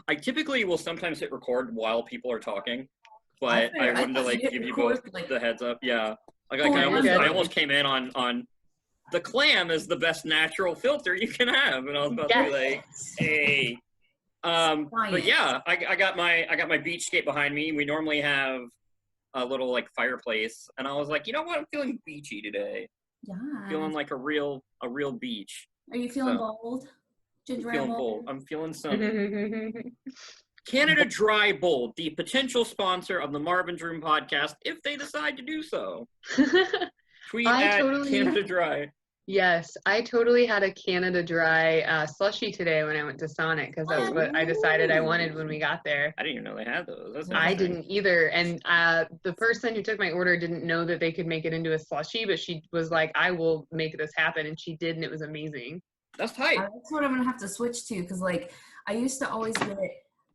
I typically will sometimes hit record while people are talking, but I wanted to like give you both the heads up. Yeah, like I almost came in on the clam is the best natural filter you can have, and I was about to be like, hey. But yeah, I got my beach skate behind me. We normally have a little like fireplace, and I was like, you know what? I'm feeling beachy today. Yeah. Feeling like a real beach. Are you feeling bold? I'm feeling bold. I'm feeling some Canada Dry Bold, the potential sponsor of the Marvin's Room podcast, if they decide to do so. Tweet at Canada Dry. Yes, I totally had a Canada Dry slushie today when I went to Sonic, because that's what I decided I wanted when we got there. I didn't even know they had those. I didn't either, and the person who took my order didn't know that they could make it into a slushie, but she was like, I will make this happen, and she did, and it was amazing. That's tight. That's what I'm going to have to switch to, because like I used to always get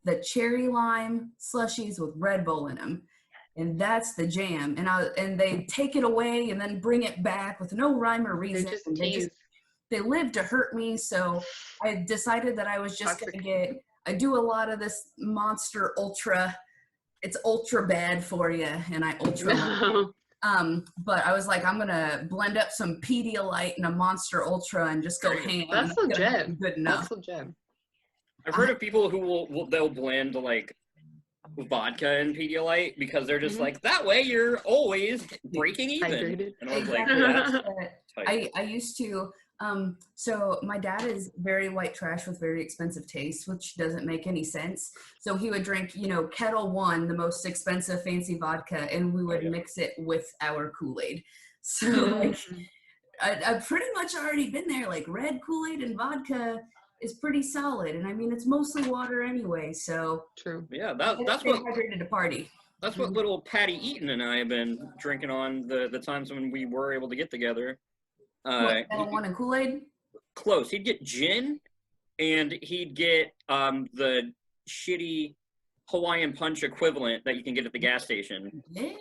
the cherry lime slushies with Red Bull in them. And that's the jam. And they take it away and then bring it back with no rhyme or reason. They live to hurt me. So I decided that I was just going to I do a lot of this Monster Ultra. It's ultra bad for you. And I ultra but I was like, I'm going to blend up some Pedialyte and a Monster Ultra and just go ham. That's legit. Good enough. That's legit. I've heard of people who they'll blend like vodka and Pedialyte because they're just like, that way you're always breaking even. Hydrated. And I was like, well, I used to, so my dad is very white trash with very expensive taste, which doesn't make any sense. So he would drink, Kettle One, the most expensive fancy vodka, and we would mix it with our Kool-Aid. So like, I've pretty much already been there, like red Kool-Aid and vodka is pretty solid, and I mean it's mostly water anyway. So true. Yeah, that's what hydrated to party. That's what little Patty Eaton and I have been drinking on the times when we were able to get together. One and Kool-Aid. Close. He'd get gin, and he'd get the shitty Hawaiian punch equivalent that you can get at the gas station. Yeah.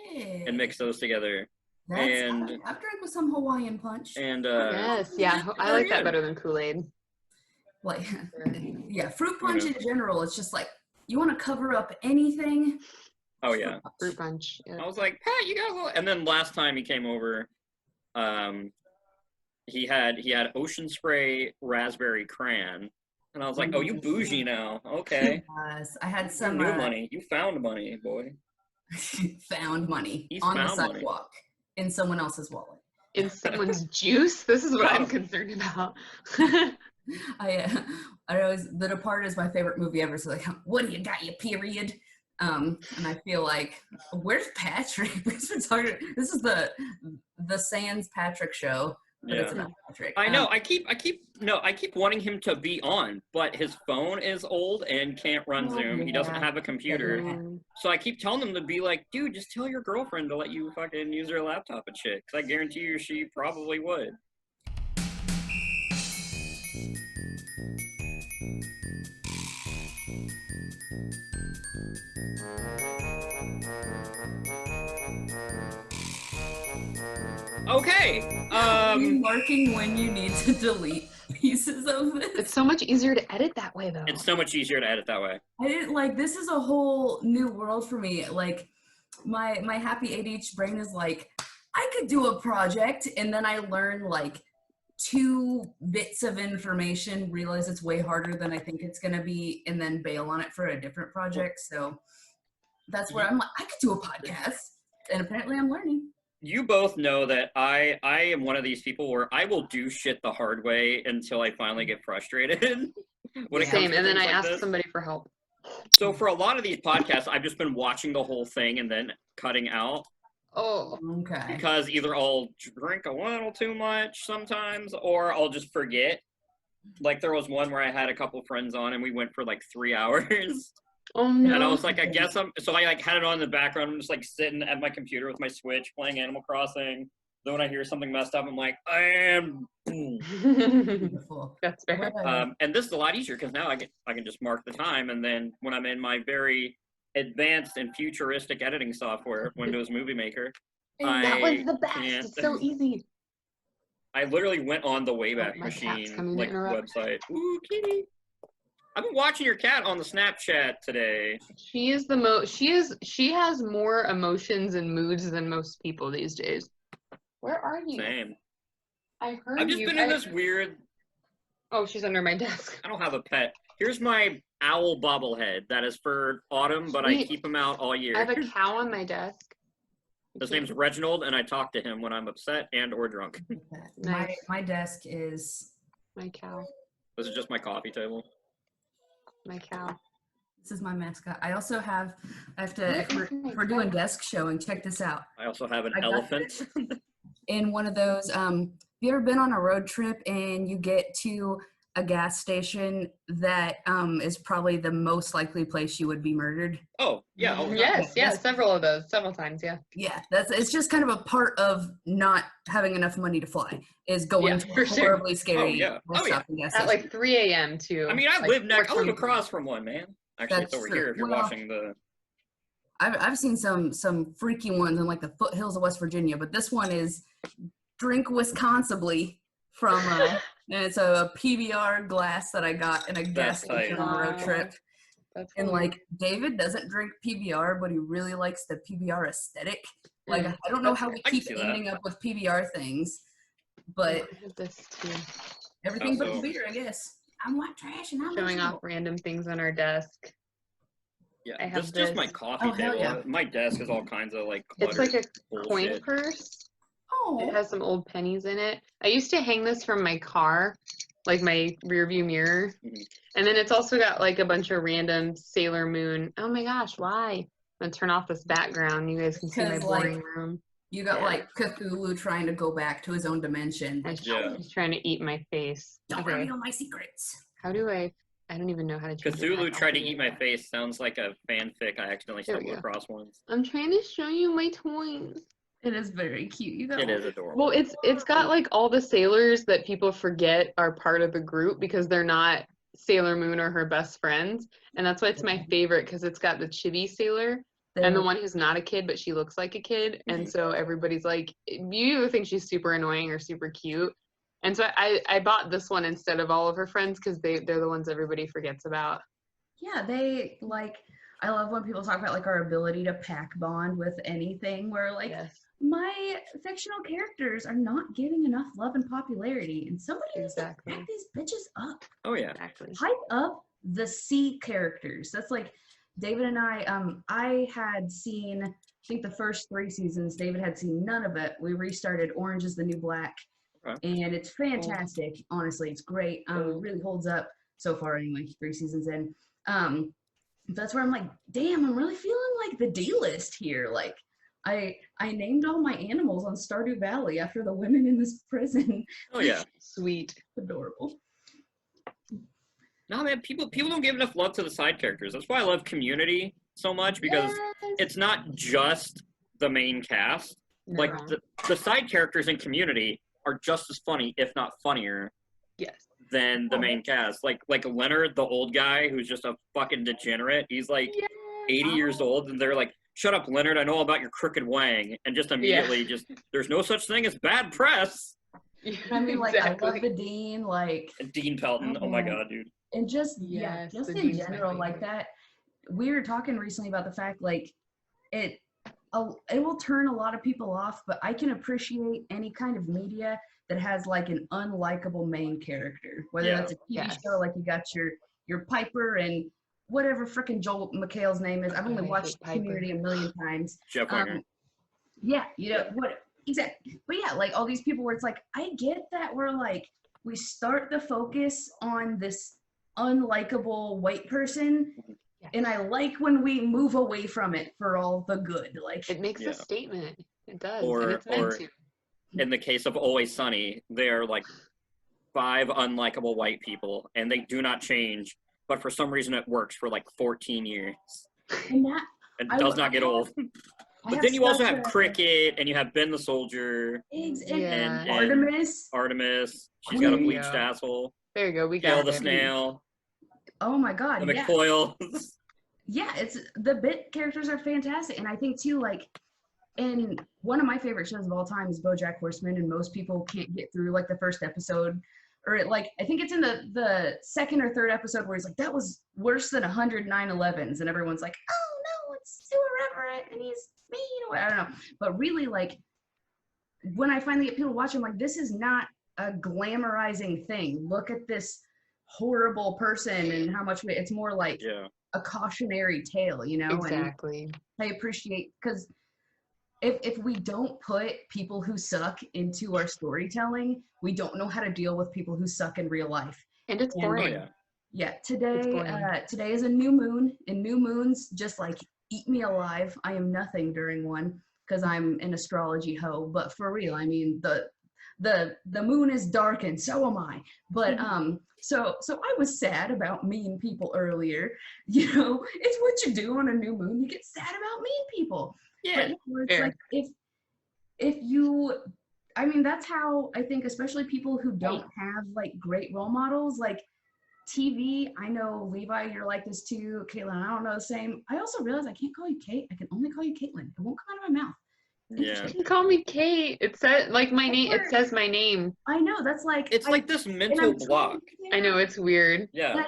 And mix those together. I've drank with some Hawaiian punch. And yes, yeah, I like that better than Kool-Aid. Like, yeah, fruit punch in general, it's just like, you want to cover up anything? Oh, yeah. Fruit punch. Yeah. I was like, Pat, you got a little... And then last time he came over, he had Ocean Spray Raspberry Cran. And I was like, oh, you bougie now. Okay. Yes, I had some... new money. You found money, boy. Found money. On the sidewalk. In someone else's wallet. In someone's juice? This is what I'm concerned about. I was The Departed is my favorite movie ever. So like, what do you got, you period? And I feel like, where's Patrick? This is the Sans Patrick show, but it's not Patrick. I know. I keep wanting him to be on, but his phone is old and can't run Zoom. Yeah. He doesn't have a computer, so I keep telling him to be like, dude, just tell your girlfriend to let you fucking use her laptop and shit. Because I guarantee you, she probably would. Okay. Marking when you need to delete pieces of this. It's so much easier to edit that way, though. It's so much easier to edit that way. I didn't like. This is a whole new world for me. Like, my happy ADHD brain is like, I could do a project, and then I learn like 2 bits of information, realize it's way harder than I think it's gonna be, and then bail on it for a different project. So that's where I'm like, I could do a podcast, and apparently I'm learning. You both know that I am one of these people where I will do shit the hard way until I finally get frustrated. Same, and then I ask somebody for help. So for a lot of these podcasts, I've just been watching the whole thing and then cutting out. Oh, okay. Because either I'll drink a little too much sometimes, or I'll just forget. Like there was one where I had a couple friends on and we went for like 3 hours. Oh no. And I was like, I guess so I like had it on in the background. I'm just like sitting at my computer with my Switch playing Animal Crossing. Then when I hear something messed up, I'm like, I am. Beautiful. That's fair. And this is a lot easier because now I can just mark the time, and then when I'm in my very advanced and futuristic editing software, Windows Movie Maker, that one's the best. It's so easy. I literally went on the Wayback Machine like website. Ooh, kitty. I've been watching your cat on the Snapchat today. She is the most. She has more emotions and moods than most people these days. Where are you? Same. I heard I've just been in this weird. Oh, she's under my desk. I don't have a pet. Here's my owl bobblehead that is for autumn, but I keep him out all year. I have a cow on my desk. His name's Reginald, and I talk to him when I'm upset and or drunk. Nice. My desk is My cow. This is just my coffee table. My cow. This is my mascot. I also have if we're doing desk showing, check this out. I also have an elephant. In one of those, have you ever been on a road trip and you get to a gas station that is probably the most likely place you would be murdered? Oh, yeah. Oh, Yes, several of those, several times, yeah. Yeah, it's just kind of a part of not having enough money to fly, is going to a horribly scary stop and gas At station. like 3 a.m. too. I mean, I live across from one, man. Actually, it's over here if you're watching the... I've seen some freaky ones in like the foothills of West Virginia, but this one is Drink Wisconsibly from and it's a PBR glass that I got in a gas station on a road trip. And like David doesn't drink PBR, but he really likes the PBR aesthetic. Like I don't know how we keep ending up with PBR things, but this too. Everything but the beer, I guess. I'm white trash and I'm showing off random things on our desk. Yeah, I have this is just my coffee table. Yeah. My desk is all kinds of like It's like a bullshit. Coin purse. Oh. It has some old pennies in it. I used to hang this from my car, like my rear view mirror. Mm-hmm. And then it's also got like a bunch of random Sailor Moon. Oh my gosh, why? I'm gonna turn off this background. You guys can see my boring room. You got like Cthulhu trying to go back to his own dimension. He's trying to eat my face. Don't reveal my secrets. How do I don't even know how to change Cthulhu tried to eat my face sounds like a fanfic I accidentally stumbled across once. I'm trying to show you my toys. It is very cute. It is adorable. Well, it's got like all the sailors that people forget are part of the group because they're not Sailor Moon or her best friends. And that's why it's my favorite, because it's got the chibi sailor and the one who's not a kid, but she looks like a kid. And so everybody's like, you either think she's super annoying or super cute. And so I bought this one instead of all of her friends because they're the ones everybody forgets about. Yeah, they like, I love when people talk about like our ability to pack bond with anything, where like my fictional characters are not getting enough love and popularity, and somebody needs to back these bitches up. Oh yeah, exactly. Hype up the C characters. That's like David and I had seen, I think the first 3 seasons. David had seen none of it. We restarted Orange is the New Black, and it's fantastic. Honestly, it's great. It really holds up so far. Anyway, 3 seasons in. That's where I'm like, damn, I'm really feeling like the D-list here. Like, I named all my animals on Stardew Valley after the women in this prison. Oh yeah, sweet, adorable. No man, people don't give enough love to the side characters. That's why I love Community so much, because it's not just the main cast. No. Like the side characters in Community are just as funny, if not funnier. Yes. Than the main cast. Like Leonard, the old guy who's just a fucking degenerate. He's like 80 years old, and they're like, "Shut up, Leonard, I know about your crooked wang." And just immediately there's no such thing as bad press. I mean, like, I love the Dean, like... And Dean Pelton, oh my god, dude. And just, just in general, like that, we were talking recently about the fact, like, it will turn a lot of people off, but I can appreciate any kind of media that has like an unlikable main character, whether that's a TV show, like you got your Piper and whatever frickin' Joel McHale's name is. I've only watched Community a million times. Jeff Winger. Yeah, you know what exactly. But yeah, like all these people where it's like, I get that we're like, we start the focus on this unlikable white person, and I like when we move away from it for all the good. Like it makes a statement. It does. Or and it's meant to. In the case of Always Sunny, they're like 5 unlikable white people, and they do not change. But for some reason, it works for like 14 years. And that it does not get old. But then you also have Cricket, and you have Ben the Soldier, and Artemis. Artemis, she's got a bleached asshole. There you go. We got the snail. Oh my god! The McCoyle. Yeah, it's the bit characters are fantastic, and I think too, like. And one of my favorite shows of all time is Bojack Horseman, and most people can't get through like the first episode or like, I think it's in the second or third episode where he's like, that was worse than 100 9/11s. And everyone's like, oh no, it's too irreverent and he's mean, or I don't know. But really, like, when I finally get people watching, like, this is not a glamorizing thing. Look at this horrible person and how much it's more like a cautionary tale, you know? Exactly. And I appreciate, because if we don't put people who suck into our storytelling, we don't know how to deal with people who suck in real life. And it's boring. Yeah, today is a new moon, and new moons just like eat me alive. I am nothing during one because I'm an astrology hoe, but for real, I mean, the moon is dark and so am I. But so I was sad about mean people earlier. You know, it's what you do on a new moon. You get sad about mean people. Yeah. But it's like if you, I mean, that's how I think, especially people who don't have like great role models, like TV. I know, Levi, you're like this too. Caitlin, I don't know the same. I also realize I can't call you Kate. I can only call you Caitlin. It won't come out of my mouth. Yeah. You can call me Kate. It says like my name. It says my name. I know, that's like it's like this mental block. I know, it's weird. Yeah.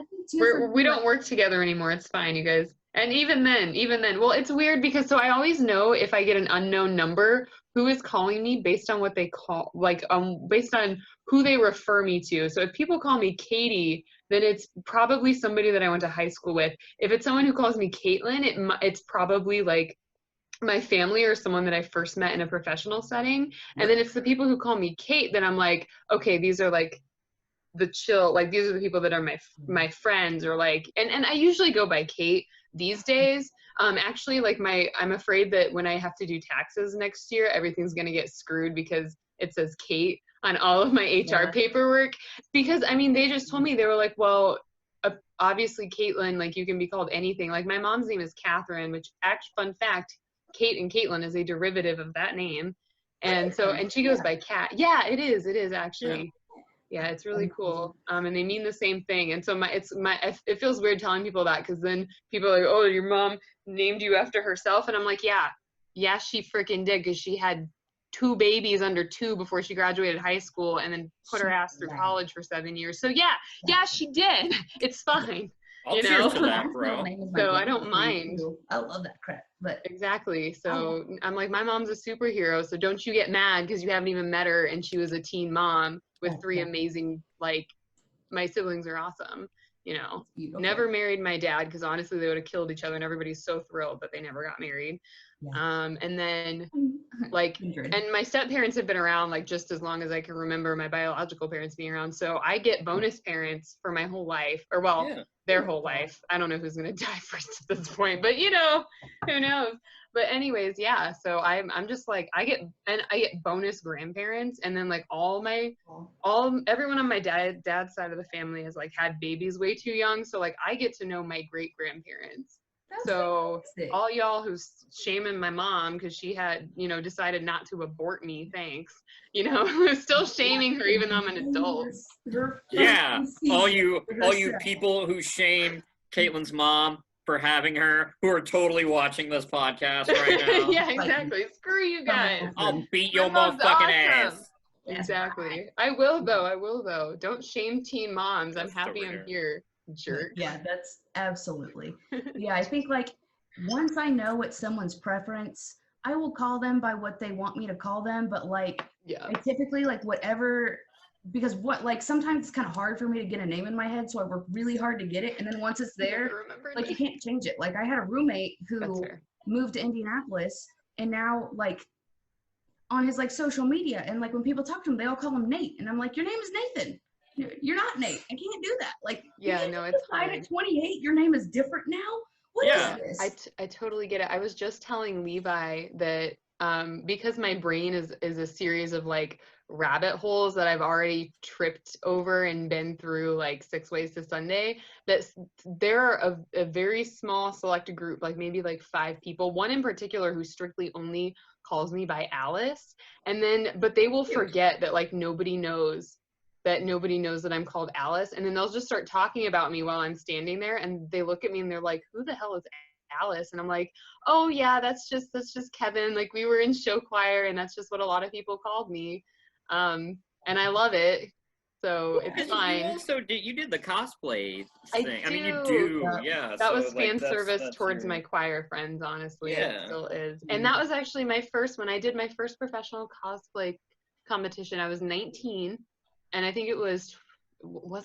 We don't work together anymore. It's fine, you guys. And even then, well, it's weird because so I always know if I get an unknown number who is calling me based on what they call, like based on who they refer me to. So if people call me Katie, then it's probably somebody that I went to high school with. If it's someone who calls me Caitlin, it's probably like my family or someone that I first met in a professional setting. And then it's the people who call me Kate, then I'm like, okay, these are like the chill, like these are the people that are my friends, or like, and I usually go by Kate these days. Actually, like I'm afraid that when I have to do taxes next year, everything's gonna get screwed because it says Kate on all of my HR paperwork. Because I mean, they just told me, they were like, well, obviously Caitlin, like you can be called anything. Like my mom's name is Catherine, which fun fact, Kate and Caitlin is a derivative of that name. And so, and she goes by Kat. Yeah, it is actually. Yeah, it's really cool. And they mean the same thing. And so it feels weird telling people that, because then people are like, oh, your mom named you after herself. And I'm like, yeah, she freaking did, because she had 2 babies under 2 before she graduated high school and then put her ass through college for 7 years. So yeah, she did. It's fine. I'll cheers to that, bro. So I don't mind. I love that crap. But exactly. So I'm like, my mom's a superhero, so don't you get mad because you haven't even met her and she was a teen mom with 3 amazing, like, my siblings are awesome, you know. Never married my dad because honestly they would have killed each other, and everybody's so thrilled that they never got married. And then like, and my step parents have been around like just as long as I can remember my biological parents being around, so I get bonus parents for my whole life, or their whole life. I don't know who's gonna die first at this point, but you know, who knows. But anyways, so I'm just like, I get bonus grandparents, and then like everyone on my dad's side of the family has like had babies way too young, so like I get to know my great grandparents. So fantastic. All y'all who's shaming my mom because she had, you know, decided not to abort me, thanks. You know, still shaming her even though I'm an adult. Yeah, all you people who shame Caitlin's mom for having her, who are totally watching this podcast right now. Yeah, exactly. Screw you guys. I'll beat your motherfucking ass. Exactly. I will though. Don't shame teen moms. I'm happy I'm here. Jerk. Yeah, that's absolutely. Yeah, I think like once I know it's someone's preference, I will call them by what they want me to call them. But like, I typically like whatever, because sometimes it's kind of hard for me to get a name in my head, so I work really hard to get it. And then once it's there, like you can't change it. Like I had a roommate who moved to Indianapolis, and now like on his like social media, and like when people talk to him, they all call him Nate, and I'm like, your name is Nathan. You're not Nate. I can't do that. Like, no, it's hard. At 28, your name is different now. What is this? I totally get it. I was just telling Levi that because my brain is a series of like rabbit holes that I've already tripped over and been through like 6 ways to Sunday, that there are a very small selected group, like maybe like 5 people, one in particular who strictly only calls me by Alice, and then but they will forget that like nobody knows that I'm called Alice, and then they'll just start talking about me while I'm standing there, and they look at me and they're like, who the hell is Alice? And I'm like, oh yeah, that's just Kevin, like we were in show choir and that's just what a lot of people called me, and I love it. So it's fine. You also did the cosplay thing. I mean, you do. do, yeah. That so, was fan that's service towards my choir friends, honestly. Yeah. It still is. And that was actually my first, when I did my first professional cosplay competition, I was 19. And I think it was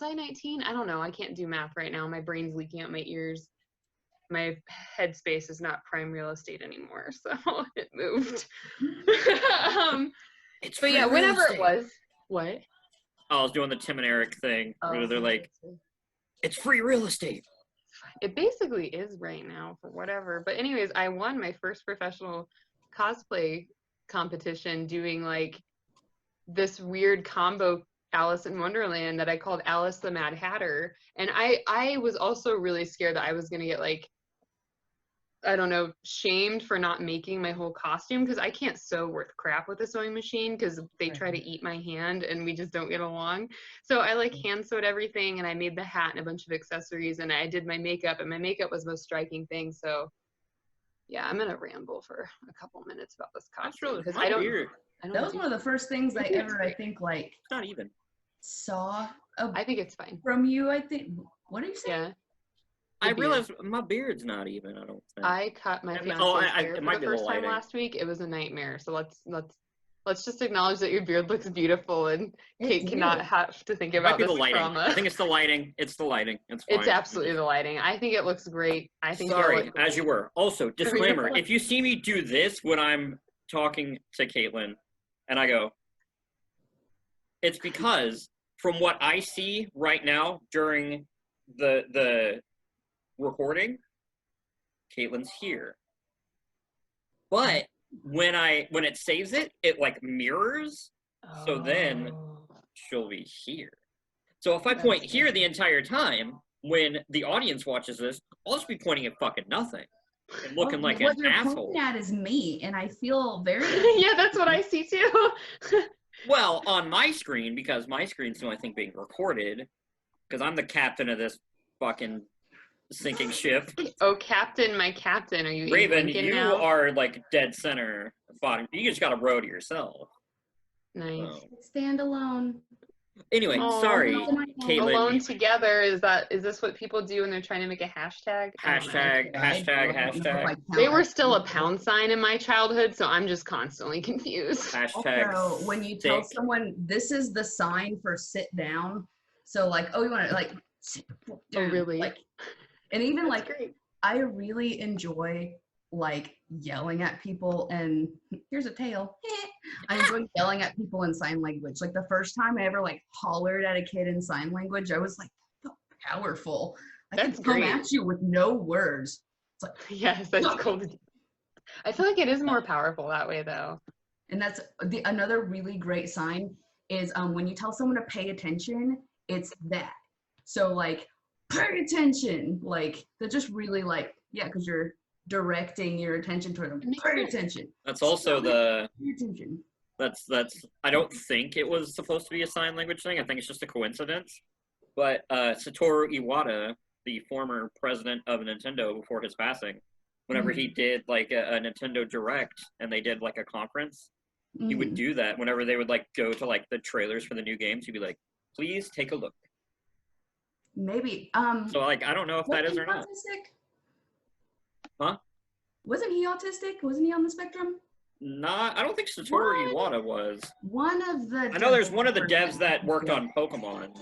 I 19? I don't know. I can't do math right now. My brain's leaking out my ears. My headspace is not prime real estate anymore, so it moved. But yeah, whenever it was. What? I was doing the Tim and Eric thing where they're like, it's free real estate. It basically is right now for whatever. But anyways, I won my first professional cosplay competition doing like this weird combo Alice in Wonderland that I called Alice the Mad Hatter. And I was also really scared that I was going to get like, I don't know, shamed for not making my whole costume because I can't sew worth crap with a sewing machine because they try to eat my hand and we just don't get along. So I like hand sewed everything and I made the hat and a bunch of accessories and I did my makeup, and my makeup was the most striking thing. So yeah, I'm gonna ramble for a couple minutes about this costume because I don't. That was one of the first things I ever, I think, like not even saw. I think it's fine from you. I think. What did you say? Yeah. I realized my beard's not even. I don't think. I cut my fiance's hair for the first time last week. It was a nightmare. So let's just acknowledge that your beard looks beautiful, and Kate cannot have to think about this trauma. I think it's the lighting. It's the lighting. It's fine. It's absolutely the lighting. I think it looks great. I think. Sorry, as you were. Also, disclaimer: if you see me do this when I'm talking to Caitlin, and I go, it's because from what I see right now during the recording, Caitlin's here. But when it saves it, it like mirrors. So then she'll be here. So if I point here the entire time, when the audience watches this, I'll just be pointing at fucking nothing and looking like an asshole. What you're pointing at is me, and I feel very. Yeah, that's what I see too. Well, on my screen, because my screen's I think being recorded, because I'm the captain of this fucking sinking ship. Oh, Captain, my captain, are you Raven, you now? are like dead center bottom. You just got a row to yourself. Nice. Stand alone. Anyway, sorry, Caitlin. Alone together, is this what people do when they're trying to make a hashtag? Hashtag. They were still a pound sign in my childhood, so I'm just constantly confused. Hashtag. Also, when you tell someone this is the sign for sit down, so like, oh, you want to like sit down. Oh, really? Like, and even that's like, great. I really enjoy like yelling at people, and here's a tail. I enjoy yelling at people in sign language. Like the first time I ever like hollered at a kid in sign language, I was like, so powerful. I can come at you with no words. It's like, yes, that's cool. I feel like it is more powerful that way though. And that's another really great sign is when you tell someone to pay attention, it's that. So like, pay attention. Like they're just really like, yeah, because you're directing your attention toward them. Pay attention. That's also the. Pay attention. That's. I don't think it was supposed to be a sign language thing. I think it's just a coincidence. But Satoru Iwata, the former president of Nintendo before his passing, whenever he did like a Nintendo Direct and they did like a conference, he would do that whenever they would like go to like the trailers for the new games. He'd be like, "Please take a look." Maybe. So like, I don't know if that is or not. Autistic? Huh? Wasn't he autistic? Wasn't he on the spectrum? Nah, I don't think Satoru Iwata was. One of the. I know there's one of the devs that worked on Pokemon.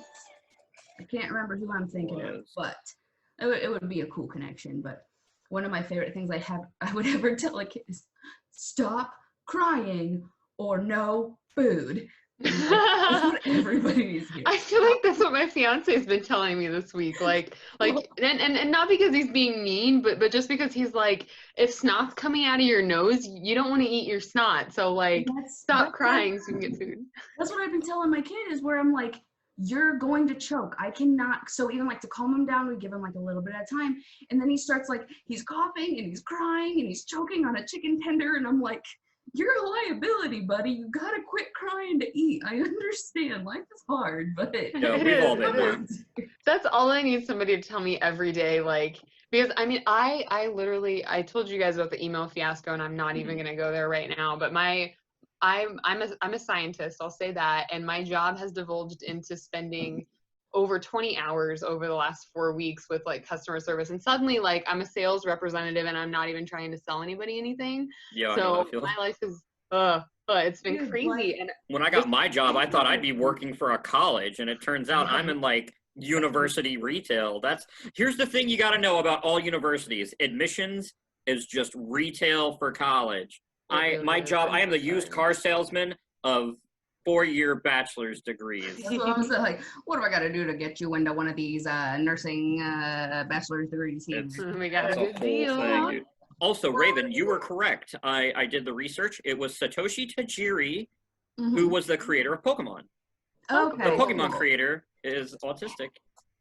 I can't remember who I'm thinking of, but it would be a cool connection. But one of my favorite things I would ever tell a kid is stop crying or no food. That's what everybody needs to do. I feel like that's what my fiance's been telling me this week. Like, and not because he's being mean, but just because he's like, if snot's coming out of your nose, you don't want to eat your snot. So like, stop crying so you can get food. That's what I've been telling my kid is where I'm like, you're going to choke. I cannot. So even like to calm him down, we give him like a little bit at a time. And then he starts like, he's coughing and he's crying and he's choking on a chicken tender. And I'm like, you're a liability, buddy. You gotta quit crying to eat. I understand. Life is hard, but no, we've all been there. That's all I need somebody to tell me every day. Like, because I mean, I literally, I told you guys about the email fiasco and I'm not even gonna go there right now, but my I'm a scientist, I'll say that, and my job has divulged into spending over 20 hours over the last 4 weeks with like customer service, and suddenly like I'm a sales representative and I'm not even trying to sell anybody anything. Yeah, so my life is it's been crazy. And when I got my job, I thought I'd be working for a college, and it turns out I'm in like university retail. Here's the thing you got to know about all universities: admissions is just retail for college. My job, I am the used car salesman of 4-year bachelor's degrees. So I was like, what do I got to do to get you into one of these nursing bachelor's degrees here? We got a good deal. Thing. Also, Raven, you were correct. I did the research. It was Satoshi Tajiri, who was the creator of Pokemon. Okay. The Pokemon creator is autistic,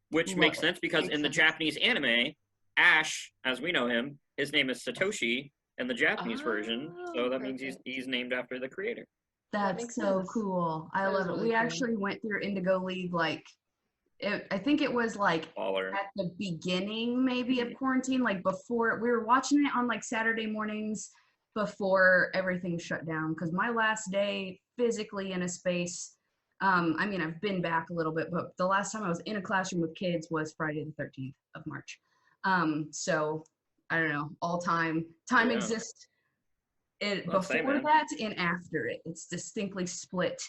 which makes sense because in the Japanese anime, Ash, as we know him, his name is Satoshi in the Japanese version, so that means he's named after the creator. That's so cool. I love it. We actually went through Indigo League I think it was like at the beginning maybe of quarantine, like before we were watching it on like Saturday mornings before everything shut down, because my last day physically in a space, I mean, I've been back a little bit, but the last time I was in a classroom with kids was Friday the 13th of March. So I don't know, all time exists before that and after it. It's distinctly split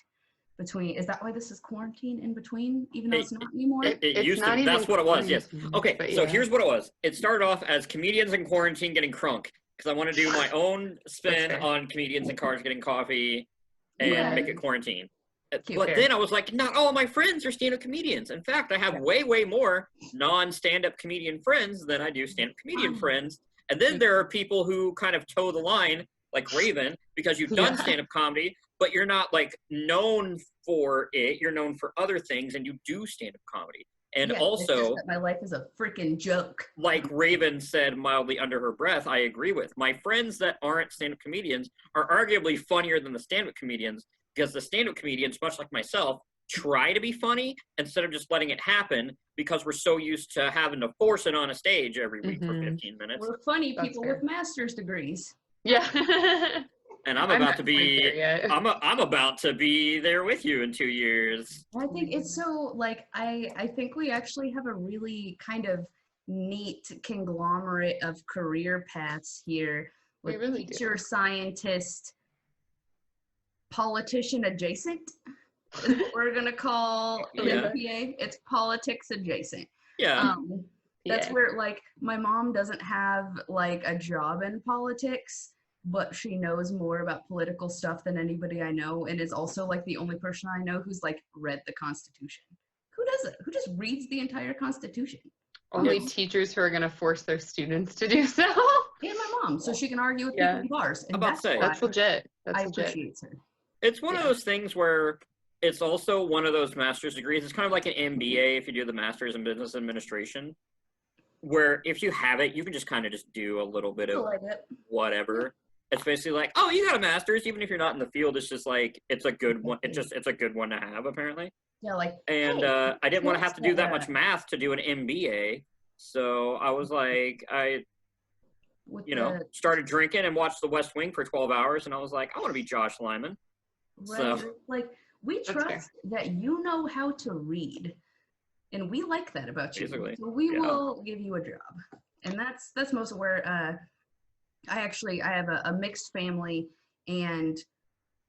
between. Is that why this is quarantine in between, even though it's not anymore? It used to. That's what it was. Yes. Okay. So here's what it was. It started off as comedians in quarantine getting crunk, because I want to do my own spin on comedians in cars getting coffee and make it quarantine. But then I was like, not all my friends are stand-up comedians. In fact, I have way more non-stand-up comedian friends than I do stand-up comedian friends. And then there are people who kind of toe the line, like Raven, because you've done stand-up comedy, but you're not like known for it. You're known for other things, and you do stand-up comedy. And also, my life is a freaking joke. Like Raven said mildly under her breath, I agree with. My friends that aren't stand-up comedians are arguably funnier than the stand-up comedians, because the stand-up comedians, much like myself, try to be funny instead of just letting it happen, because we're so used to having to force it on a stage every week for 15 minutes. We're funny people with master's degrees. Yeah. And I'm about to be I'm about to be there with you in 2 years. I think it's so like I think we actually have a really kind of neat conglomerate of career paths here with teacher, scientist, politician adjacent is what we're gonna call PA. It's politics adjacent. That's where like my mom doesn't have like a job in politics, but she knows more about political stuff than anybody I know, and is also like the only person I know who's like read the Constitution. Who does it? Who just reads the entire Constitution? Only teachers who are going to force their students to do so. And my mom, so she can argue with people in bars. And that's legit. I appreciate her. It's one of those things where it's also one of those master's degrees. It's kind of like an MBA if you do the master's in business administration, where if you have it, you can just kind of just do a little bit of whatever. It's basically like, oh, you got a master's, even if you're not in the field. It's just like, it's a good one. It's a good one to have, apparently. Yeah, like. And I didn't want to have to do that much math to do an MBA, so I was like, started drinking and watched The West Wing for 12 hours, and I was like, I want to be Josh Lyman. Right. So, like, we trust that you know how to read, and we like that about you. Basically, so we will give you a job, and that's most of where. I have a mixed family, and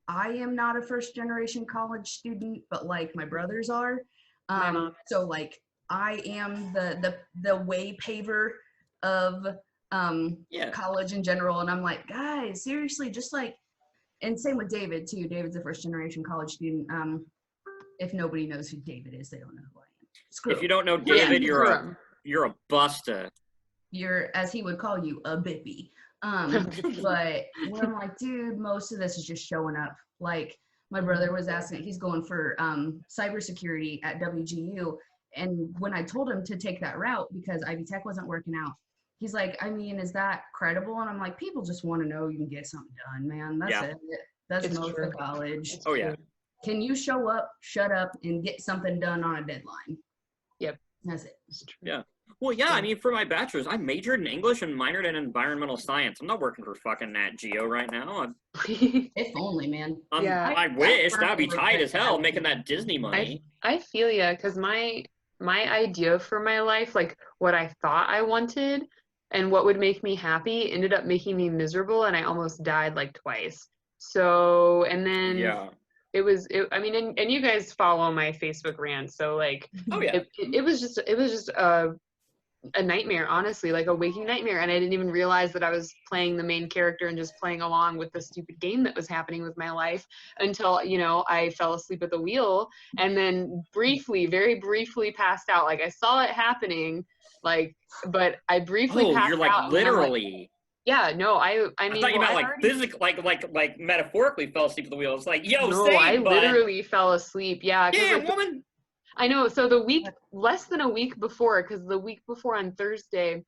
I am not a first-generation college student, but like my brothers are. So like I am the way paver of college in general, and I'm like, guys, seriously, just like, and same with David too. David's a first-generation college student. If nobody knows who David is, they don't know who I am. If you don't know David, you're a busta. You're, as he would call you, a bippy. But when I'm like, dude, most of this is just showing up. Like my brother was asking, he's going for cybersecurity at WGU, and when I told him to take that route because Ivy Tech wasn't working out, he's like, I mean, is that credible? And I'm like, people just want to know you can get something done, man. That's it. That's most of college. Oh yeah. Can you show up, shut up, and get something done on a deadline? Yep. That's it. Yeah. Well, yeah, I mean, for my bachelor's, I majored in English and minored in environmental science. I'm not working for fucking Nat Geo right now. If only, man. I wish. That'd be tight as hell, making that Disney money. I feel ya, because my idea for my life, like what I thought I wanted and what would make me happy, ended up making me miserable, and I almost died like twice. So, and then Yeah. I mean, and you guys follow my Facebook rant, so like, Oh yeah. It was just a nightmare, honestly, like a waking nightmare, and I didn't even realize that I was playing the main character and just playing along with the stupid game that was happening with my life until, you know, I fell asleep at the wheel and then very briefly passed out. Like I saw it happening, like, but I briefly passed out. Oh, you're like literally. Yeah, no, I mean, I thought you meant like physically, like metaphorically fell asleep at the wheel. It's like, yo, no, same, I literally fell asleep. Yeah, damn, like, woman. I know. So less than a week before, because the week before on Thursday,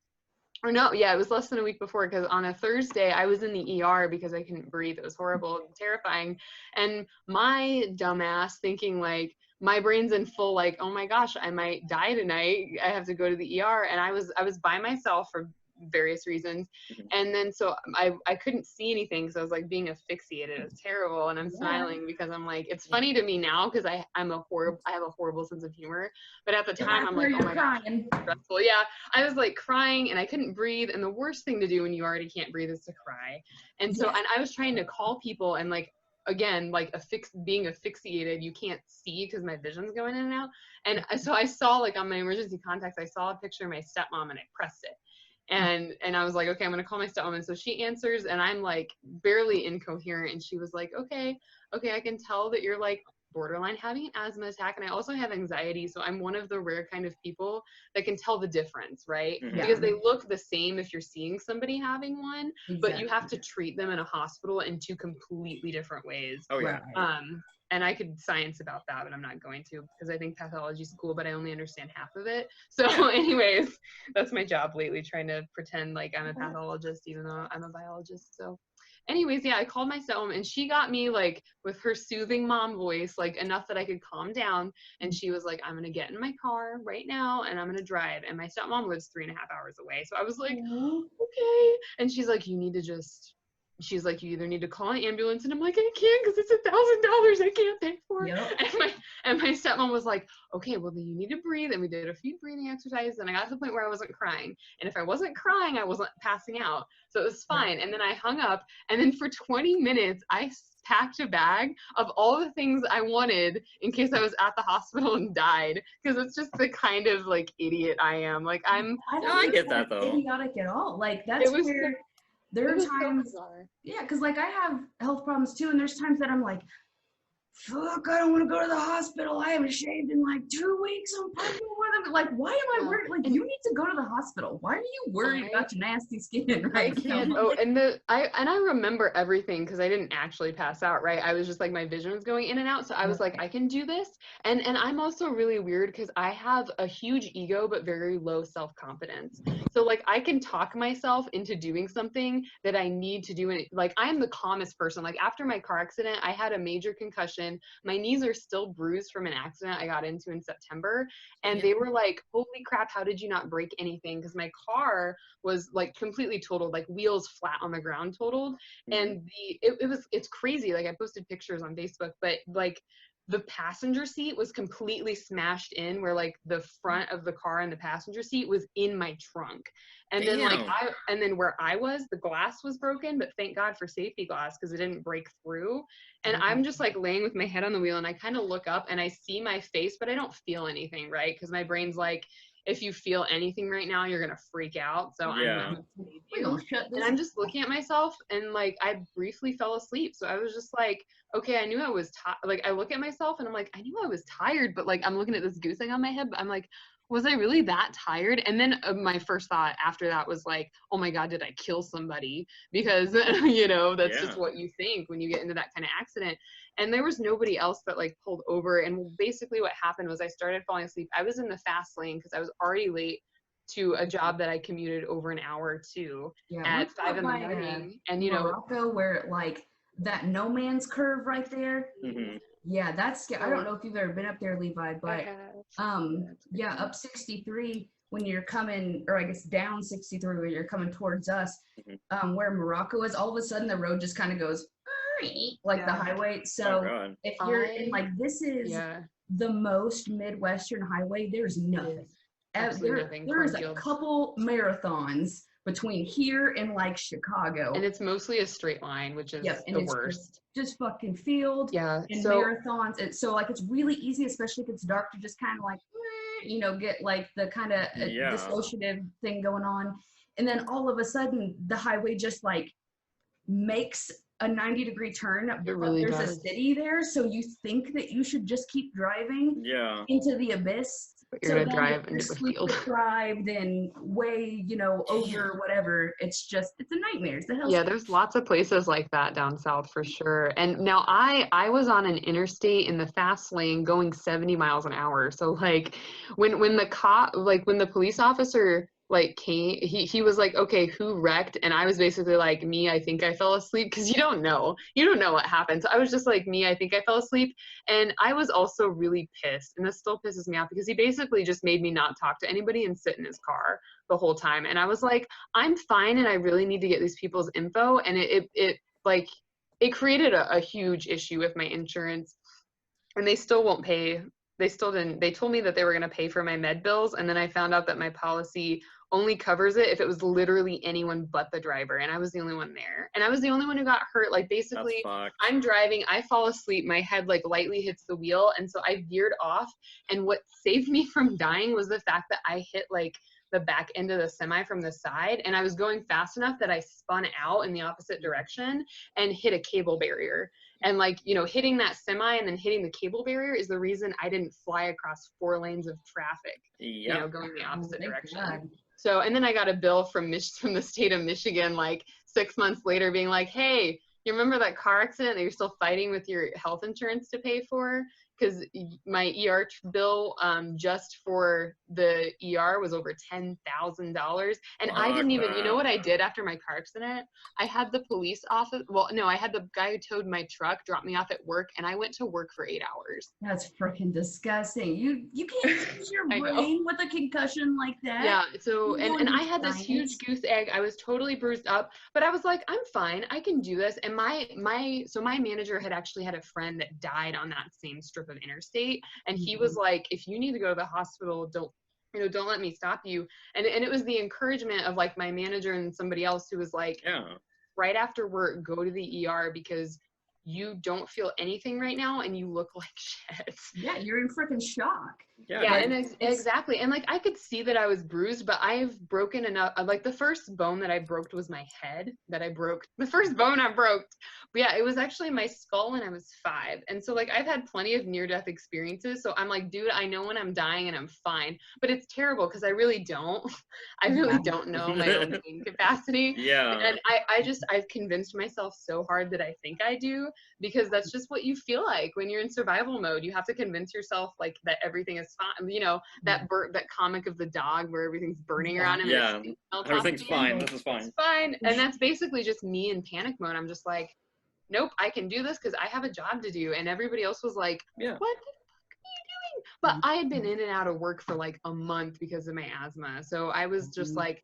or no, yeah, it was less than a week before, because on a Thursday I was in the ER because I couldn't breathe. It was horrible and terrifying. And my dumbass thinking like, my brain's in full like, oh my gosh, I might die tonight. I have to go to the ER. And I was by myself for various reasons, and then so I couldn't see anything because I was like being asphyxiated. It's terrible, and I'm smiling because I'm like, it's funny to me now because I have a horrible sense of humor, but at the time I'm like, oh my god, stressful. Yeah, I was like crying and I couldn't breathe, and the worst thing to do when you already can't breathe is to cry. And so and I was trying to call people, and like, again, like being asphyxiated, you can't see because my vision's going in and out. And so I saw, like, on my emergency contacts, I saw a picture of my stepmom and I pressed it. And I was like, okay, I'm going to call my stepmom. And so she answers and I'm like barely incoherent. And she was like, okay, I can tell that you're like borderline having an asthma attack. And I also have anxiety. So I'm one of the rare kind of people that can tell the difference, right? Mhm. Because they look the same if you're seeing somebody having one, Exactly. but you have to treat them in a hospital in two completely different ways. Oh yeah. And I could science about that, but I'm not going to because I think pathology is cool, but I only understand half of it. So anyways, that's my job lately, trying to pretend like I'm a pathologist, even though I'm a biologist. So anyways, yeah, I called my stepmom and she got me like with her soothing mom voice, like enough that I could calm down. And she was like, I'm going to get in my car right now and I'm going to drive. And my stepmom lives 3.5 hours away. So I was like, okay. And she's like, she's like, you either need to call an ambulance, and I'm like, I can't because it's $1,000 I can't pay for. Yep. And my stepmom was like, okay, well then you need to breathe, and we did a few breathing exercises, and I got to the point where I wasn't crying, and if I wasn't crying, I wasn't passing out, so it was fine. And then I hung up, and then for 20 minutes I packed a bag of all the things I wanted in case I was at the hospital and died, because it's just the kind of like idiot I am. Like I get that though. Idiotic at all. Like that's where. There are times, so yeah, because like I have health problems too, and there's times that I'm like, fuck, I don't want to go to the hospital. I haven't shaved in like 2 weeks. I'm pregnant with them. Like, why am I worried? Like, you need to go to the hospital. Why are you worried about your nasty skin right now? Oh, and I remember everything because I didn't actually pass out, right? I was just like, my vision was going in and out. So I was like, I can do this. And I'm also really weird because I have a huge ego, but very low self-confidence. So like, I can talk myself into doing something that I need to do. And like, I'm the calmest person. Like after my car accident, I had a major concussion. My knees are still bruised from an accident I got into in September. And they were like, holy crap, how did you not break anything? Because my car was like completely totaled, like wheels flat on the ground totaled. And it's crazy. Like I posted pictures on Facebook, but like the passenger seat was completely smashed in where like the front of the car and the passenger seat was in my trunk. And then like and then where I was, the glass was broken, but thank God for safety glass because it didn't break through. And I'm just like laying with my head on the wheel and I kind of look up and I see my face, but I don't feel anything, right? Because my brain's like, if you feel anything right now, you're going to freak out. So I'm just looking at myself and like, I briefly fell asleep. So I was just like, okay, I knew I was like, I look at myself and I'm like, I knew I was tired, but like, I'm looking at this goose egg on my head, but I'm like, was I really that tired? And then my first thought after that was like, oh my God, did I kill somebody? Because, you know, that's just what you think when you get into that kind of accident. And there was nobody else that like pulled over. And basically what happened was I started falling asleep. I was in the fast lane because I was already late to a job that I commuted over an hour to at 5 in the morning. And you know, Morocco, where like that no man's curve right there. Yeah, that's scary. I don't know if you've ever been up there, Levi, but yeah, up 63, when you're coming, or I guess down 63 when you're coming towards us, where Morocco is, all of a sudden the road just kind of goes like the highway. So if you're in like, this is the most Midwestern highway, there's nothing. There's a couple marathons between here and like Chicago, and it's mostly a straight line, which is the worst. Just fucking field and marathons. And so like it's really easy, especially if it's dark, to just kind of like get like the kind of dissociative thing going on, and then all of a sudden the highway just like makes a 90-degree turn. It really there's does. A city there, so you think that you should just keep driving into the abyss. But you're gonna drive into a field. Deprived and way, over whatever. It's a nightmare. It's the hell. Yeah, there's lots of places like that down south for sure. And now I was on an interstate in the fast lane going 70 miles an hour. So like when the police officer like came, he was like, okay, who wrecked? And I was basically like, me, I think I fell asleep, because you don't know what happened. So I was just like, me, I think I fell asleep. And I was also really pissed, and this still pisses me off, because he basically just made me not talk to anybody and sit in his car the whole time. And I was like, I'm fine, and I really need to get these people's info. And it created a huge issue with my insurance, and they still won't pay. They still didn't. They told me that they were going to pay for my med bills, and then I found out that my policy only covers it if it was literally anyone but the driver, and I was the only one there, and I was the only one who got hurt. Like basically, I'm driving, I fall asleep, my head like lightly hits the wheel, and so I veered off. And what saved me from dying was the fact that I hit like the back end of the semi from the side, and I was going fast enough that I spun out in the opposite direction and hit a cable barrier. And like, hitting that semi and then hitting the cable barrier is the reason I didn't fly across 4 lanes of traffic, going the opposite direction. God. So, and then I got a bill from the state of Michigan, like 6 months later, being like, hey, you remember that car accident that you're still fighting with your health insurance to pay for? Because my ER bill just for the ER was over $10,000. And I didn't even, what I did after my car accident? I had the police office, I had the guy who towed my truck drop me off at work, and I went to work for 8 hours. That's freaking disgusting. You can't use your brain with a concussion like that. Yeah, so, and I had this huge goose egg. I was totally bruised up, but I was like, I'm fine. I can do this. And my manager had actually had a friend that died on that same strip of interstate, and he was like, if you need to go to the hospital, don't let me stop you. And it was the encouragement of like my manager and somebody else who was like, right after work, go to the ER, because you don't feel anything right now and you look like shit. Yeah, you're in freaking shock. Yeah, and exactly. And like I could see that I was bruised, but I've broken enough. Like the first bone that I broke was my head that I broke. The first bone I broke. But yeah, it was actually my skull when I was 5. And so like I've had plenty of near-death experiences. So I'm like, dude, I know when I'm dying and I'm fine. But it's terrible because I really don't. I really don't know my own pain capacity. Yeah. And I've convinced myself so hard that I think I do, because that's just what you feel like when you're in survival mode. You have to convince yourself like that everything is fine. That comic of the dog where everything's burning around him. Yeah. Everything's fine. This is fine. It's fine. And that's basically just me in panic mode. I'm just like, nope, I can do this because I have a job to do. And everybody else was like, what the fuck are you doing? But I had been in and out of work for like a month because of my asthma. So I was just like,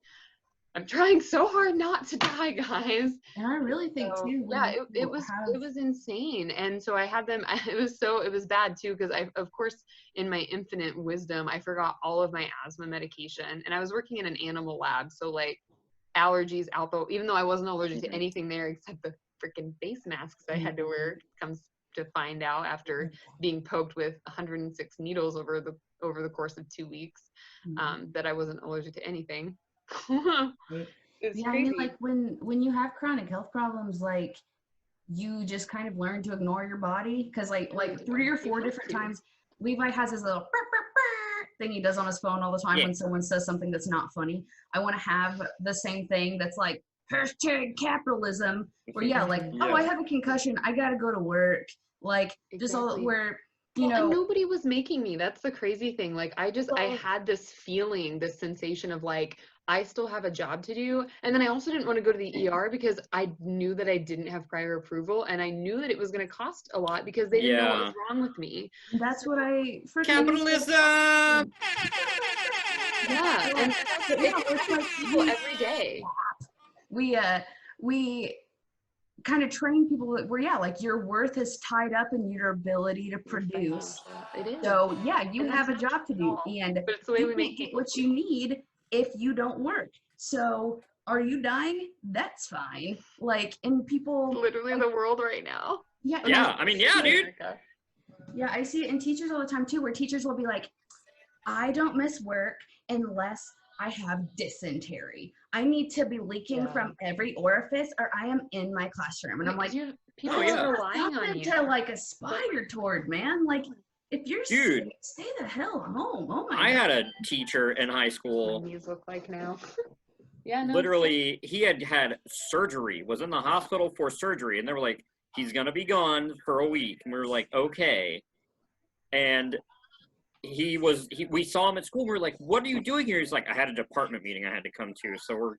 I'm trying so hard not to die, guys. And I really think too. Yeah, it was insane. And so I had them. It was bad too, because of course in my infinite wisdom I forgot all of my asthma medication, and I was working in an animal lab, so like allergies, alpha. Even though I wasn't allergic to anything there except the freaking face masks I had to wear. Comes to find out after being poked with 106 needles over the course of 2 weeks, that I wasn't allergic to anything. It's crazy. I mean, like when you have chronic health problems, like you just kind of learn to ignore your body, because like 3 or 4 different times Levi has his little thing he does on his phone all the time when someone says something that's not funny. I want to have the same thing that's like #capitalism, where I have a concussion, I gotta go to work, like just all where and nobody was making me. That's the crazy thing. Like I had this feeling, this sensation of like, I still have a job to do. And then I also didn't want to go to the ER because I knew that I didn't have prior approval, and I knew that it was going to cost a lot because they didn't know what was wrong with me. That's what I capitalism. Yeah, and it's like people every day. We kind of train people where, yeah, like your worth is tied up in your ability to produce. It is. So yeah, you have a job to do, and but it's the way you we can't make get people what you need if you don't work. So are you dying? That's fine. Like, and people literally like, the world right now. Yeah. Yeah, I mean, yeah, dude. Yeah, I see it in teachers all the time too, where teachers will be like, I don't miss work unless I have dysentery. I need to be leaking from every orifice or I am in my classroom. And I'm like, people are relying on you to like aspire toward, man. Like, if you're sick, stay the hell home. Oh my God. I had a teacher in high school. What my knees look like now. Yeah, no. Literally, he had surgery, was in the hospital for surgery, and they were like, he's going to be gone for a week. And we were like, okay. And we saw him at school. We were like, what are you doing here? He's like, I had a department meeting I had to come to.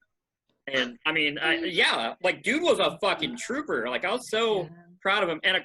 And I mean, yeah, like, dude was a fucking trooper. Like, I was so proud of him. And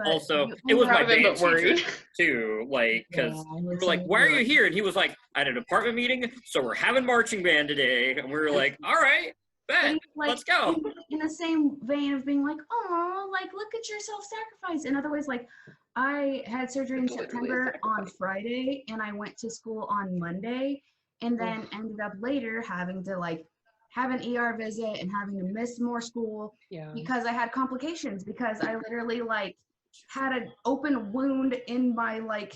also, it was my band teacher too. Like, because we were like, why are you here? And he was like, I had a department meeting, so we're having marching band today. And we were like, all right, bet, like, let's go. In the same vein of being like, oh, like, look at your self-sacrifice. In other ways, like, I had surgery in September on Friday, and I went to school on Monday, and then ended up later having to, like, have an ER visit and having to miss more school because I had complications, because I literally, like, had an open wound in my, like,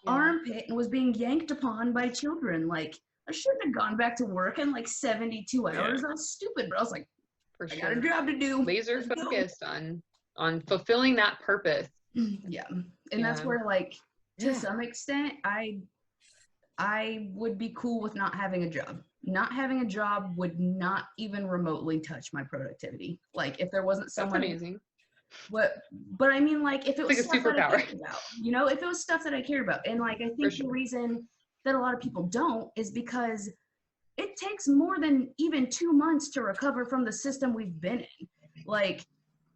armpit and was being yanked upon by children. Like, I shouldn't have gone back to work in, like, 72 hours. I was stupid, but I was like, I got a job to do. Laser focused on fulfilling that purpose. Yeah. And that's where, like, to some extent, I would be cool with not having a job. Not having a job would not even remotely touch my productivity. Like, if there wasn't someone. That's amazing. But I mean, like, if it was like stuff a superpower. that I cared about, you know, if it was stuff that I care about. And, like, I think the reason that a lot of people don't is because it takes more than even 2 months to recover from the system we've been in. Like,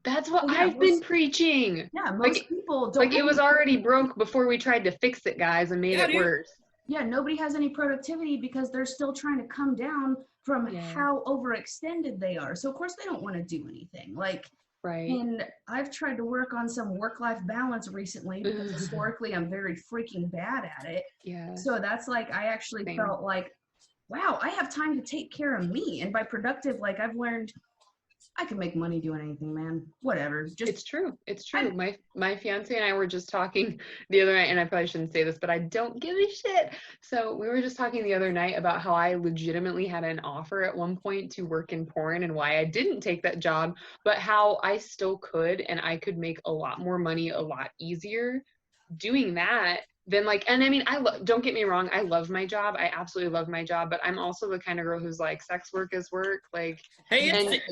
that's what I've been preaching. Yeah, most people don't. Like, it was already broke before we tried to fix it, guys, and made it worse. Yeah, nobody has any productivity because they're still trying to come down from how overextended they are. So, of course, they don't want to do anything. Like, and I've tried to work on some work-life balance recently because historically I'm very freaking bad at it. Yeah. So that's like, I actually felt like, wow, I have time to take care of me. And by productive, like, I've learned I can make money doing anything, man. Whatever. It's true. It's true. My fiance and I were just talking the other night, and I probably shouldn't say this, but I don't give a shit. So we were just talking the other night about how I legitimately had an offer at one point to work in porn and why I didn't take that job, but how I still could, and I could make a lot more money a lot easier doing that than, like, and I mean, don't get me wrong, I love my job. I absolutely love my job, but I'm also the kind of girl who's like, sex work is work. Like, and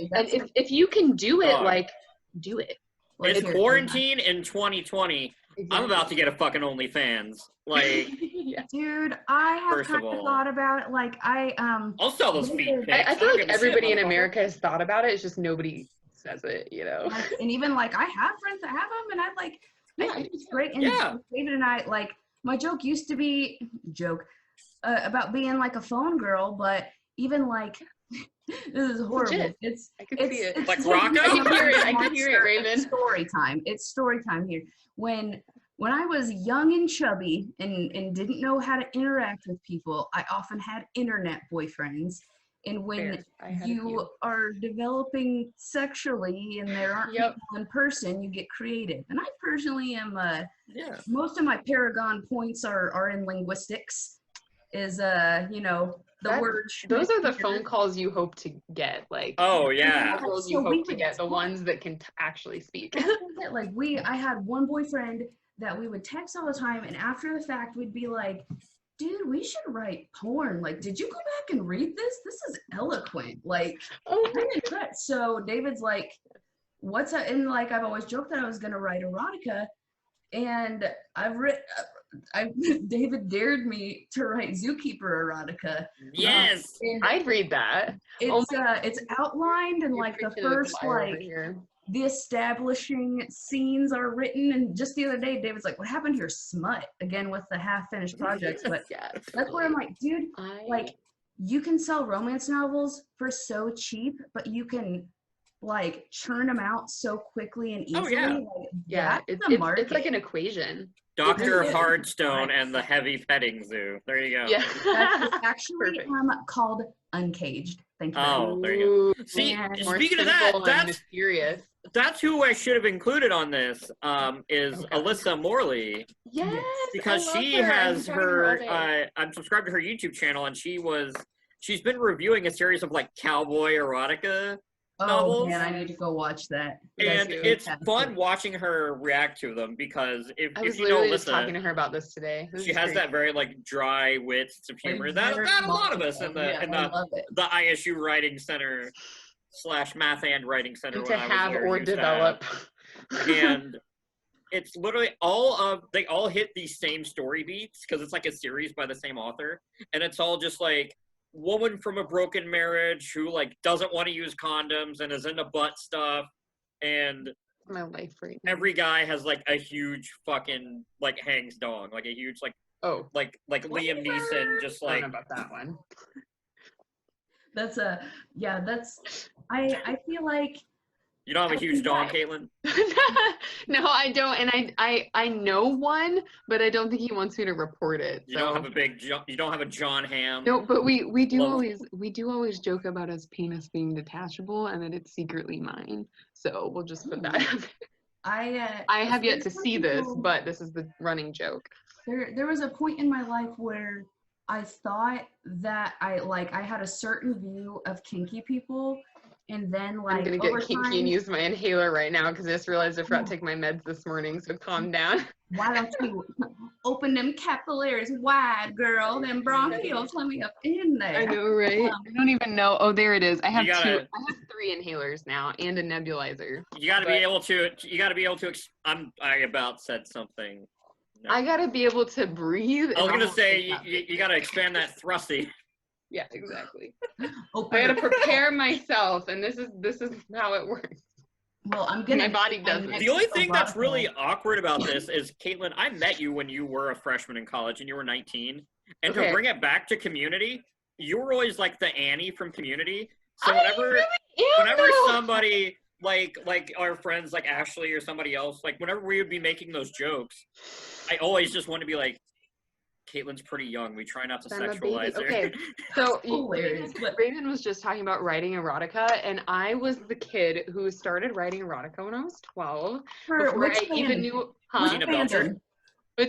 if you can do it, like, do it. It's quarantine in 2020. Exactly. I'm about to get a fucking OnlyFans. Like, dude, I have kind of thought about it. Like, I'll sell those feet pics. I feel like everybody in America has thought about it. It's just nobody says it, you know. And even, like, I have friends that have them, and I think it's great. And David and I, like, my joke used to be about being like a phone girl, but even like, this is horrible. Legit. I can see it. Like Rocco? I can hear it, Raven. Story time. It's story time here. When I was young and chubby and didn't know how to interact with people, I often had internet boyfriends. And when you are developing sexually and there aren't people in person, you get creative. And I personally am, most of my Paragon points are in linguistics, is, you know, the word. Those are the phone calls you hope to get, like. Oh, yeah. The calls you hope to get, the ones that can actually speak. Like, I had one boyfriend that we would text all the time, and after the fact, we'd be like, dude, we should write porn. Like, did you go back and read this? This is eloquent. Like, so David's like, what's that? And like, I've always joked that I was going to write erotica, and David dared me to write Zookeeper erotica. Yes. I'd read that. It's outlined, and like the first, like, the establishing scenes are written. And just the other day, David's like, what happened to your smut? Again, with the half-finished projects. But that's where I'm like, dude, like, you can sell romance novels for so cheap, but you can like churn them out so quickly and easily. Oh, yeah. Like, It's like an equation. Dr. Hardstone and the Heavy Petting Zoo. There you go. Yeah. That's actually called Uncaged. Thank you. Oh, there you go. Ooh, See, man, speaking of that, mysterious. that's who I should have included on this. Is Alyssa Morley. Yes, because she has her. I'm subscribed to her YouTube channel, and she's been reviewing a series of like cowboy erotica novels. Man, I need to go watch that. And it's fun watching her react to them because if you know Alyssa, talking to her about this today. She has that very like dry wit of humor that a lot of us in the ISU Writing Center / Math and Writing Center to have or develop. And it's literally they all hit these same story beats because it's like a series by the same author, and it's all just like woman from a broken marriage who like doesn't want to use condoms and is into butt stuff, and my life right now. Every guy has like a huge fucking like hangs dong, like a huge like Liam Neeson, just like. I don't know about that one. That's I feel like. You don't have a huge dong, Caitlin? No, I don't, and I know one, but I don't think he wants me to report it. You don't have a John Hamm. No, but we do always joke about his penis being detachable and that it's secretly mine. So we'll just put that. I have yet to see this, but this is the running joke. There was a point in my life where I thought that I had a certain view of kinky people. And then, like, I'm gonna get kinky and use my inhaler right now because I just realized I forgot to take my meds this morning. So calm down. Why don't you open them capillaries wide, girl? Them bronchioles, let me up in there. I know, right? I don't even know. Oh, there it is. I have 3 inhalers now and a nebulizer. You gotta be able to. I about said something. No. I gotta be able to breathe. I was gonna say you gotta expand that thrusty. Yeah, exactly. I gotta prepare myself, and this is how it works. Well, my body does it. The only thing that's really awkward about this is, Caitlin, I met you when you were a freshman in college and you were 19, and to bring it back to Community, you were always like the Annie from Community. So whenever somebody like our friends like Ashley or somebody else, like whenever we would be making those jokes, I always just want to be like, Caitlin's pretty young. We try not to sexualize her. Okay, so Raven was just talking about writing erotica, and I was the kid who started writing erotica when I was 12. Before I even knew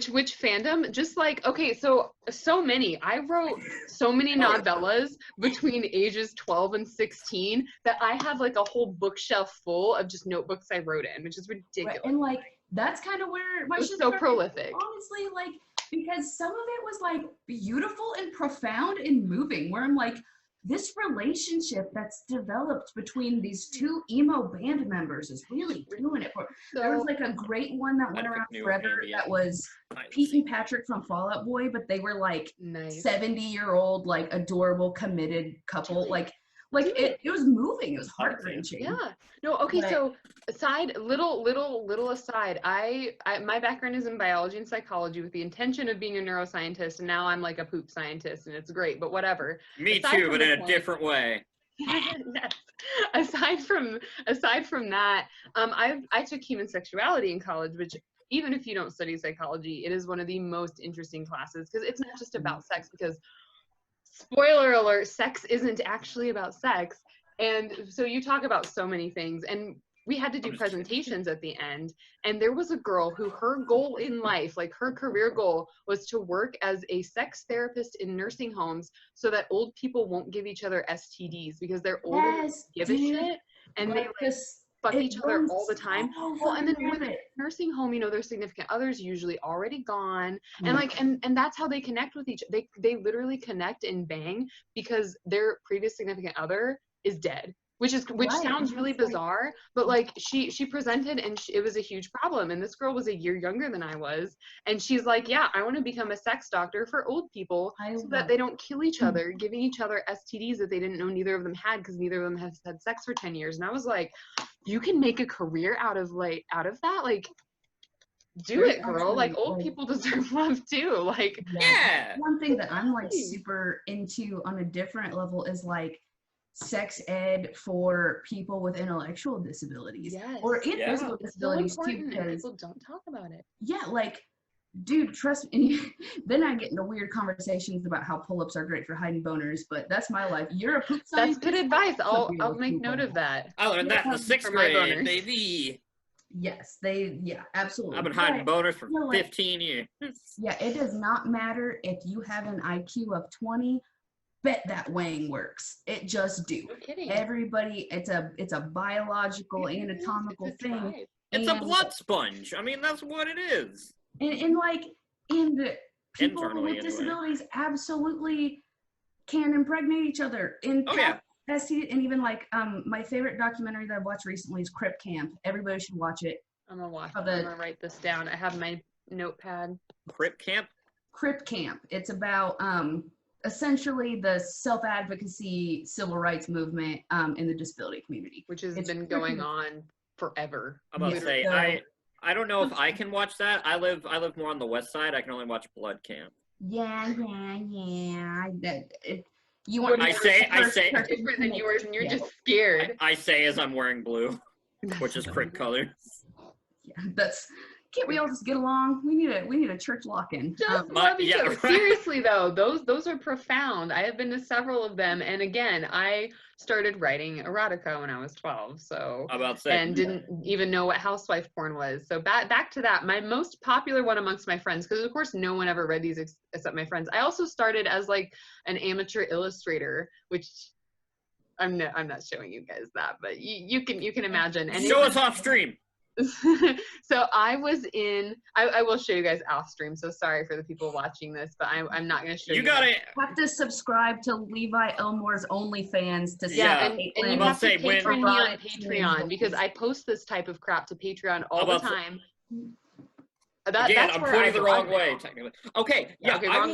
which fandom. Just like, okay, so many. I wrote so many novellas between ages 12 and 16 that I have like a whole bookshelf full of just notebooks I wrote in, which is ridiculous. Right. And like that's kind of where my shit so prolific. Honestly, like. Because some of it was like beautiful and profound and moving, where I'm like, this relationship that's developed between these two emo band members is really doing it. There was like a great one that went around forever that was Pete and Patrick from Fall Out Boy, but they were like 70-year-old, like adorable, committed couple. Like it was moving. It was heart-wrenching. Yeah. No. Okay. So little aside. My background is in biology and psychology with the intention of being a neuroscientist, and now I'm like a poop scientist, and it's great. But whatever. Me too, but in a different way. Aside from that, I took human sexuality in college, which even if you don't study psychology, it is one of the most interesting classes because it's not just about sex. Because spoiler alert, sex isn't actually about sex. And so you talk about so many things, and we had to do presentations at the end, and there was a girl who her goal in life, like her career goal, was to work as a sex therapist in nursing homes so that old people won't give each other STDs because they're older, give a shit, and they like fuck each other all the time. Well, and then with a nursing home, their significant others usually already gone, and like, and that's how they connect with each. They literally connect and bang because their previous significant other is dead. Which sounds really bizarre, but like she presented and it was a huge problem. And this girl was a year younger than I was. And she's like, yeah, I want to become a sex doctor for old people so that they don't kill each other, giving each other STDs that they didn't know neither of them had because neither of them has had sex for 10 years. And I was like, you can make a career out of that. Like, do it, girl. Like, old people deserve love too. Like, yeah. One thing that I'm like super into on a different level is like sex ed for people with intellectual disabilities or physical disabilities too, because people don't talk about it. Yeah, like, dude, trust me. Then I get into weird conversations about how pull-ups are great for hiding boners, but that's my life. You're a poop scientist. That's good advice. I'll make note of that. I learned that in the 6th grade, baby. Yes, absolutely. I've been hiding boners for 15 years. Yeah, it does not matter if you have an IQ of 20. Bet that weighing works. It just do. No kidding. Everybody, it's a biological, anatomical thing. It's a blood sponge. I mean, that's what it is. And the people with disabilities absolutely can impregnate each other. And even like my favorite documentary that I've watched recently is Crip Camp. Everybody should watch it. I'm gonna write this down. I have my notepad. Crip Camp? Crip Camp. It's about essentially the self-advocacy civil rights movement in the disability community, which has been going on forever. I'm about to say, I don't know if I can watch that. I live more on the west side. I can only watch Blood Camp. Yeah. I say different than yours, and you're just scared. I say as I'm wearing blue, which is Crip color. Yeah, can't we all just get along? We need a church lock-in. Just love each other. Right. Seriously though, those are profound. I have been to several of them, and again, I started writing erotica when I was 12, so and didn't even know what housewife porn was. So back to that, my most popular one amongst my friends, because of course no one ever read these except my friends. I also started as like an amateur illustrator, which I'm not showing you guys that, but you can imagine. And show us off stream. So I was in, I will show you guys off stream, so sorry for the people watching this, but I'm not going to show you. You gotta have to subscribe to Levi Elmore's OnlyFans to see. And you have to patron me on Patreon, because I post this type of crap to Patreon all the time. That's I'm pointing the wrong way, technically. Okay, I'll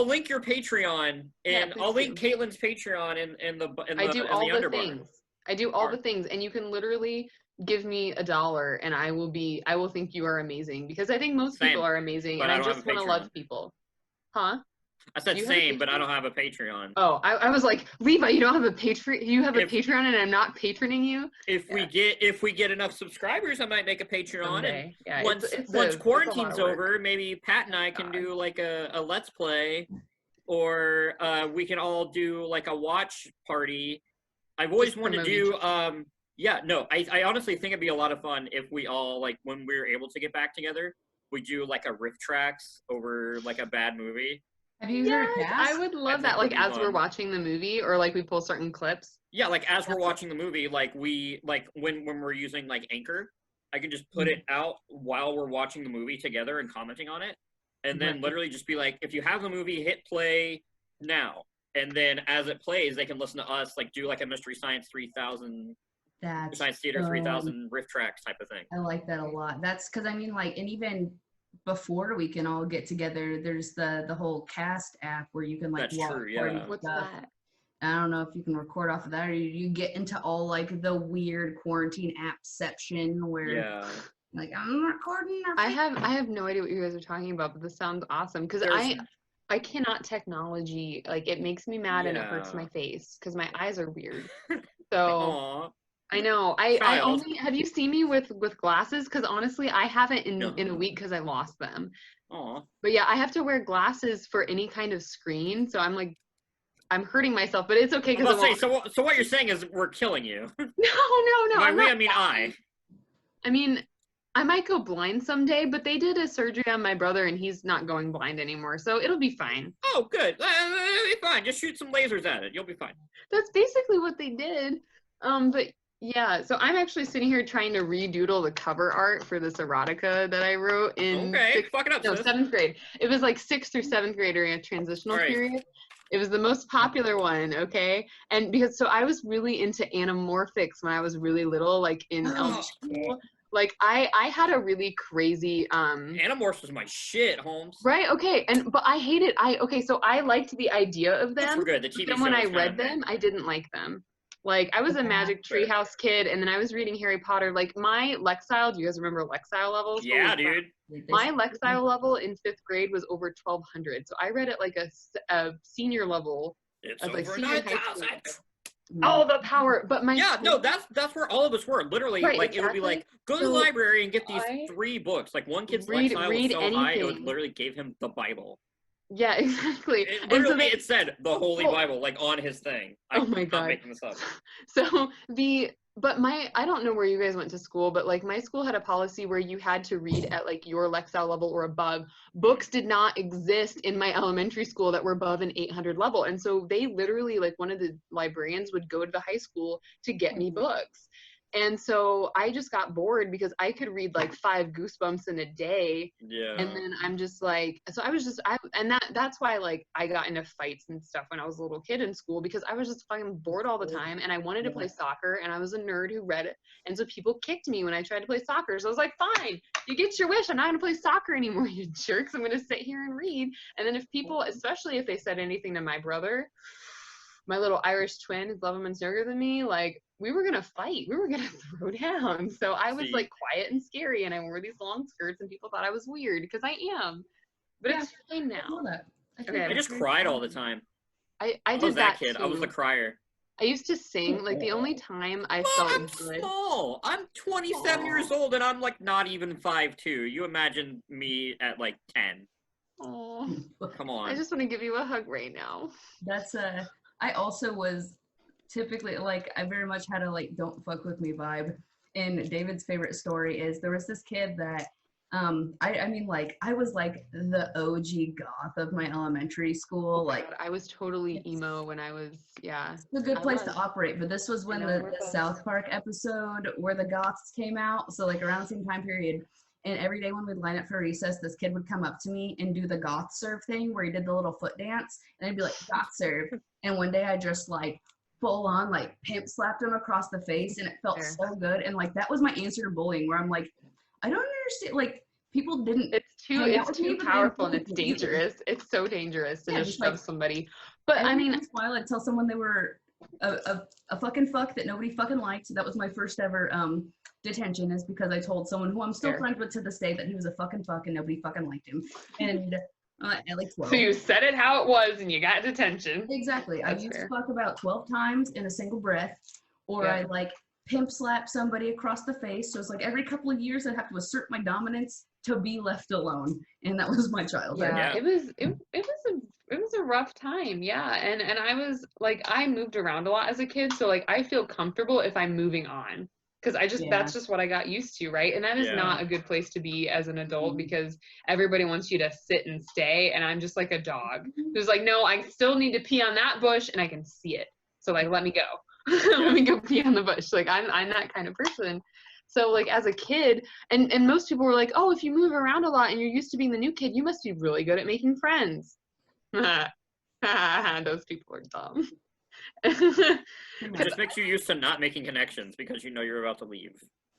link your Patreon, and I'll link Caitlin's Patreon in the I do all the things. I do all the things, and you can literally give me $1 and I will think you are amazing, because I think most people are amazing, and I just want to love people. Huh? I said same, but I don't have a Patreon. Oh, I was like, Levi, you don't have a Patreon? You have a Patreon and I'm not patroning you? If we get enough subscribers, I might make a Patreon. Someday. And once quarantine's over, maybe Pat and I can do like a Let's Play, or we can all do like a watch party. I've always wanted to do I honestly think it'd be a lot of fun if we all, like, when we're able to get back together, we do like a riff tracks over like a bad movie. Have you heard I would love that, like as we're watching the movie, or like we pull certain clips. Yeah, like as we're watching the movie, like when we're using like Anchor, I can just put it out while we're watching the movie together and commenting on it, and then literally just be like, if you have the movie, hit play now, and then as it plays, they can listen to us like do like a Mystery Science 3000. Science Theater 3000 riff tracks type of thing. I like that a lot. That's because I mean, like, and even before we can all get together, there's the whole Cast app where you can like What's that? I don't know if you can record off of that, or you get into all like the weird quarantine appception where like I'm recording. I have no idea what you guys are talking about, but this sounds awesome, because I cannot technology, like it makes me mad and it hurts my face because my eyes are weird. So. Aww. I know. I only have you seen me with glasses? Because honestly, I haven't in a week because I lost them. Aww. But yeah, I have to wear glasses for any kind of screen, so I'm hurting myself, but it's okay because so what you're saying is we're killing you. No. By we, I mean I. I mean, I might go blind someday, but they did a surgery on my brother and he's not going blind anymore, so it'll be fine. Oh, good. It'll be fine. Just shoot some lasers at it. You'll be fine. That's basically what they did. But yeah, so I'm actually sitting here trying to redoodle the cover art for this erotica that I wrote in 7th grade. It was like 6th through 7th grade during a transitional period. It was the most popular one, okay? And because I was really into anamorphics when I was really little, like in elementary school. Like I had a really crazy Animorphs was my shit, Holmes. Right, okay. But I hated so I liked the idea of them. Those were good. The TV then when I read them, I didn't like them. Like, I was a Magic Treehouse kid, and then I was reading Harry Potter. Like, my Lexile, do you guys remember Lexile levels? Yeah, dude. My Lexile level in 5th grade was over 1,200. So I read at like a senior level. It's like over senior 9,000. Oh, the power! But my that's where all of us were. Literally, right, like exactly. it would be like, go to the library and get these 3 books. Like one kid's Lexile was so high, it would literally gave him the Bible. Yeah, exactly. It said the Holy Bible, like on his thing. Oh my God. I'm making this up. So I don't know where you guys went to school, but like my school had a policy where you had to read at like your Lexile level or above. Books did not exist in my elementary school that were above an 800 level. And so they literally, like one of the librarians would go to the high school to get me books. And so I just got bored because I could read like 5 Goosebumps in a day. Yeah. And then I'm just like, so that's why like I got into fights and stuff when I was a little kid in school, because I was just fucking bored all the time and I wanted to play soccer, and I was a nerd who read it. And so people kicked me when I tried to play soccer. So I was like, fine, you get your wish. I'm not going to play soccer anymore, you jerks. I'm going to sit here and read. And then if people, especially if they said anything to my brother, my little Irish twin who's 11 months younger than me, like, we were gonna fight. We were gonna throw down. So I was like quiet and scary, and I wore these long skirts, and people thought I was weird because I am. But it's fine now. Okay, I just cried all the time. I did that kid. too. I was a crier. I used to sing. Like the only time I felt I'm good. small. I'm 27 years old, and I'm like not even 5'2". You imagine me at like 10. Oh, come on. I just want to give you a hug right now. That's I also was typically, like, I very much had a, like, don't fuck with me vibe. And David's favorite story is there was this kid that, I mean, like, I was, like, the OG goth of my elementary school. Like, I was totally emo when I was, It's a good place to operate, but this was when the South Park episode where the goths came out. So, like, around the same time period. And every day when we'd line up for recess, this kid would come up to me and do the goth serve thing where he did the little foot dance. And I'd be like, goth serve. And one day I just, like, full on, like, pimp slapped him across the face, and it felt so good. And, like, that was my answer to bullying, where I'm like, I don't understand. Like, people didn't. It's too powerful and it's dangerous. It's so dangerous to just shove somebody. But I mean, once in a while I'd tell someone they were a fucking fuck that nobody fucking liked. That was my first ever detention, is because I told someone who I'm still friends with to this day that he was a fucking fuck and nobody fucking liked him. And at like 12. So you said it how it was and you got detention. Exactly. I used to fuck about 12 times in a single breath, or I like pimp slap somebody across the face. So it's like every couple of years I'd have to assert my dominance to be left alone, and that was my childhood. Yeah. It was a rough time. Yeah. And I was like, I moved around a lot as a kid, so like I feel comfortable if I'm moving on. Because that's just what I got used to, right? And that is not a good place to be as an adult, because everybody wants you to sit and stay, and I'm just like a dog who's like, no, I still need to pee on that bush, and I can see it. So like, let me go. Let me go pee on the bush. Like I'm that kind of person. So like as a kid, and most people were like, oh, if you move around a lot and you're used to being the new kid, you must be really good at making friends. Those people are dumb. It just makes you used to not making connections because you know you're about to leave.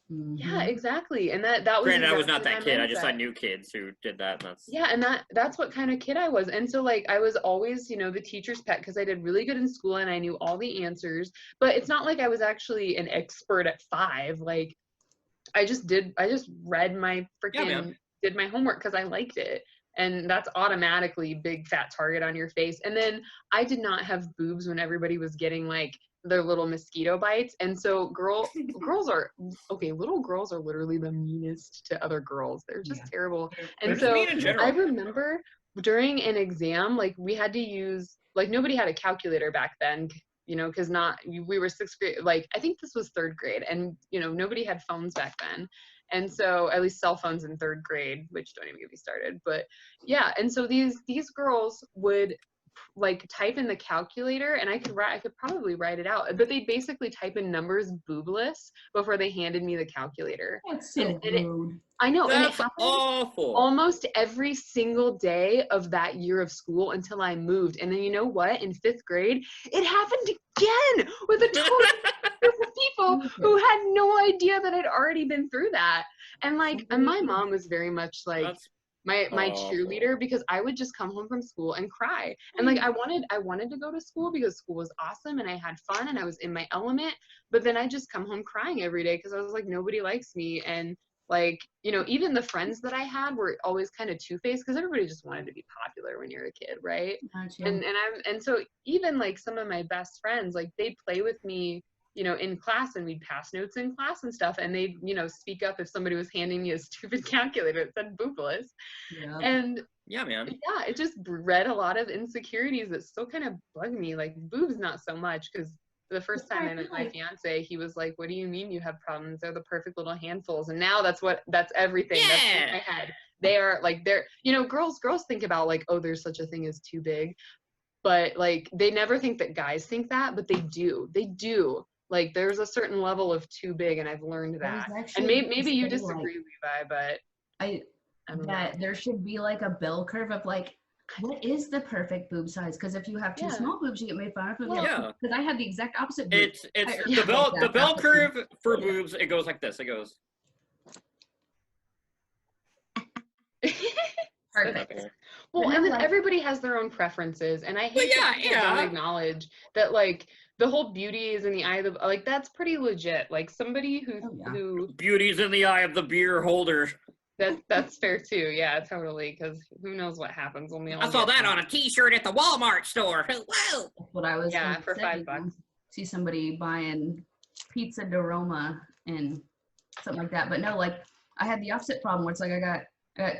Yeah, exactly. And that was granted, I was not that kid. I knew kids who did that. And that's what kind of kid I was. And so like I was always, you know, the teacher's pet because I did really good in school and I knew all the answers. But it's not like I was actually an expert at 5. Like I just read my freaking did my homework because I liked it. And that's automatically big fat target on your face. And then I did not have boobs when everybody was getting like their little mosquito bites. And so little girls are literally the meanest to other girls. They're just terrible. And so I remember during an exam, like we had to use, like nobody had a calculator back then, you know, because we were 6th grade, like I think this was 3rd grade, and you know, nobody had phones back then. And so at least cell phones in 3rd grade, which don't even get me started, but yeah. And so these girls would like type in the calculator, and I could probably write it out, but they basically type in numbers boobless before they handed me the calculator. That's so rude. I know. That's and it happened awful. Almost every single day of that year of school until I moved. And then you know what? In 5th grade, it happened again with a total group of people who had no idea that I'd already been through that. And like, and my mom was very much like, my cheerleader, because I would just come home from school and cry. And like I wanted to go to school because school was awesome and I had fun and I was in my element, but then I just come home crying every day because I was like, nobody likes me. And like, you know, even the friends that I had were always kind of two-faced because everybody just wanted to be popular when you're a kid, right? Gotcha. And so even like some of my best friends, like they play with me, you know, in class, and we'd pass notes in class and stuff, and they'd, you know, speak up if somebody was handing me a stupid calculator that said boobless. Yeah. And yeah, man. Yeah, it just bred a lot of insecurities that still kind of bug me. Like boobs, not so much, because the first time I met my fiance, he was like, "What do you mean you have problems? They're the perfect little handfuls." And now that's everything. Yeah. That's in my head. They are like, they're, you know, girls think about like, oh, there's such a thing as too big, but like they never think that guys think that, but they do. Like there's a certain level of too big, and I've learned that. And maybe you disagree, Levi, but I don't know. There should be like a bell curve of like, what is the perfect boob size? Because if you have too small boobs, you get made fun of. Yeah. Because I had the exact opposite boobs. It's the bell curve for boobs. It goes like this. It goes. Perfect. Well, and then everybody has their own preferences, and I hate that people don't acknowledge that, like, the whole beauty is in the eye of the, like, that's pretty legit. Like, somebody who beauty's in the eye of the beer holder. That's fair too. Yeah, totally. Because who knows what happens when we all. I saw that on a T-shirt at the Walmart store. Whoa! That's what I was. Yeah, for $5. See somebody buying pizza de Roma and something like that, but no, like I had the opposite problem where it's like I got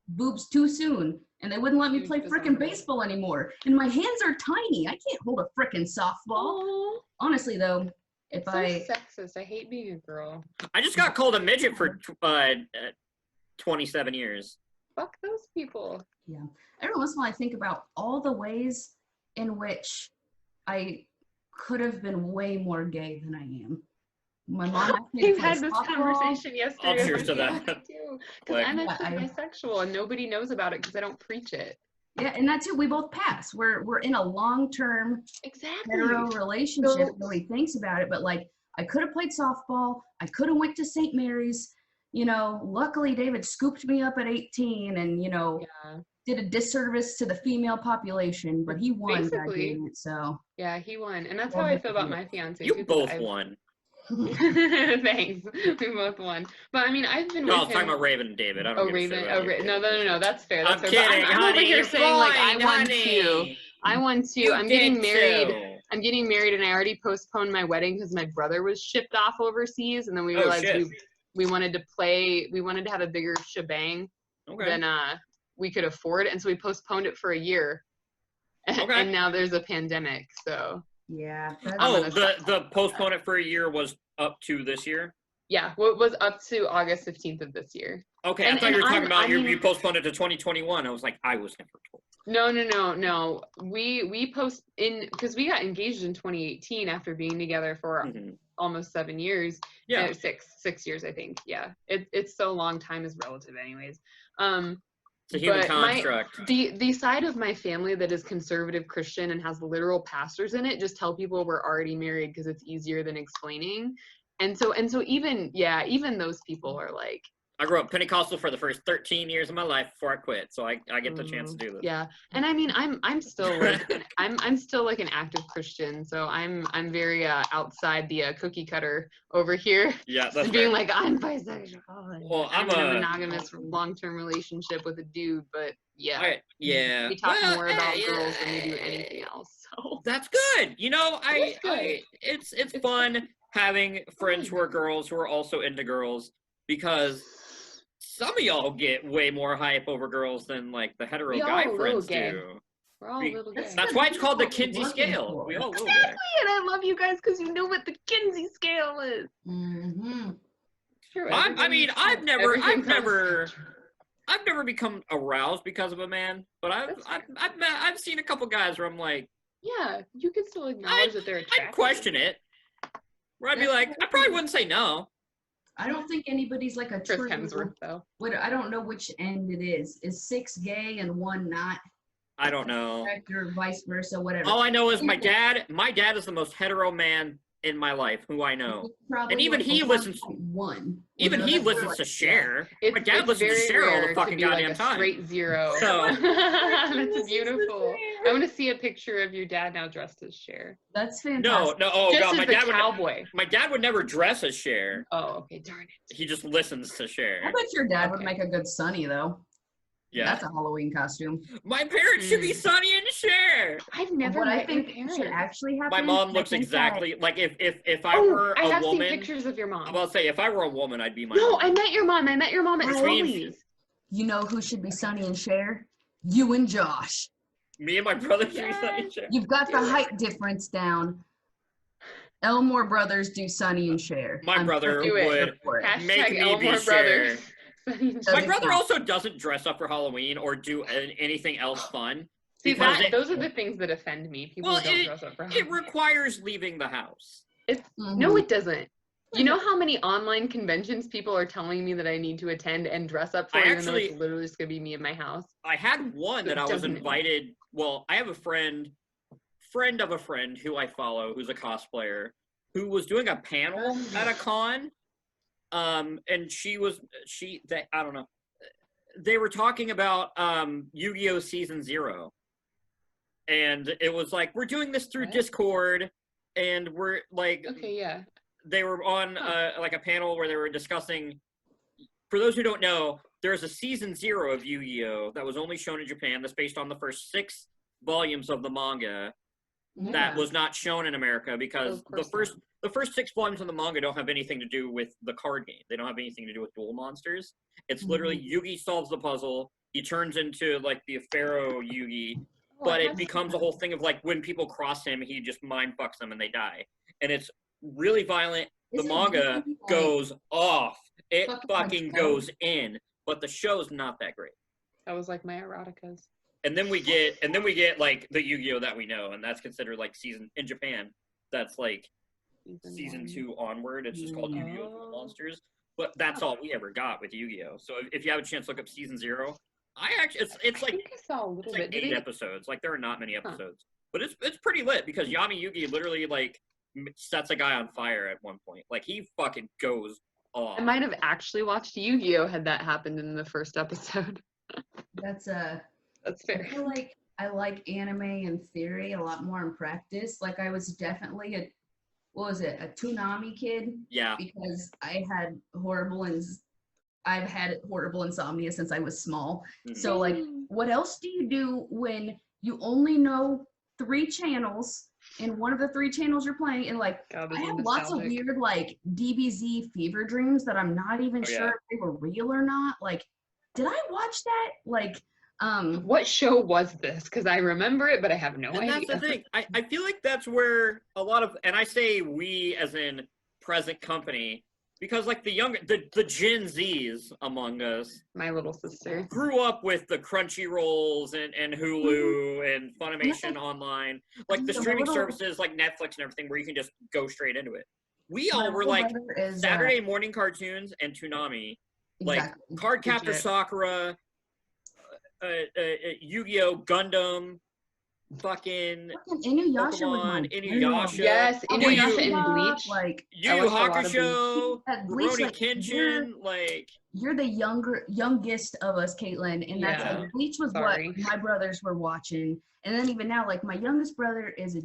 boobs too soon, and they wouldn't let me play frickin' baseball anymore. And my hands are tiny. I can't hold a frickin' softball. Aww. Honestly, though, it's so sexist. I hate being a girl. I just got called a midget for 27 years. Fuck those people. Yeah. Every once in a while I think about all the ways in which I could have been way more gay than I am. My mom We've had this conversation yesterday. I'll cheers to that. Because I'm actually bisexual and nobody knows about it because I don't preach it. Yeah, and that's it. We both pass. We're in a long-term hetero relationship. Nobody thinks about it, but like I could have played softball. I could have went to St. Mary's. You know, luckily David scooped me up at 18 and, you know, did a disservice to the female population, but he won that game. So yeah, he won. And that's how I feel about my fiance. You both won. Thanks. We both won. But I mean, I've been No, I was talking about Raven and David. I don't Raven. No. That's fair. That's I'm fair. kidding, I'm over here saying like I won too. I'm getting married. I'm getting married and I already postponed my wedding because my brother was shipped off overseas, and then we realized we wanted to have a bigger shebang than we could afford, and so we postponed it for a year. And now there's a pandemic, so yeah. The postpone it for a year was up to this year? Yeah, well, it was up to August 15th of this year. Okay, I thought you were talking about you postponed it to 2021. I was like, I was never told. No. We post in because we got engaged in 2018 after being together for almost 7 years. Yeah, 6 years, I think. Yeah, it's so long. Time is relative, anyways. It's a human construct. The side of my family that is conservative Christian and has literal pastors in it just tell people we're already married because it's easier than explaining. And so even those people are like, I grew up Pentecostal for the first 13 years of my life before I quit, so I get the chance to do this. Yeah, and I mean I'm still like I'm still like an active Christian, so I'm very outside the cookie cutter over here. Yeah, that's being fair. like I'm bisexual. Well, I'm in a monogamous long-term relationship with a dude, but yeah, we talk more about girls than we do anything else. So that's good. You know, it's fun having friends who are girls who are also into girls, because some of y'all get way more hype over girls than like the hetero guy friends do. We're all a little gay. That's why it's called the Kinsey scale. We all little gay. And I love you guys because you know what the Kinsey scale is. True. I've never become aroused because of a man, but I've seen a couple guys where I'm like, yeah, you can still acknowledge that they're attractive. I'd question it. Where I'd be like, I probably wouldn't say no. I don't think anybody's like a Chris Hemsworth, though. I don't know which end it is. Is 6 gay and 1 not? I don't know. Or vice versa, whatever. All I know is my dad is the most hetero man in my life who I know. Probably And even like he listens. 1. Even he listens to Cher. My dad listens to Cher all the fucking goddamn like time. Straight 0. So that's beautiful. I want to see a picture of your dad now dressed as Cher. That's fantastic. No. Oh just god, as my the dad cowboy. my dad would never dress as Cher. Oh, okay, darn it. He just listens to Cher. I bet your dad would make a good Sonny though. Yeah. That's a Halloween costume. My parents should be Sonny and Cher. I've never What met I think your should parents. actually happen. My mom looks exactly like if I were I a have woman. seen pictures of your mom. I'm about to say if I were a woman, I'd be my No, mom. I met your mom. I met your mom at Chloe's. You know who should be Sonny and Cher? You and Josh. Me and my brother should be Sonny and Cher. You've got the height difference down. Elmore brothers do Sonny and Cher. My brother do it. would Hashtag make me Elmore be Cher. brothers. My brother also doesn't dress up for Halloween or do anything else fun. See, because those are the things that offend me. People who don't dress up for Halloween. It requires leaving the house. No, it doesn't. You know how many online conventions people are telling me that I need to attend and dress up for, even though it's literally just going to be me in my house? I had one that I was invited. Well, I have a friend of a friend who I follow, who's a cosplayer, who was doing a panel at a con. And I don't know. They were talking about Yu-Gi-Oh! Season 0. And it was like, we're doing this through Discord, and we're like... Okay, yeah. They were on like a panel where they were discussing, for those who don't know, there's a Season 0 of Yu-Gi-Oh! That was only shown in Japan. That's based on the first 6 volumes of the manga that was not shown in America because the first 6 volumes of the manga don't have anything to do with the card game. They don't have anything to do with duel monsters. It's literally Yugi solves the puzzle. He turns into like the Pharaoh Yugi, but it becomes a whole thing of like when people cross him, he just mind fucks them and they die. And it's really violent. The manga goes off. It fucking goes in, but the show's not that great. That was like my eroticas. And then we get like the Yu-Gi-Oh! That we know, and that's considered like season in Japan. That's like season 2 onward. It's just called Yu-Gi-Oh! Duel Monsters. But that's all we ever got with Yu-Gi-Oh! So if you have a chance to look up Season 0, it's like I saw a little bit. 8 episodes. Like there are not many episodes, but it's pretty lit because Yami Yugi literally like sets a guy on fire at one point. Like he fucking goes off. I might have actually watched Yu-Gi-Oh! Had that happened in the first episode. That's fair. I feel like I like anime in theory a lot more in practice. Like I was definitely a Toonami kid. Yeah. Because I've had horrible insomnia since I was small. Mm-hmm. So like, what else do you do when you only know 3 channels and one of the 3 channels you're playing, and like I have lots of weird like DBZ fever dreams that I'm not even sure if they were real or not. Like, did I watch that? Like, what show was this? Because I remember it, but I have no idea. That's the thing. I feel like that's where a lot of, and I say we as in present company, because like the Gen Zs among us, my little sister, grew up with the Crunchyrolls and Hulu and Funimation online, like the streaming services like Netflix and everything, where you can just go straight into it. We all were like Saturday morning cartoons and Toonami, like Cardcaptor Sakura, Yu-Gi-Oh! Gundam, fucking Inuyasha. Pokemon, Inuyasha. Yes, Inuyasha and Bleach. Like Yu Yu Hakusho, Rurouni Kenshin, like you're the youngest of us, Caitlin, and that's like Bleach was what my brothers were watching, and then even now, like my youngest brother is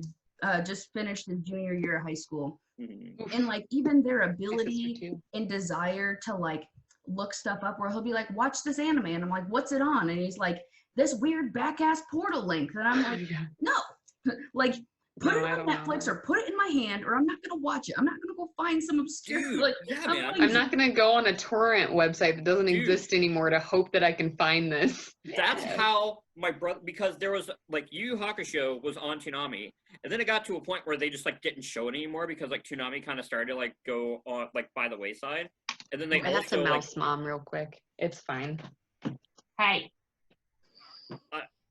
just finished his junior year of high school, and like even their ability and desire to like look stuff up, where he'll be like, watch this anime, and I'm like, what's it on? And he's like, this weird back-ass portal link. And I'm like, no, like put it on Netflix or put it in my hand, or I'm not gonna watch it. I'm not gonna go find some obscure I'm not gonna go on a torrent website that doesn't exist anymore to hope that I can find this. That's how my brother, because there was like Yu Yu Hakusho was on Toonami, and then it got to a point where they just like didn't show it anymore because like Toonami kind of started to like go on like by the wayside. And then they I got to mouse mom real quick. It's fine. Hey.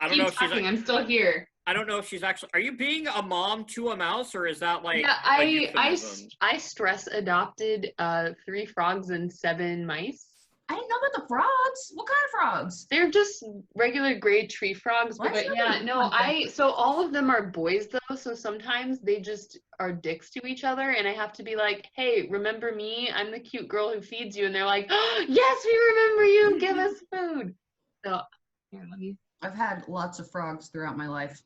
I don't know if she's like, I'm still here. I don't know if she's actually, are you being a mom to a mouse, or is that like I stress adopted 3 frogs and 7 mice. I didn't know about the frogs. What kind of frogs? They're just regular gray tree frogs, but yeah, no, so all of them are boys though, so sometimes they just are dicks to each other, and I have to be like, hey, remember me? I'm the cute girl who feeds you, and they're like, oh, yes, we remember you, give us food. So, here, let me. I've had lots of frogs throughout my life,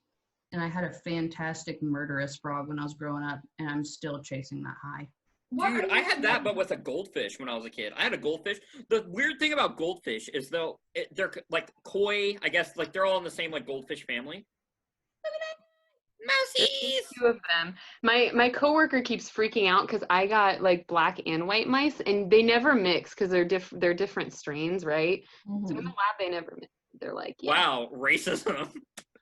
and I had a fantastic murderous frog when I was growing up, and I'm still chasing that high. Dude, I had that, but with a goldfish when I was a kid. I had a goldfish. The weird thing about goldfish is though they're like koi. I guess like they're all in the same like goldfish family. Look at that, mousies. Two of them. My coworker keeps freaking out because I got like black and white mice, and they never mix because they're different strains, right? Mm-hmm. So in the lab they never mix. They're like, yeah. Wow, racism.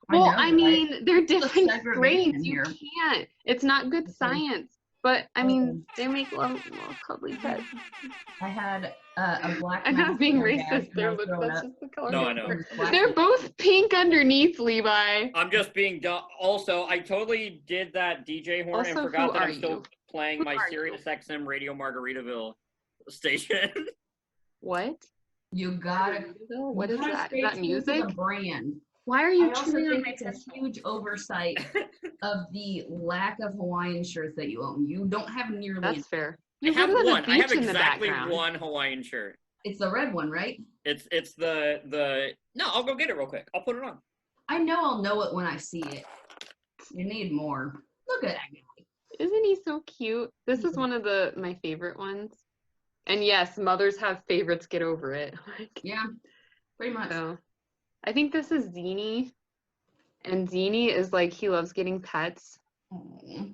Well, I mean, they're different strains. You can't. It's not good science. But, I mean, they make little cuddly pets. I had a black I'm not being racist there, but that's just the color. No, I know. They're both pink underneath, Levi. I'm just being dumb. Also, I totally did that DJ horn and forgot that I'm still playing my Sirius XM Radio Margaritaville station. What? You gotta. What is that? Is that music? The brand. Why are you chewing on my a huge oversight of the lack of Hawaiian shirts that you own. You don't have nearly. That's fair. I have one. I have exactly one Hawaiian shirt. It's the red one, right? It's the. No, I'll go get it real quick. I'll put it on. I know I'll know it when I see it. You need more. Look at that guy. Isn't he so cute? This is one of my favorite ones. And yes, mothers have favorites. Get over it. Yeah, pretty much. So. I think this is Zini, and Zini is like, he loves getting pets. Aww.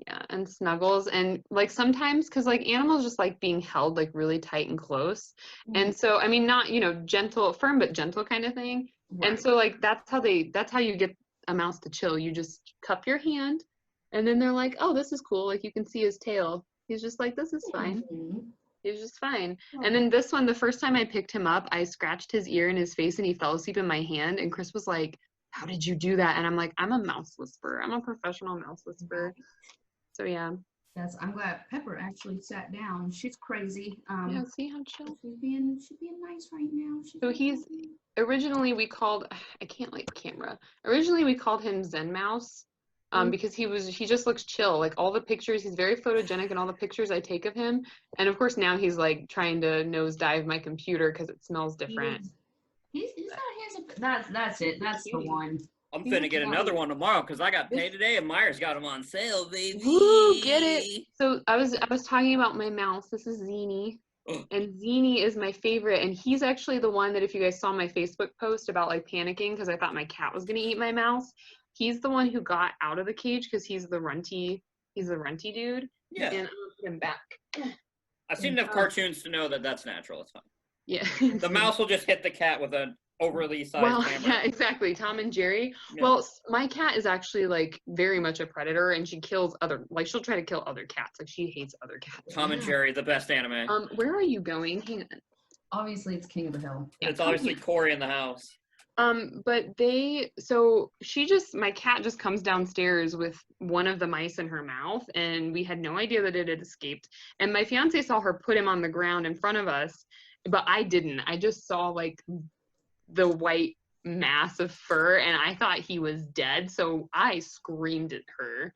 Yeah, and snuggles, and like sometimes, because like animals just like being held like really tight and close. And so, I mean, not, gentle, firm, but gentle kind of thing. Right. And so like, that's how you get a mouse to chill. You just cup your hand, and then they're like, oh, this is cool. Like you can see his tail. He's just like, this is fine. He was just fine. And then this one, the first time I picked him up, I scratched his ear and his face and he fell asleep in my hand. And Chris was like, how did you do that? And I'm like, I'm a mouse whisperer. I'm a professional mouse whisperer. So yeah. I'm glad Pepper actually sat down. She's crazy. Yeah, see how chill. She's being nice right now. So he's, originally we called, I can't like camera. Originally we called him Zen Mouse. Because he just looks chill. Like all the pictures, he's very photogenic in all the pictures I take of him. And of course now he's like trying to nosedive my computer because it smells different. He's not that's it. That's the one. I'm finna get another one tomorrow because I got paid today and Myers got them on sale, baby. Woo, get it. So I was talking about my mouse. This is Zini. And Zini is my favorite, and he's actually the one that if you guys saw my Facebook post about like panicking because I thought my cat was gonna eat my mouse, he's the one who got out of the cage because he's the runty dude. Yeah. And I'm gonna put him back. I've seen enough cartoons to know that that's natural. It's fine. Yeah. The mouse will just hit the cat with an overly sized camera. Yeah, exactly. Tom and Jerry. Yeah. Well, my cat is actually like very much a predator, and she kills she'll try to kill other cats. Like she hates other cats. Tom and Jerry, the best anime. Where are you going? Hang on. Obviously, it's King of the Hill. It's obviously Corey in the house. But my cat just comes downstairs with one of the mice in her mouth, and we had no idea that it had escaped. And my fiance saw her put him on the ground in front of us, but I didn't. I just saw like the white mass of fur, and I thought he was dead. So I screamed at her.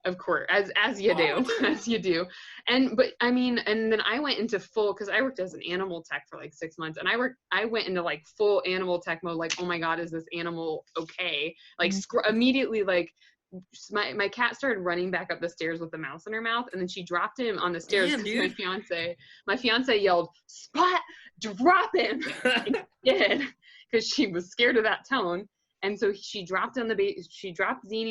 Of course, as you do, and then I went into full, because I worked as an animal tech for like 6 months, and I went into like full animal tech mode, like, oh my god, is this animal okay? Like immediately, like my cat started running back up the stairs with the mouse in her mouth, and then she dropped him on the stairs. Damn, my fiance yelled, "Spot, drop him!" Did, because she was scared of that tone. And so she dropped Zini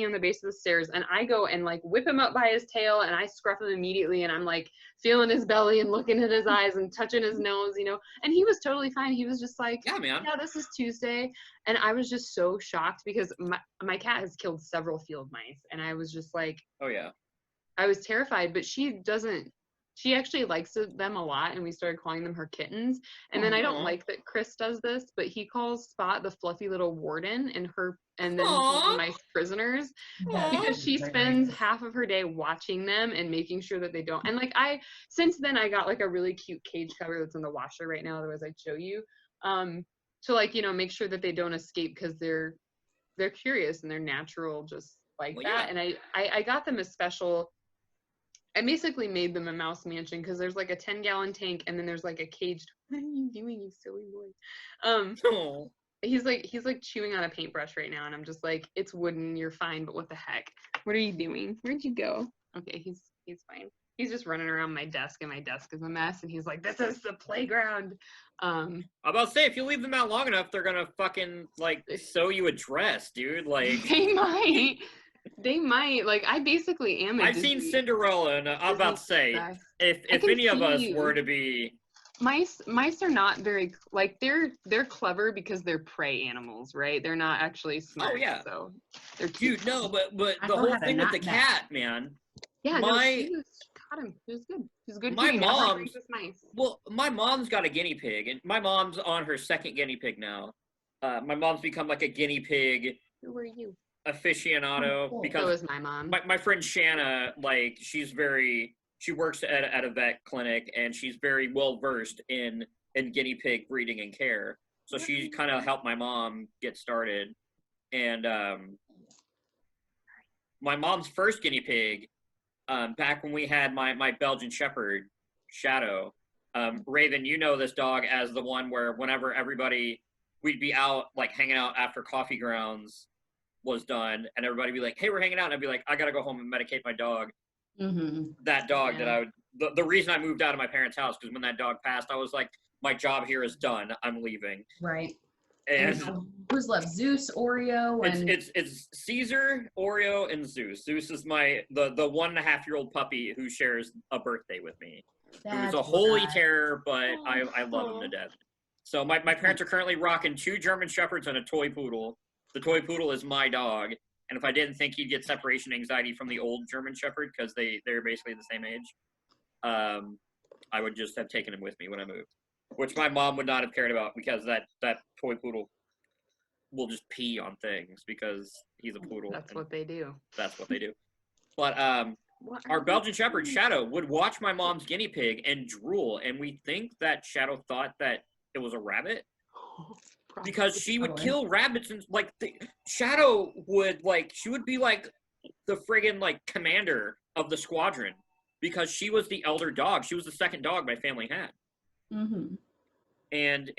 on the base of the stairs, and I go and like whip him up by his tail, and I scruff him immediately, and I'm like feeling his belly and looking at his eyes and touching his nose, and he was totally fine. He was just like, yeah, man. Yeah, this is Tuesday. And I was just so shocked because my cat has killed several field mice, and I was just like, oh yeah. I was terrified, but she doesn't she actually likes them a lot, and we started calling them her kittens. And then I don't like that Chris does this, but he calls Spot the fluffy little warden, and then he calls them nice prisoners, because she spends half of her day watching them and making sure that they don't. And like since then I got like a really cute cage cover that's in the washer right now, otherwise I'd show you, to like, you know, make sure that they don't escape, because they're curious and they're natural, just like that. And I got them a special. I basically made them a mouse mansion, because there's like a 10-gallon tank, and then there's like a caged. What are you doing, you silly boy? He's like chewing on a paintbrush right now, and I'm just like, it's wooden, you're fine, but what the heck? What are you doing? Where'd you go? Okay, he's fine. He's just running around my desk, and my desk is a mess, and he's like, this is the playground. I'm about to say, if you leave them out long enough, they're gonna fucking like sew you a dress, dude. Like they might. Like, I basically am. I've seen Cinderella, and I'm about to say, if any of us were to be mice are not very, like, they're clever because they're prey animals, right? They're not actually smart. Oh yeah. So they're cute. No, but the whole thing with the cat, man. Yeah, she caught him. It was good. It was good. My mom's got a guinea pig, and my mom's on her second guinea pig now. My mom's become like a guinea pig. Who are you? Aficionado, because so is my mom. My friend Shanna, like, she works at a vet clinic, and she's very well versed in guinea pig breeding and care. So she kind of helped my mom get started. And my mom's first guinea pig, back when we had my Belgian Shepherd, Shadow, Raven, you know this dog as the one where whenever we'd be out, like, hanging out after coffee grounds was done, and everybody would be like, hey, we're hanging out, and I'd be like, I gotta go home and medicate my dog. That dog that the reason I moved out of my parents' house, because when that dog passed, I was like, my job here is done, I'm leaving. Right. And who's left? Zeus, Oreo, and it's Caesar, Oreo, and Zeus. Zeus is the 1.5-year-old puppy who shares a birthday with me. Who's a holy terror, but I love him to death. So my parents are currently rocking 2 German Shepherds and a toy poodle. The toy poodle is my dog, and if I didn't think he'd get separation anxiety from the old German Shepherd, because they're basically the same age, I would just have taken him with me when I moved. Which my mom would not have cared about, because that toy poodle will just pee on things because he's a poodle. That's what they do. That's what they do. But our Belgian Shepherd, Shadow, would watch my mom's guinea pig and drool, and we think that Shadow thought that it was a rabbit. Because she would kill rabbits, and like Shadow would, like, she would be like the friggin' like commander of the squadron, because she was the elder dog. She was the second dog my family had. And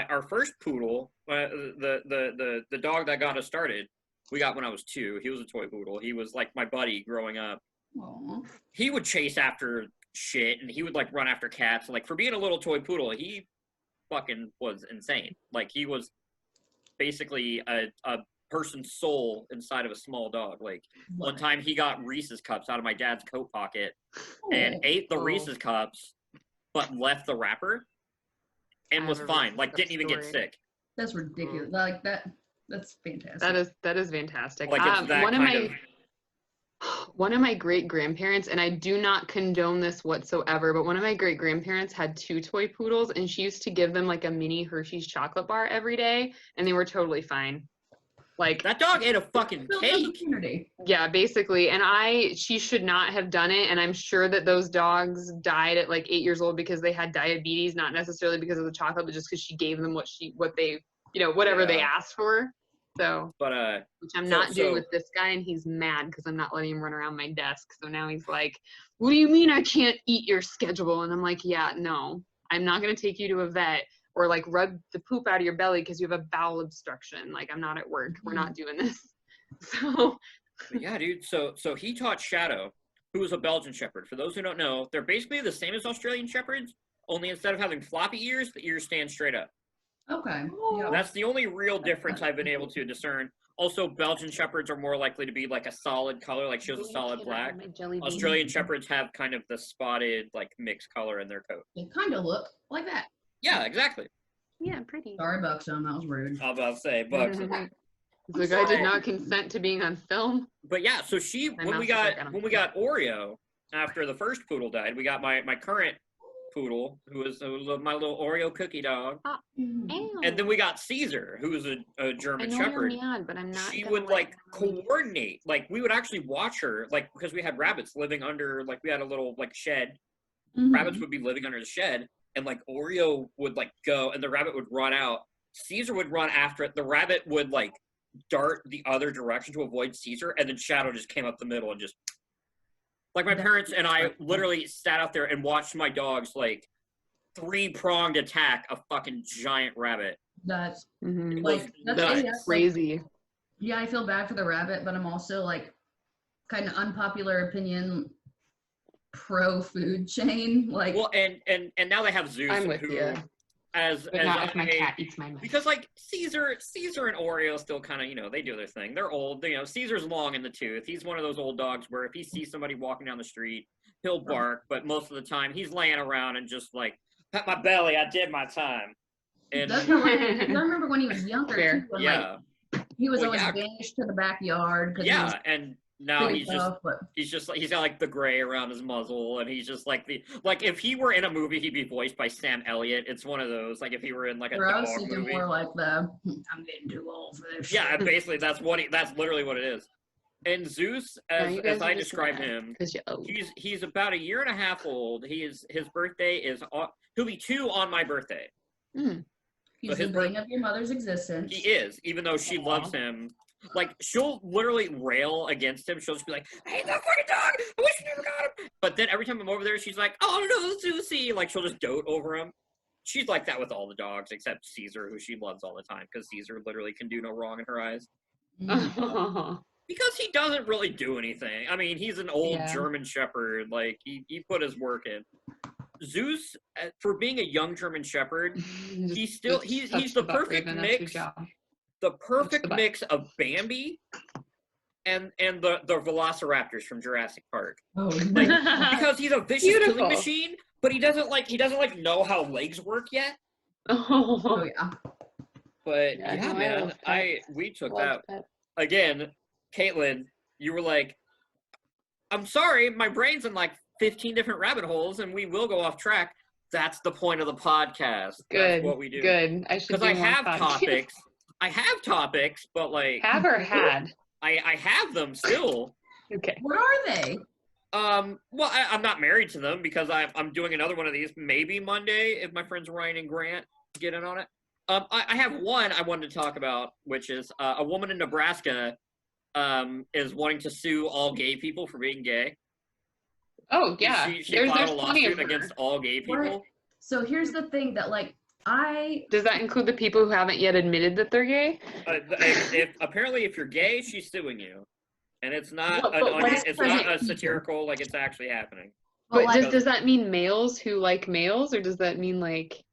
our first poodle, the dog that got us started, we got when I was 2. He was a toy poodle. He was like my buddy growing up. Aww. He would chase after shit, and he would like run after cats. Like, for being a little toy poodle, he fucking was insane. Like, he was basically a person's soul inside of a small dog. Like, one time he got Reese's cups out of my dad's coat pocket and ate the Reese's cups, but left the wrapper and was fine. Like, didn't even get sick. That's ridiculous. Like, that's fantastic. That is fantastic. Like, it's that one of my great grandparents, and I do not condone this whatsoever, but one of my great grandparents had 2 toy poodles, and she used to give them like a mini Hershey's chocolate bar every day, and they were totally fine. Like, that dog ate a fucking cake. Yeah, basically. And she should not have done it, and I'm sure that those dogs died at like 8 years old because they had diabetes, not necessarily because of the chocolate, but just because she gave them what they, whatever they asked for. So, but which I'm not doing with this guy, and he's mad because I'm not letting him run around my desk. So now he's like, what do you mean I can't eat your schedule? And I'm like, yeah, no, I'm not going to take you to a vet or like rub the poop out of your belly because you have a bowel obstruction. Like, I'm not at work. We're not doing this. So yeah, dude. So he taught Shadow, who was a Belgian Shepherd. For those who don't know, they're basically the same as Australian Shepherds, only instead of having floppy ears, the ears stand straight up. Okay. Yeah. That's the only real difference I've been able to discern. Also, Belgian Shepherds are more likely to be like a solid color, like she was a solid black. Australian Shepherds have kind of the spotted, like, mixed color in their coat. They kind of look like that. Yeah, exactly. Yeah, pretty. Sorry, Buckstone, that was rude. I was about to say, Buckstone. The guy did not consent to being on film. But yeah, so when we got Oreo, after the first poodle died, we got my current poodle, who was my little Oreo cookie dog. And then we got Caesar, who was a German Shepherd. You're mad, but I'm not. She would like coordinate. Like we would actually watch her, like because we had rabbits living under, like we had a little like shed. Rabbits would be living under the shed, and like Oreo would like go, and the rabbit would run out. Caesar would run after it. The rabbit would like dart the other direction to avoid Caesar, and then Shadow just came up the middle and just. Like my parents and I literally sat out there and watched my dogs like 3-pronged attack a fucking giant rabbit. That's like that's crazy. Yeah, I feel bad for the rabbit, but I'm also like kind of unpopular opinion pro food chain. Like, well, and now they have Zeus. I'm with you. But not if my cat eats my mice. Because like Caesar and Oreo still kind of, they do their thing. They're old. Caesar's long in the tooth. He's one of those old dogs where if he sees somebody walking down the street, he'll bark. But most of the time, he's laying around and just like, pat my belly. I did my time. And I remember when he was younger. Fair. Too, yeah. Like, he was always banished to the backyard. Yeah, and now he's got like the gray around his muzzle, and he's just like if he were in a movie, he'd be voiced by Sam Elliott. It's one of those, like if he were in like a dog movie. More like I'm getting too old for this. Yeah, shit. Basically that's literally what it is. And Zeus, as I describe him, he's about 1.5 years old. His birthday is he'll be 2 on my birthday. He's the bane of your mother's existence. He is, even though she loves him. Like, she'll literally rail against him. She'll just be like, I hate that fucking dog! I wish you never got him! But then every time I'm over there, she's like, oh no, Zeusy! Like, she'll just dote over him. She's like that with all the dogs, except Caesar, who she loves all the time, because Caesar literally can do no wrong in her eyes. Because he doesn't really do anything. I mean, he's an old German Shepherd. Like, he put his work in. Zeus, for being a young German Shepherd, he's the perfect mix. The perfect mix of Bambi and the Velociraptors from Jurassic Park. Oh, because he's a vicious killing machine, but he doesn't know how legs work yet. Oh yeah. But yeah, man, we took that again. Caitlin, you were like, I'm sorry, my brain's in like 15 different rabbit holes, and we will go off track. That's the point of the podcast. Good. That's what we do. Good. Because I have topics. I have topics, but like have or had. I have them still. Okay. What are they? Well, I'm not married to them because I'm doing another one of these maybe Monday if my friends Ryan and Grant get in on it. I have one I wanted to talk about, which is a woman in Nebraska is wanting to sue all gay people for being gay. Oh yeah, she filed a lawsuit against all gay people. Right. So here's the thing that like. Does that include the people who haven't yet admitted that they're gay? If you're gay, she's suing you, and it's not a satirical, like it's actually happening. But like, does that mean males who like males, or does that mean like?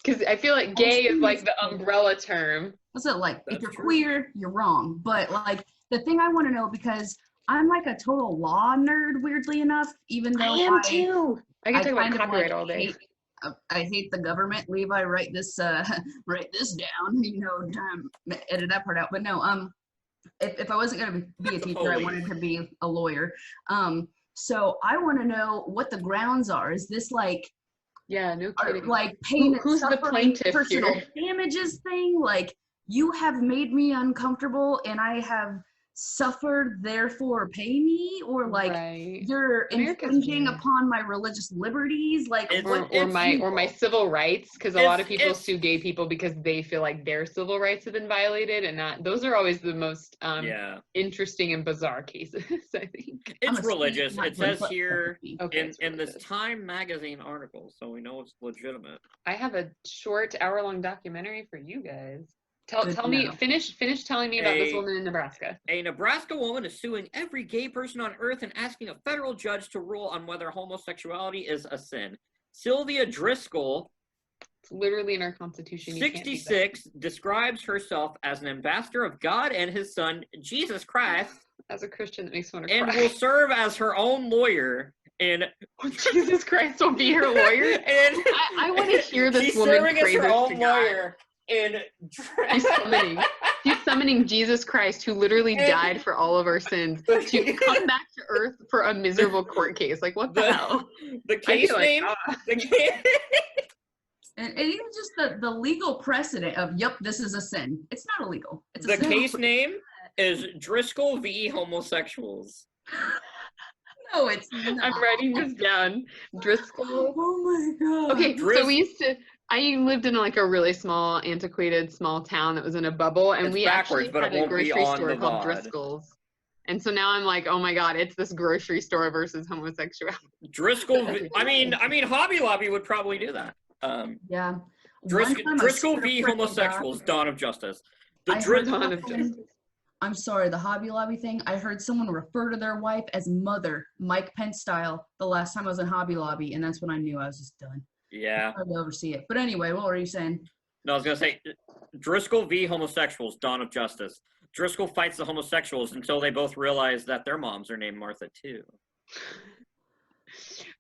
Because I feel like gay is like the umbrella term. What's it like? If you're queer, you're wrong. But like the thing I want to know, because I'm like a total law nerd, weirdly enough, even though I am too. I can talk about copyright all day. I hate the government. Levi, write this down. Edit that part out. But no, if I wasn't gonna be a teacher, I wanted to be a lawyer. So I want to know what the grounds are. Is this like, no kidding. Like pain and who's the plaintiff personal here? Damages thing? Like you have made me uncomfortable, and I have suffered, therefore pay me, or like you're infringing upon my religious liberties, like or my civil rights, because a lot of people sue gay people because they feel like their civil rights have been violated, and not those are always the most interesting and bizarre cases. I think it's religious. It says here in this Time magazine article, so we know it's legitimate. I have a short hour-long documentary for you guys. Tell me, finish telling me about this woman in Nebraska. A Nebraska woman is suing every gay person on earth and asking a federal judge to rule on whether homosexuality is a sin. Sylvia Driscoll, it's literally in our Constitution. 66, describes herself as an ambassador of God and his son, Jesus Christ. As a Christian, that makes me want to cry. And will serve as her own lawyer. And Jesus Christ will be her lawyer? And I want to hear this she's woman serving as her own God. lawyer And He's summoning Jesus Christ, who literally died for all of our sins, to come back to Earth for a miserable court case. Like, what the hell? The case name? And even just the legal precedent of, yep, this is a sin. It's not illegal. It's a the sin. case name is Driscoll v. Homosexuals. No, it's not. I'm writing this down. Driscoll. Oh my god. Okay, so I lived in like a really small, antiquated, small town that was in a bubble, and we actually had a grocery store called Driscoll's. And so now I'm like, oh my god, it's this grocery store versus homosexuality. Driscoll. I mean, Hobby Lobby would probably do that. Yeah. Driscoll v. Homosexuals, Dawn of Justice. Dawn of Justice. I'm sorry, the Hobby Lobby thing, I heard someone refer to their wife as mother, Mike Pence style, the last time I was in Hobby Lobby, and that's when I knew I was just done. Yeah. I'd oversee it. But anyway, what were you saying? No, I was going to say, Driscoll v. Homosexuals, Dawn of Justice. Driscoll fights the homosexuals until they both realize that their moms are named Martha, too.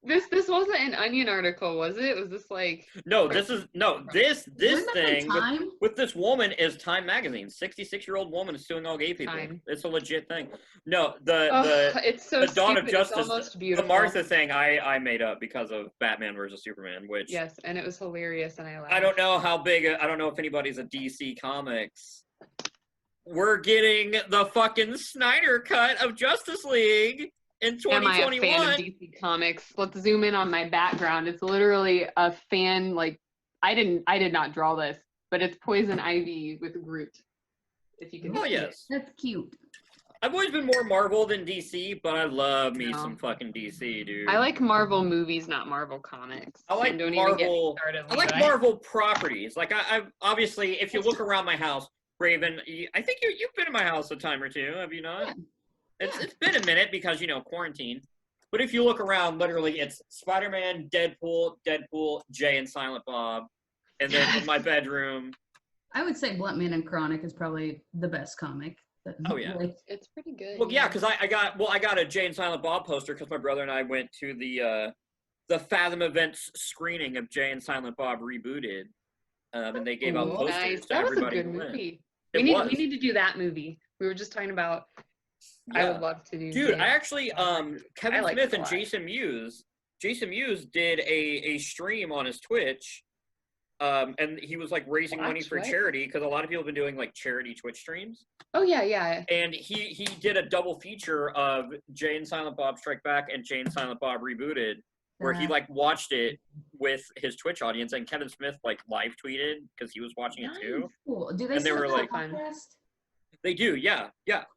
This wasn't an Onion article, was it? Was this like... No, this thing with this woman is Time magazine. 66-year-old woman is suing all gay people. Time. It's a legit thing. No, it's so the Dawn stupid. of Justice, it's almost beautiful. the Martha thing I made up because of Batman versus Superman, which... Yes, and it was hilarious, and I laughed. I don't know how big, I don't know if anybody's a DC Comics. We're getting the fucking Snyder cut of Justice League. In 2021. Am I a fan of DC Comics? Let's zoom in on my background. It's literally a fan, like, I did not draw this, but it's Poison Ivy with Groot. If you can. Oh yes, that's cute. I've always been more Marvel than DC, but I love me some fucking DC, dude. I like Marvel movies, not Marvel comics. I like Marvel. I like Marvel properties. Like I obviously, if you look around my house, Raven, I think you've been in my house a time or two, have you not? Yeah. It's been a minute because, you know, quarantine. But if you look around, literally, it's Spider-Man, Deadpool, Jay and Silent Bob. And then in my bedroom. I would say Blunt Man and Chronic is probably the best comic. Oh, yeah. It's pretty good. Well, yeah, because I got a Jay and Silent Bob poster because my brother and I went to the Fathom Events screening of Jay and Silent Bob Rebooted. And they gave out posters to everybody. That was a good movie. We need to do that movie. We were just talking about... Yeah. I would love to do. Dude, I actually, Kevin Smith and Jason Mewes did a stream on his Twitch, and he was like raising money for charity because a lot of people have been doing like charity Twitch streams. Oh yeah. And he did a double feature of Jay and Silent Bob Strike Back and Jay and Silent Bob Rebooted, where he like watched it with his Twitch audience, and Kevin Smith like live tweeted because he was watching it too. Cool. Do they? And they were like, podcast? They do, yeah.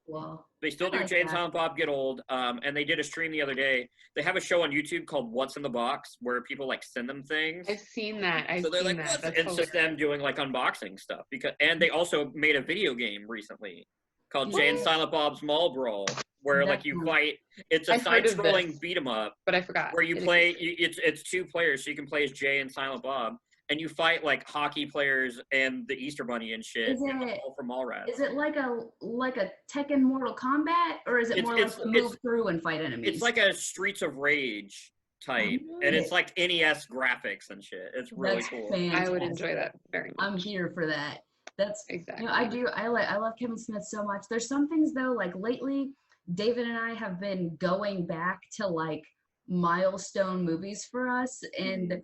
Wow. They still do Jay and Silent Bob Get Old, and they did a stream the other day. They have a show on YouTube called What's in the Box, where people like send them things. I've seen that. So they're like, it's just them doing like unboxing stuff. And they also made a video game recently called Jay and Silent Bob's Mall Brawl, where like you fight. It's a side-scrolling beat 'em up. But I forgot. Where you play. It's two players, so you can play as Jay and Silent Bob. And you fight like hockey players and the Easter Bunny and shit. All from Mallrats. Is it like a Tekken Mortal Kombat, or is it more like move through and fight enemies? It's like a Streets of Rage type, and it's like NES graphics and shit. It's really cool. Fantastic. I would enjoy that very much. I'm here for that. That's exactly. You know, I love Kevin Smith so much. There's some things though, like lately, David and I have been going back to like milestone movies for us, and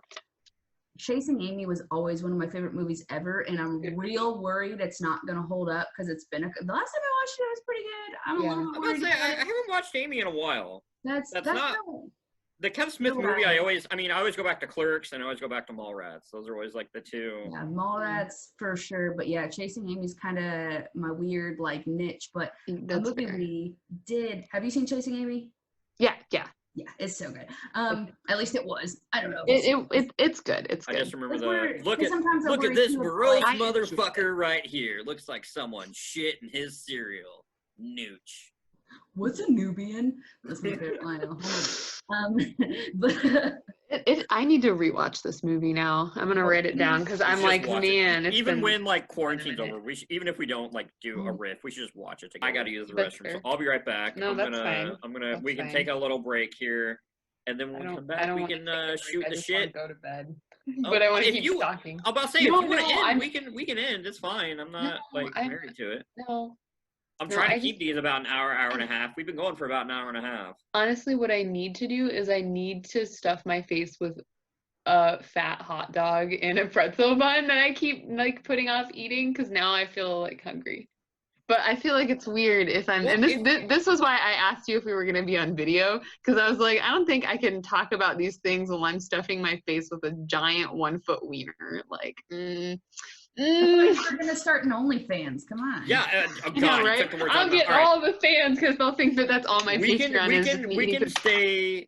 Chasing Amy was always one of my favorite movies ever, and I'm real worried it's not going to hold up because it's been the last time I watched it was pretty good. I'm a little worried. I haven't watched Amy in a while. That's not the Kevin Smith movie. I always go back to Clerks, and I always go back to Mallrats. Those are always like the two. Yeah, Mallrats for sure, but yeah, Chasing Amy's kind of my weird like niche. But the movie we did. Have you seen Chasing Amy? Yeah. Yeah, it's so good. At least it was. I don't know. It's good. It's good. I just remember look at this gross motherfucker right here. Looks like someone shit in his cereal. Nooch. What's a Nubian? That's my favorite line. I need to rewatch this movie now. I'm gonna write it down because I'm like, man. Even when like quarantine's over, even if we don't like do a riff, we should just watch it together. I gotta use the restroom, so I'll be right back. No, that's fine. We can take a little break here, and then when we come back, we can shoot the shit. Go to bed. but I want to keep talking. I'm about to say, if you want to end, we can end. It's fine. I'm not married to it. No. I'm trying to keep these about an hour and a half. We've been going for about an hour and a half. Honestly, what I need to do is I need to stuff my face with a fat hot dog and a pretzel bun that I keep like putting off eating because now I feel like hungry. But I feel like it's weird if I'm, and this was why I asked you if we were going to be on video, because I was like, I don't think I can talk about these things while I'm stuffing my face with a giant 1 foot wiener. Like, We're going to start an OnlyFans. Come on. Yeah. God, right? I'll get all the fans because they'll think that that's all my Patreon is. We can stay.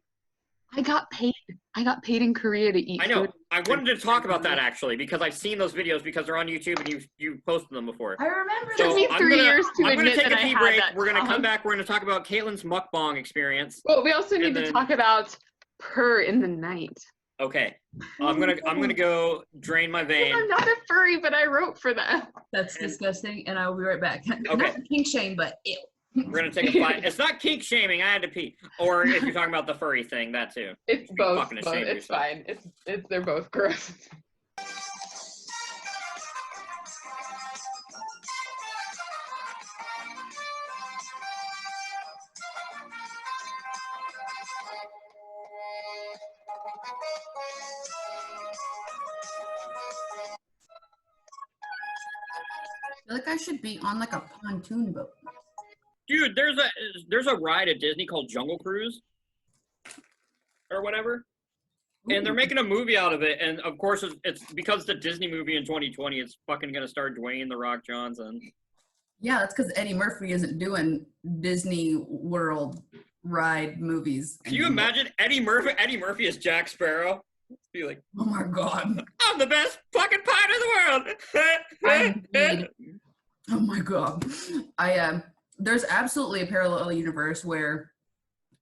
I got paid in Korea to eat. I know. Food. I wanted to talk about that actually because I've seen those videos because they're on YouTube and you posted them before. I remember. It took me 3 years to admit that I had break. That We're gonna come back. We're gonna talk about Caitlin's mukbang experience. Well, we also need to talk about Purr in the Night. Okay, I'm gonna go drain my vein. I'm not a furry, but I wrote for that. That's disgusting, and I will be right back. Okay. Not kink shame, but ew. We're gonna take a fight. It's not kink shaming. I had to pee. Or if you're talking about the furry thing, that too. It's both. It's fine. They're both gross. I feel like I should be on like a pontoon boat. Dude, there's a ride at Disney called Jungle Cruise or whatever. And they're making a movie out of it, and of course it's because it's a Disney movie in 2020, it's fucking gonna star Dwayne "The Rock" Johnson. Yeah, that's because Eddie Murphy isn't doing Disney World ride movies. Can you imagine Eddie Murphy? Eddie Murphy is Jack Sparrow. Be like, oh my god, I'm the best fucking pilot in the world. Oh my god, there's absolutely a parallel universe where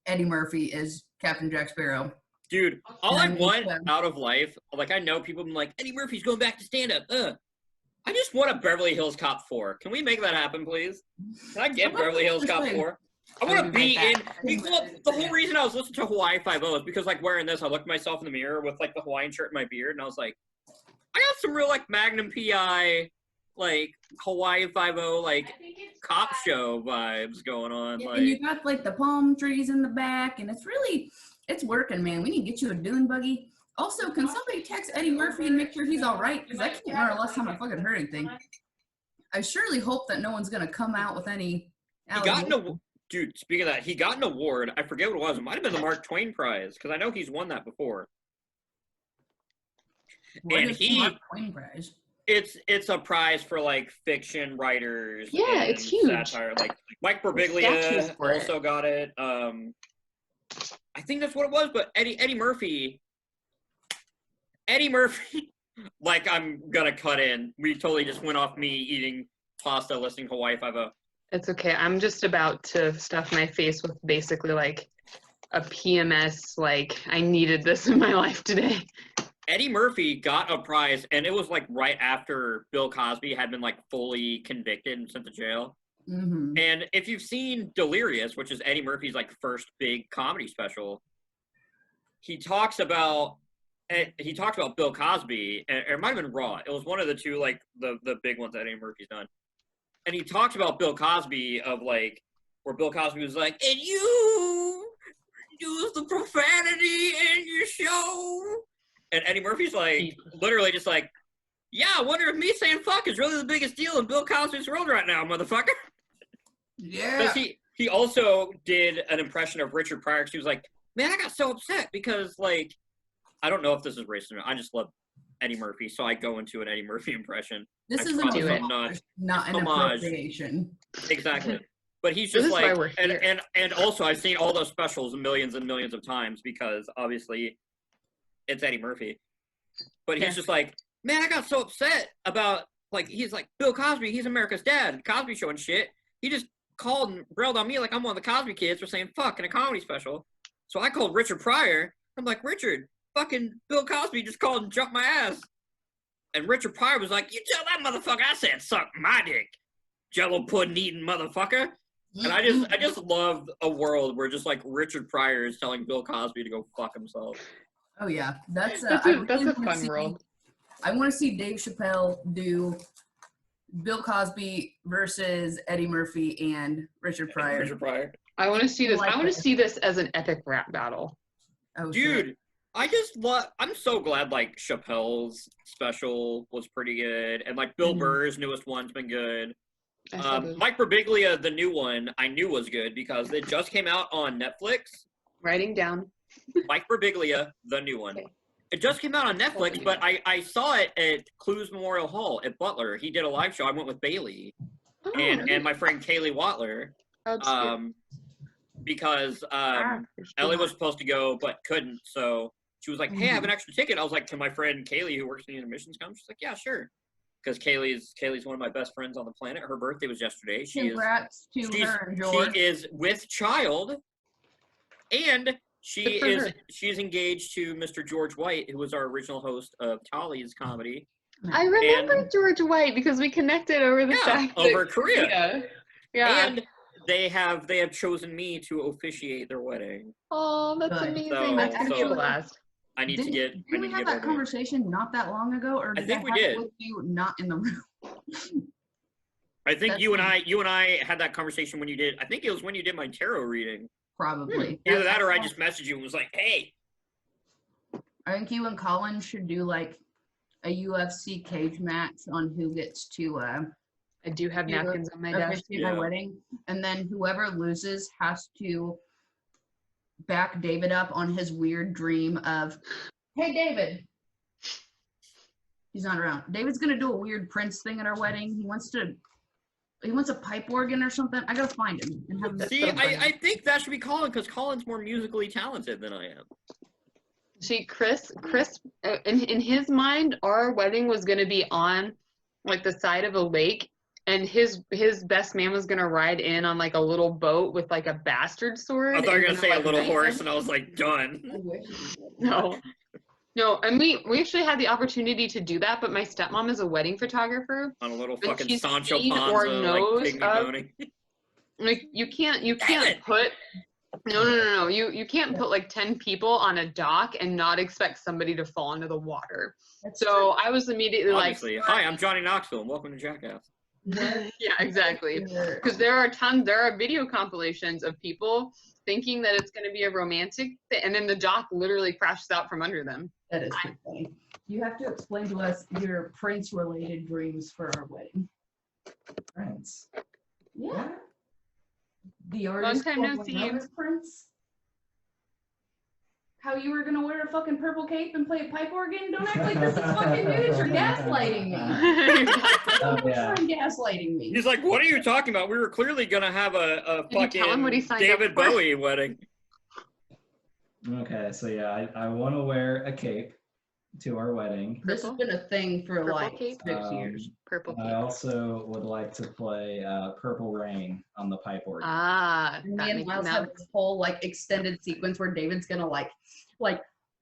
Eddie Murphy is Captain Jack Sparrow. Dude, all I want out of life, like I know people have been like, Eddie Murphy's going back to stand-up. I just want a Beverly Hills Cop 4. Can we make that happen, please? Can I get Beverly Hills Cop 4? I want to be in. The whole reason I was listening to Hawaii 5-0 is because, like, wearing this, I looked at myself in the mirror with, like, the Hawaiian shirt and my beard, and I was like, I got some real, like, Magnum PI, like, Hawaii 5-0, like, cop show vibes going on. Yeah, like, and you got, like, the palm trees in the back, and it's working, man. We need to get you a dune buggy. Also, can somebody text Eddie Murphy and make sure he's all right? Because I can't remember the last time I fucking heard anything. I surely hope that no one's going to come out with any Dude, speaking of that, he got an award. I forget what it was. It might have been the Mark Twain Prize, because I know he's won that before. What is the Mark Twain Prize? It's a prize for, like, fiction writers. Yeah, it's huge. Satire. Like, Mike Birbiglia also got it. I think that's what it was, but Eddie Murphy, like, I'm gonna cut in. We totally just went off me eating pasta, listening to Hawaii 5-0. It's okay. I'm just about to stuff my face with basically, like, a PMS, like, I needed this in my life today. Eddie Murphy got a prize, and it was, like, right after Bill Cosby had been, like, fully convicted and sent to jail. Mm-hmm. And if you've seen Delirious, which is Eddie Murphy's, like, first big comedy special, he talks about Bill Cosby, and it might have been Raw. It was one of the two, like, the big ones that Eddie Murphy's done. And he talks about Bill Cosby of, like, where Bill Cosby was like, and you use the profanity in your show. And Eddie Murphy's, like, literally just like, yeah, I wonder if me saying fuck is really the biggest deal in Bill Cosby's world right now, motherfucker. Yeah. He also did an impression of Richard Pryor, because he was like, man, I got so upset because, like, I don't know if this is racist or not. I just love Eddie Murphy, so I go into an Eddie Murphy impression. This is not an appropriation. Exactly. But he's just like, and also I've seen all those specials millions and millions of times because obviously it's Eddie Murphy. But he's just like, man, I got so upset about, like, he's like, Bill Cosby, he's America's dad, Cosby Show and shit. He just called and railed on me like I'm one of the Cosby kids for saying fuck in a comedy special. So I called Richard Pryor. I'm like, Richard, fucking Bill Cosby just called and jumped my ass. And Richard Pryor was like, you tell that motherfucker I said suck my dick, Jello pudding eating motherfucker. And I just love a world where just, like, Richard Pryor is telling Bill Cosby to go fuck himself. Oh yeah, that's a fun world. I want to see Dave Chappelle do Bill Cosby versus Eddie Murphy and Richard Pryor. I want to see this. I want to see this as an epic rap battle. Oh, dude, shit. I'm so glad like Chappelle's special was pretty good, and like Bill Burr's newest one's been good. Mike Birbiglia, the new one, I knew was good because it just came out on Netflix. Writing down. Mike Birbiglia, the new one. Okay. It just came out on Netflix, but I saw it at Clues Memorial Hall at Butler. He did a live show. I went with Bailey and my friend Kaylee Watler. Because Ellie was supposed to go but couldn't, so she was like, hey, I have an extra ticket. I was like, to my friend Kaylee, who works in the admissions counter. She's like, yeah, sure. Because Kaylee's one of my best friends on the planet. Her birthday was yesterday. Congrats to her and George. She is with child, and she's engaged to Mr. George White, who was our original host of Tolly's comedy. I remember George White because we connected over the fact over Korea. Yeah. And they have chosen me to officiate their wedding. Oh, that's amazing. That's actually blast. I need to get. Did we have that conversation not that long ago, or did I think we did? With you not in the room. I think you and I had that conversation when you did. I think it was when you did my tarot reading. Probably. Either that, or I just messaged you and was like, "Hey." I think you and Colin should do like a UFC cage match on who gets to. I do have napkins on my desk. My wedding, and then whoever loses has to back David up on his weird dream of, hey, David. He's not around. David's gonna do a weird Prince thing at our wedding. He wants a pipe organ or something. I gotta find him and have him. See, I think that should be Colin because Colin's more musically talented than I am. See, Chris, in his mind, our wedding was gonna be on like the side of a lake. And his best man was gonna ride in on like a little boat with like a bastard sword. I thought you were gonna say a little horse, and I was like, done. No, and we actually had the opportunity to do that, but my stepmom is a wedding photographer. On a little fucking Sancho Panza, like you can't put. No. You can't put like 10 people on a dock and not expect somebody to fall into the water. So I was immediately obviously, hi, I'm Johnny Knoxville, and welcome to Jackass. Yeah, exactly. Because there are video compilations of people thinking that it's going to be a romantic thing, and then the dock literally crashes out from under them. That is funny. You have to explain to us your Prince-related dreams for our wedding. Prince? Yeah. The artist long time no see. Prince? How you were gonna wear a fucking purple cape and play a pipe organ? Don't act like this is fucking news. You're gaslighting me. Gaslighting me. He's like, what are you talking about? We were clearly gonna have a fucking David Bowie wedding. Okay, so yeah, I want to wear a cape to our wedding. This has been a thing for purple like cape? 6 years. Purple cape. I also would like to play Purple Rain on the pipe organ. And me and Miles have this whole like extended sequence where David's gonna like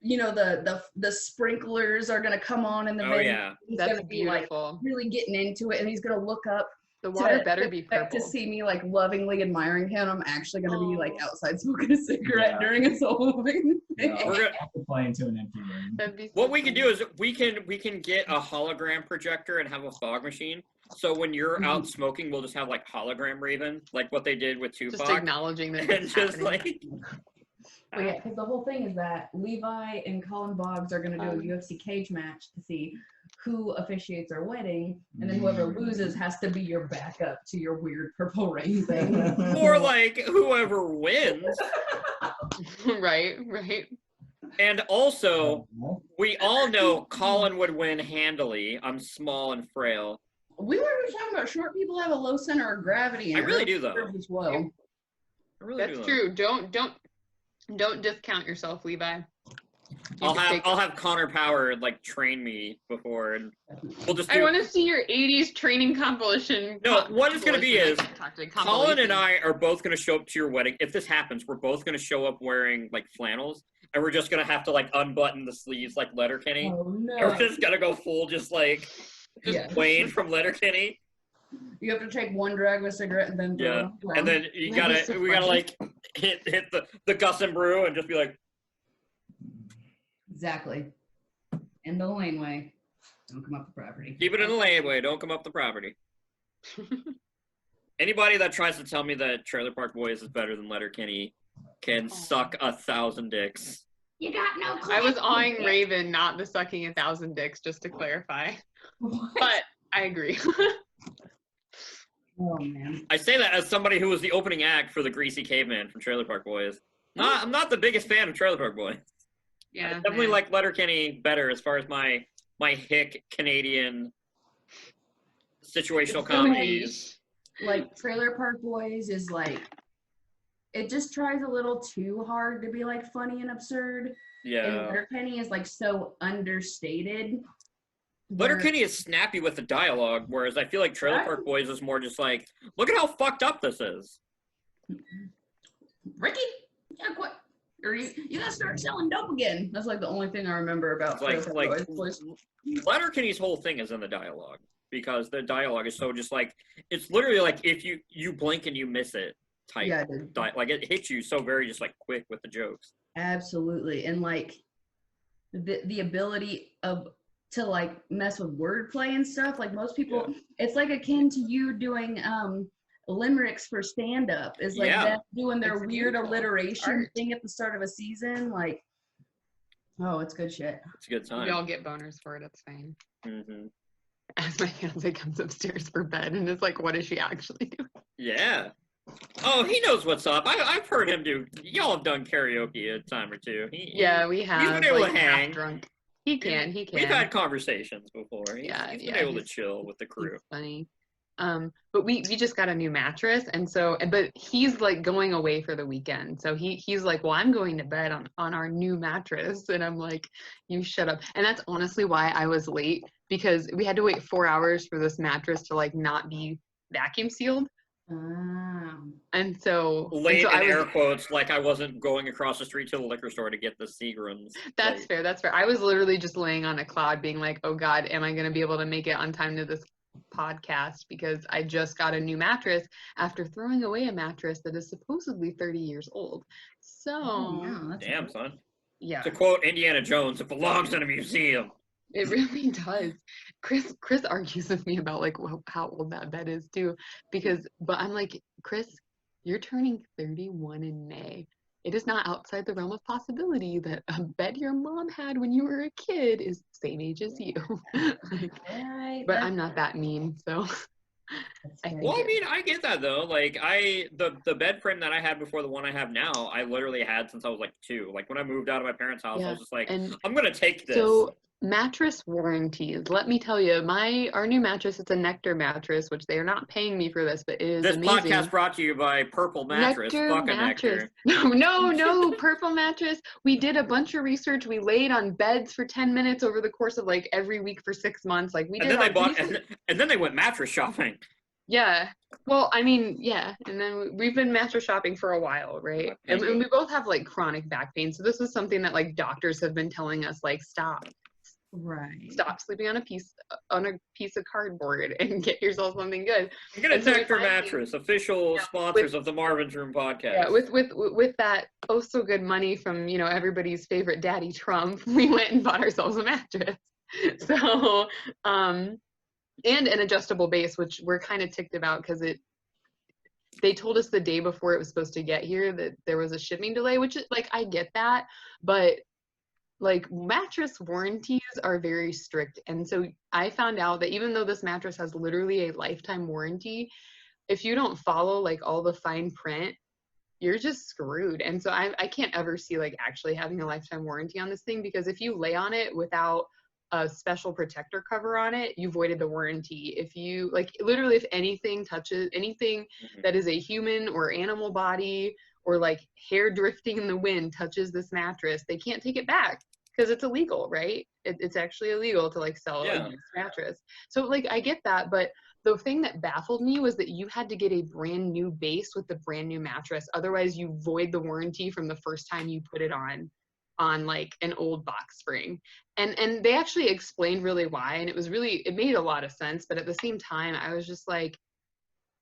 you know the sprinklers are gonna come on in the venue. Yeah, he's that's gonna be beautiful. Like really getting into it, and he's gonna look up. The water better be purple. To see me like lovingly admiring him, I'm actually gonna be like outside smoking a cigarette during his whole thing. Yeah, we're gonna play into an empty room. What we can do is we can get a hologram projector and have a fog machine. So when you're out smoking, we'll just have like hologram Raven, like what they did with Tupac. Just acknowledging that. And just like. Well, yeah, because the whole thing is that Levi and Colin Boggs are going to do a UFC cage match to see who officiates our wedding, and then whoever loses has to be your backup to your weird Purple Rain thing. Or like whoever wins. Right. And also, we all know Colin would win handily. I'm small and frail. We were just talking about short people have a low center of gravity. And I really do though. Well. That's true. Don't discount yourself, Levi. I'll have Connor Power like train me before, and we'll just. I want to see your '80s training compilation. No, what it's gonna be is Colin and I are both gonna show up to your wedding. If this happens, we're both gonna show up wearing like flannels, and we're just gonna have to like unbutton the sleeves like Letterkenny. Oh no! And we're just gonna go full just Twain from Letterkenny. You have to take one drag of a cigarette and then and then we gotta like hit the Gus and Brew and just be like. Exactly. In the laneway. Don't come up the property. Keep it in the laneway. Don't come up the property. Anybody that tries to tell me that Trailer Park Boys is better than Letterkenny can suck 1,000 dicks. You got no clue. I was awing Raven, not the sucking 1,000 dicks, just to clarify. What? But I agree. Oh, man. I say that as somebody who was the opening act for the Greasy Caveman from Trailer Park Boys. I'm not the biggest fan of Trailer Park Boys. Yeah, I definitely like Letterkenny better as far as my hick Canadian situational comedies. Like Trailer Park Boys is like, it just tries a little too hard to be like funny and absurd. Yeah. And Letterkenny is like so understated. Letterkenny is snappy with the dialogue, whereas I feel like Trailer Park Boys is more just like, look at how fucked up this is. Ricky, yeah, quit. Or you gotta start selling dope again. That's like the only thing I remember about Trailer Park Boys. Letterkenny's whole thing is in the dialogue, because the dialogue is so just like, it's literally like if you blink and you miss it type. Yeah, like it hits you so very just like quick with the jokes. absolutely. And like the ability to like mess with wordplay and stuff. Like most people, it's like akin to you doing limericks for stand-up. Is like them doing their weird alliteration thing at the start of a season. Like, oh, it's good shit. It's a good time. We all get boners for it. It's fine. Mm-hmm. As my fiance comes upstairs for bed and is like, what is she actually doing? Yeah. Oh, he knows what's up. I've heard him do. Y'all have done karaoke a time or two. Yeah, we have. He's been able like, to hang. Drunk. He can. We've had conversations before. He's been able to chill with the crew. He's funny. But we just got a new mattress, and so, but he's like going away for the weekend. So he's like, well, I'm going to bed on our new mattress. And I'm like, you shut up. And that's honestly why I was late, because we had to wait 4 hours for this mattress to like not be vacuum sealed. And so late in air quotes, like I wasn't going across the street to the liquor store to get the Seagrams. That's fair. That's fair. I was literally just laying on a cloud being like, oh God, am I going to be able to make it on time to this podcast? Because I just got a new mattress after throwing away a mattress that is supposedly 30 years old. So damn, son. Yeah. To quote Indiana Jones, it belongs in a museum. It really does. Chris argues with me about like how old that bed is too, but I'm like, Chris, you're turning 31 in May. It is not outside the realm of possibility that a bed your mom had when you were a kid is the same age as you. But I'm not that mean, so. I mean, I get that though. Like the bed frame that I had before the one I have now, I literally had since I was like 2. Like when I moved out of my parents' house, I was just like, I'm gonna take this. So mattress warranties. Let me tell you, our new mattress, it's a Nectar mattress, which they are not paying me for this, but it is amazing. This podcast brought to you by Purple Mattress. Fuck a Nectar. No, Purple Mattress. We did a bunch of research. We laid on beds for 10 minutes over the course of like every week for 6 months. Like we did. And then they went mattress shopping. Yeah. Well, I mean, yeah. And then we've been mattress shopping for a while, right? And we both have like chronic back pain. So this was something that like doctors have been telling us, like, stop. Right. Stop sleeping on a piece of cardboard and get yourself something good. Get a Nectar mattress, official sponsors of the Marvin's Room podcast. Yeah, with that oh so good money from everybody's favorite Daddy Trump, we went and bought ourselves a mattress. So and an adjustable base, which we're kind of ticked about because they told us the day before it was supposed to get here that there was a shipping delay, which is like I get that, but like mattress warranties are very strict. And so I found out that even though this mattress has literally a lifetime warranty, if you don't follow like all the fine print, you're just screwed. And so I can't ever see like actually having a lifetime warranty on this thing, because if you lay on it without a special protector cover on it, you voided the warranty. If you like literally, if anything touches anything that is a human or animal body, or like hair drifting in the wind touches this mattress, they can't take it back because it's illegal, right? It's actually illegal to like sell a used mattress. So like I get that, but the thing that baffled me was that you had to get a brand new base with the brand new mattress. Otherwise you void the warranty from the first time you put it on like an old box spring. And they actually explained really why, and it made a lot of sense. But at the same time, I was just like,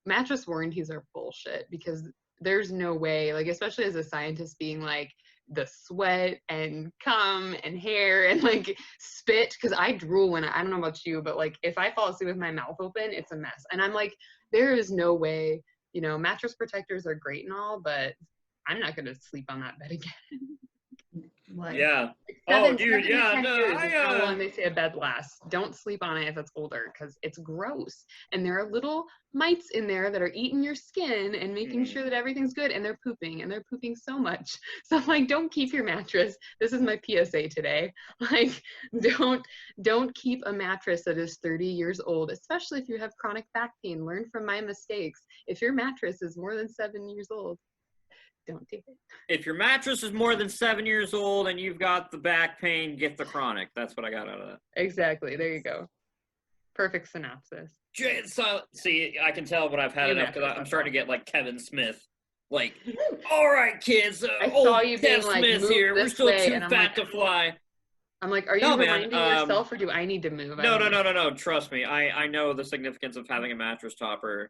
mattress warranties are bullshit, because there's no way, like, especially as a scientist being like, the sweat and cum and hair and like spit, because I drool when I don't know about you, but like if I fall asleep with my mouth open, it's a mess. And I'm like, there is no way, you know, mattress protectors are great and all, but I'm not gonna sleep on that bed again. Like, yeah. Seven, Oh, dude, yeah, to 10 no, years is how long they say a bed lasts. Don't sleep on it if it's older, because it's gross. And there are little mites in there that are eating your skin and making sure that everything's good, and they're pooping so much. So I'm like, don't keep your mattress. This is my PSA today. Like, don't keep a mattress that is 30 years old, especially if you have chronic back pain. Learn from my mistakes. If your mattress is more than 7 years old, don't do it. If your mattress is more than 7 years old and you've got the back pain, get the chronic. That's what I got out of that. Exactly. There you go. Perfect synopsis. So, see, I can tell when I've had enough because I'm starting to get like Kevin Smith. Like, all right, kids, I saw you being Kevin like, Smith move here. We're this still way, too and I'm fat like, to fly. I'm like, are you reminding yourself, or do I need to move? No. Trust me. I know the significance of having a mattress topper.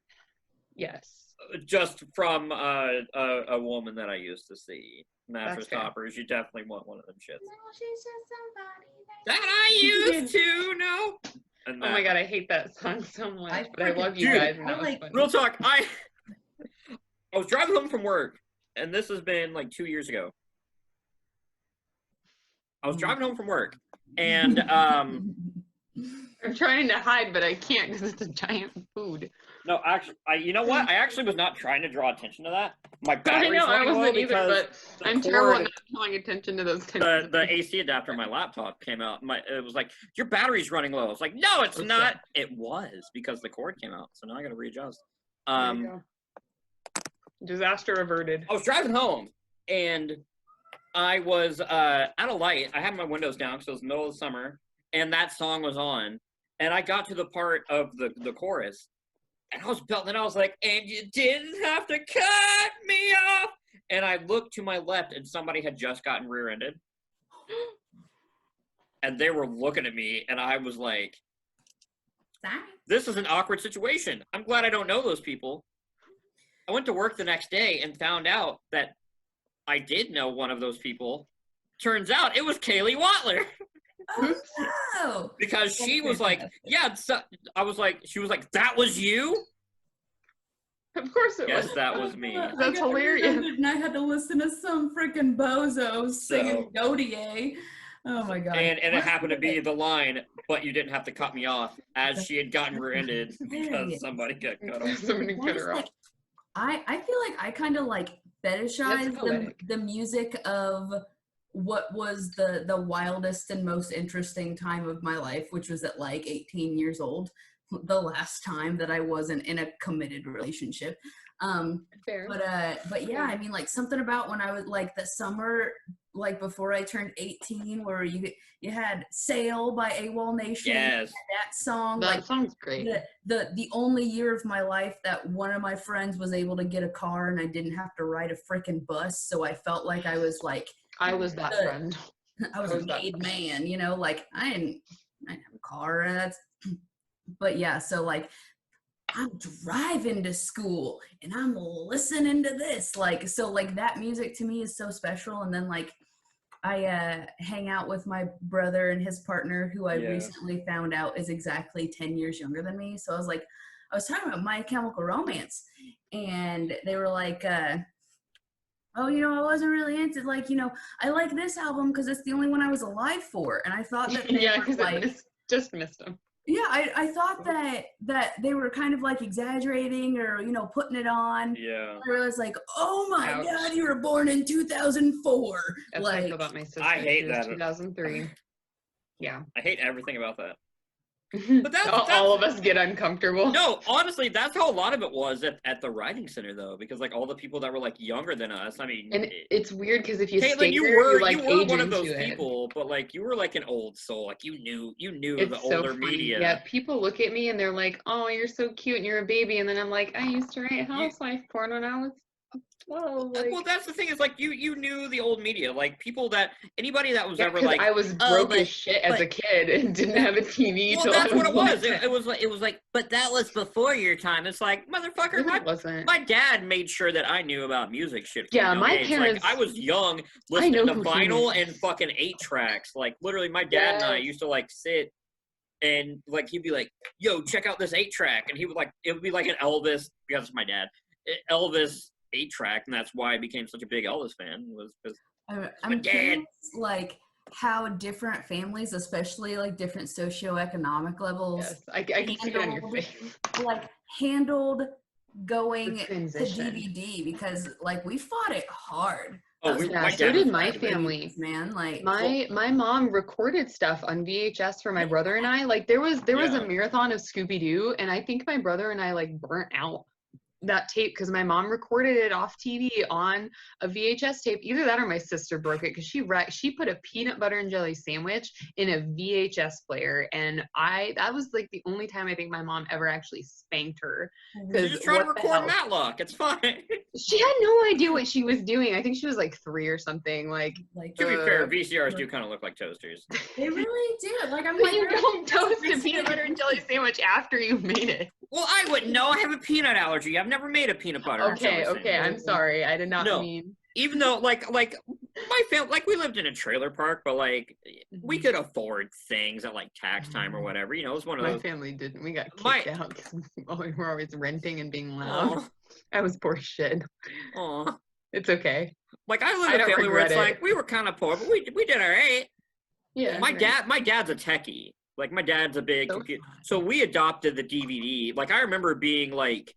Yes. Just from a woman that I used to see. Mattress toppers, you definitely want one of them shits. No, she's just somebody That I used to know. Oh my god, I hate that song so much, but I love you dude, guys. And that was funny. Real talk, I was driving home from work, and this has been like 2 years ago. I was driving home from work, and I'm trying to hide, but I can't because it's a giant food. No, actually, you know what? I actually was not trying to draw attention to that. My battery's I know, I running low wasn't either, because but I'm terrible at not drawing attention to those kinds of the AC adapter on my laptop came out. It was like, your battery's running low. I was like, no, it's not. It was because the cord came out. So now I got to readjust. Disaster averted. I was driving home, and I was at a light. I had my windows down because it was the middle of the summer, and that song was on. And I got to the part of the chorus, and I was belting, and I was like, and you didn't have to cut me off. And I looked to my left, and somebody had just gotten rear-ended. And they were looking at me, and I was like, this is an awkward situation. I'm glad I don't know those people. I went to work the next day and found out that I did know one of those people. Turns out it was Kaylee Watler. Oh, because she was like, yeah, so, I was like, she was like, that was you? Of course it was. Yes, that was me. That's hilarious. And I had to listen to some freaking bozo singing Godier. Oh my god. And it happened to be the line, but you didn't have to cut me off, as she had gotten rear-ended because somebody got cut off. Somebody cut her off. I feel like I kind of like fetishize the music of what was the wildest and most interesting time of my life, which was at like 18 years old, the last time that I wasn't in a committed relationship. Fair. But yeah, I mean, like something about when I was like the summer, like before I turned 18, where you had Sail by AWOL Nation. Yes. That song. That song's great. The only year of my life that one of my friends was able to get a car and I didn't have to ride a freaking bus, so I felt like I was like, I was that friend. I was a made man, you know, like I didn't have a car, and that's, but yeah, so like I'm driving to school and I'm listening to this, like, so like that music to me is so special. And then like I hang out with my brother and his partner, who I recently found out is exactly 10 years younger than me. So I was talking about My Chemical Romance, and they were like, oh, you know, I wasn't really into, like, you know, I like this album because it's the only one I was alive for. And I thought that they were like, just missed them. Yeah, I thought that they were kind of like exaggerating or, you know, putting it on. Yeah. I was like, oh my god, you were born in 2004. That's like, what I feel about my sister. I hate that. 2003. Yeah. I hate everything about that. But that's all of us get uncomfortable. No, honestly, that's how a lot of it was at the writing center, though, because like all the people that were like younger than us. I mean, and it's weird because if you Caitlin, stay you there, were like one of those people, but like you were like an old soul. Like you knew it's the so older funny. media. Yeah, people look at me and they're like, "Oh, you're so cute and you're a baby," and then I'm like, "I used to write housewife porn when I was Well, like, well, that's the thing is like you knew the old media, like anybody that was ever like I was broke as shit as a kid and didn't have a TV. Well, that's what it was. It was like, but that was before your time. It's like, motherfucker, my dad made sure that I knew about music shit. Yeah, my parents. Like, I was young, listening to vinyl and fucking 8-tracks. Like literally, my dad and I used to like sit. And like he'd be like, "Yo, check out this 8-track," and he would like it would be like an Elvis because it's my dad, Elvis 8-track, and that's why I became such a big Elvis fan was because I'm curious, like how different families, especially like different socioeconomic levels, I can see it on your face, like handled going to DVD because like we fought it hard. Oh, so did my family, man. Like my mom recorded stuff on VHS for my brother and I. Like there was a marathon of Scooby-Doo, and I think my brother and I like burnt out that tape because my mom recorded it off TV on a VHS tape. Either that or my sister broke it because she put a peanut butter and jelly sandwich in a VHS player, and that was like the only time I think my mom ever actually spanked her. You're just trying to record Matlock. It's fine. She had no idea what she was doing. I think she was like 3 or something. Like to be fair, VCRs do kind of look like toasters. They really do. Like I'm but like, you don't toast a peanut butter and jelly sandwich after you've made it. Well, I wouldn't know. I have a peanut allergy. I've never made a peanut butter. Okay, I'm sorry. I did not mean. Even though, like my family, like we lived in a trailer park, but like we could afford things at like tax time or whatever. You know, it was one of those. My family didn't. We got kicked out because we were always renting and being loud. I was poor shit. Aw. It's okay. Like I live in a family where it's like we were kind of poor, but we did all right. Yeah. My dad's a techie. Like my dad's a big computer. So we adopted the DVD. Like I remember being like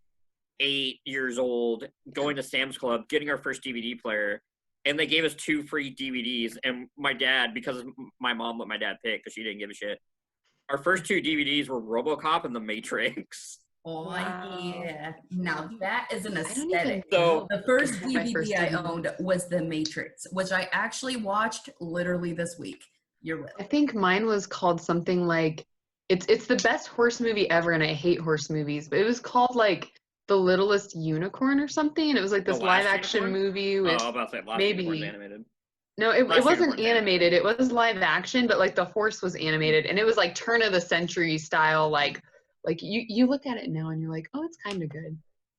8 years old, going to Sam's Club, getting our first DVD player, and they gave us 2 free DVDs. And my dad, because my mom let my dad pick because she didn't give a shit, our first 2 DVDs were RoboCop and The Matrix. Oh yeah! Now that is an aesthetic. So the first DVD I owned was The Matrix, which I actually watched literally this week. You're right. I think mine was called something like it's the best horse movie ever, and I hate horse movies, but it was called like The Littlest Unicorn or something, and it was like this live action movie with maybe animated. No, it wasn't animated. It was live action, but like the horse was animated, and it was like turn of the century style. Like you look at it now and you're like, oh, it's kind of good,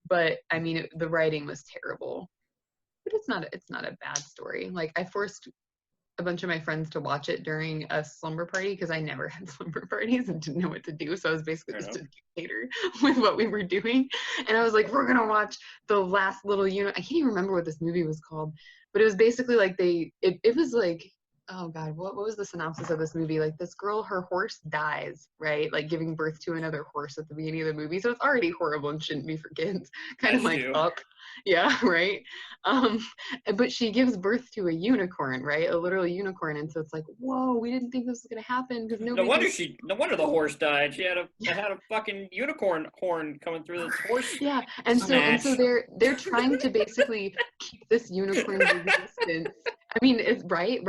but I mean the writing was terrible. But it's not a bad story. Like I forced a bunch of my friends to watch it during a slumber party because I never had slumber parties and didn't know what to do. So I was basically just a dictator with what we were doing. And I was like, we're going to watch the last little I can't even remember what this movie was called, but it was basically like it was like, oh God, what was the synopsis of this movie? Like this girl, her horse dies, right? Like giving birth to another horse at the beginning of the movie. So it's already horrible and shouldn't be for kids. Kind of like Up. Yeah, right. But she gives birth to a unicorn, right? A literal unicorn. And so it's like, whoa, we didn't think this was gonna happen because no wonder the horse died. She had a fucking unicorn horn coming through this horse. Yeah, and so they're trying to basically keep this unicorn's existence. I mean, it's right.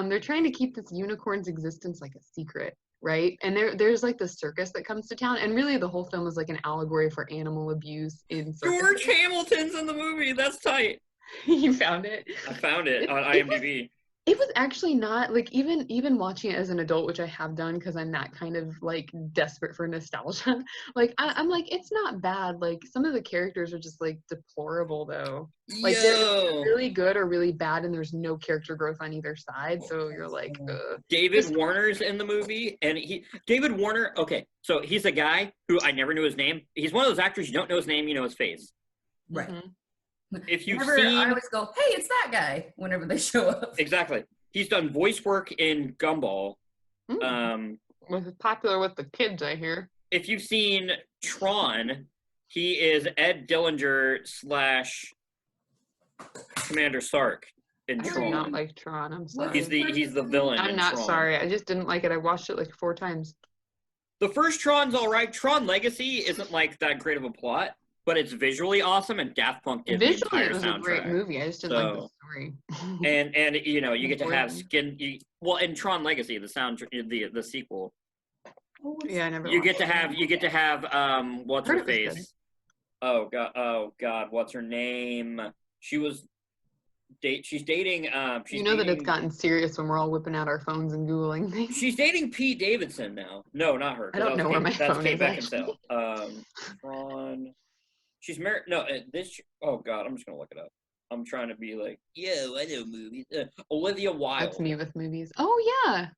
They're trying to keep this unicorn's existence like a secret, right? And there's like the circus that comes to town, and really the whole film is like an allegory for animal abuse in circus. George Hamilton's in the movie. That's tight. You found it? I found it on IMDb. It was actually not like even watching it as an adult, which I have done because I'm that kind of like desperate for nostalgia. Like I'm like, it's not bad. Like some of the characters are just like deplorable though. Like they're really good or really bad, and there's no character growth on either side. So you're like, David Warner's in the movie, and David Warner. Okay, so he's a guy who I never knew his name. He's one of those actors you don't know his name, you know his face. Right. Mm-hmm. If you've seen, I always go, "Hey, it's that guy!" Whenever they show up. Exactly. He's done voice work in Gumball. Was popular with the kids, I hear. If you've seen Tron, he is Ed Dillinger / Commander Sark in Tron. I do not like Tron. I'm sorry. He's the villain. I'm not Tron. sorry. I just didn't like it. I watched it like 4 times. The first Tron's all right. Tron Legacy isn't like that great of a plot, but it's visually awesome, and Daft Punk did the entire soundtrack. Visually, it was a great movie. I just didn't like the story. and you know, you get to have in Tron Legacy, the the sequel. Yeah, I never. You get to have what's her face? Oh god, what's her name? She's dating you know that it's gotten serious when we're all whipping out our phones and Googling things. She's dating Pete Davidson now. No, not her. I don't know where my phone is, actually. Ron. She's married. No, oh god, I'm just gonna look it up. I'm trying to be like, yo, I know movies. Olivia Wilde. That's me with movies. Oh yeah.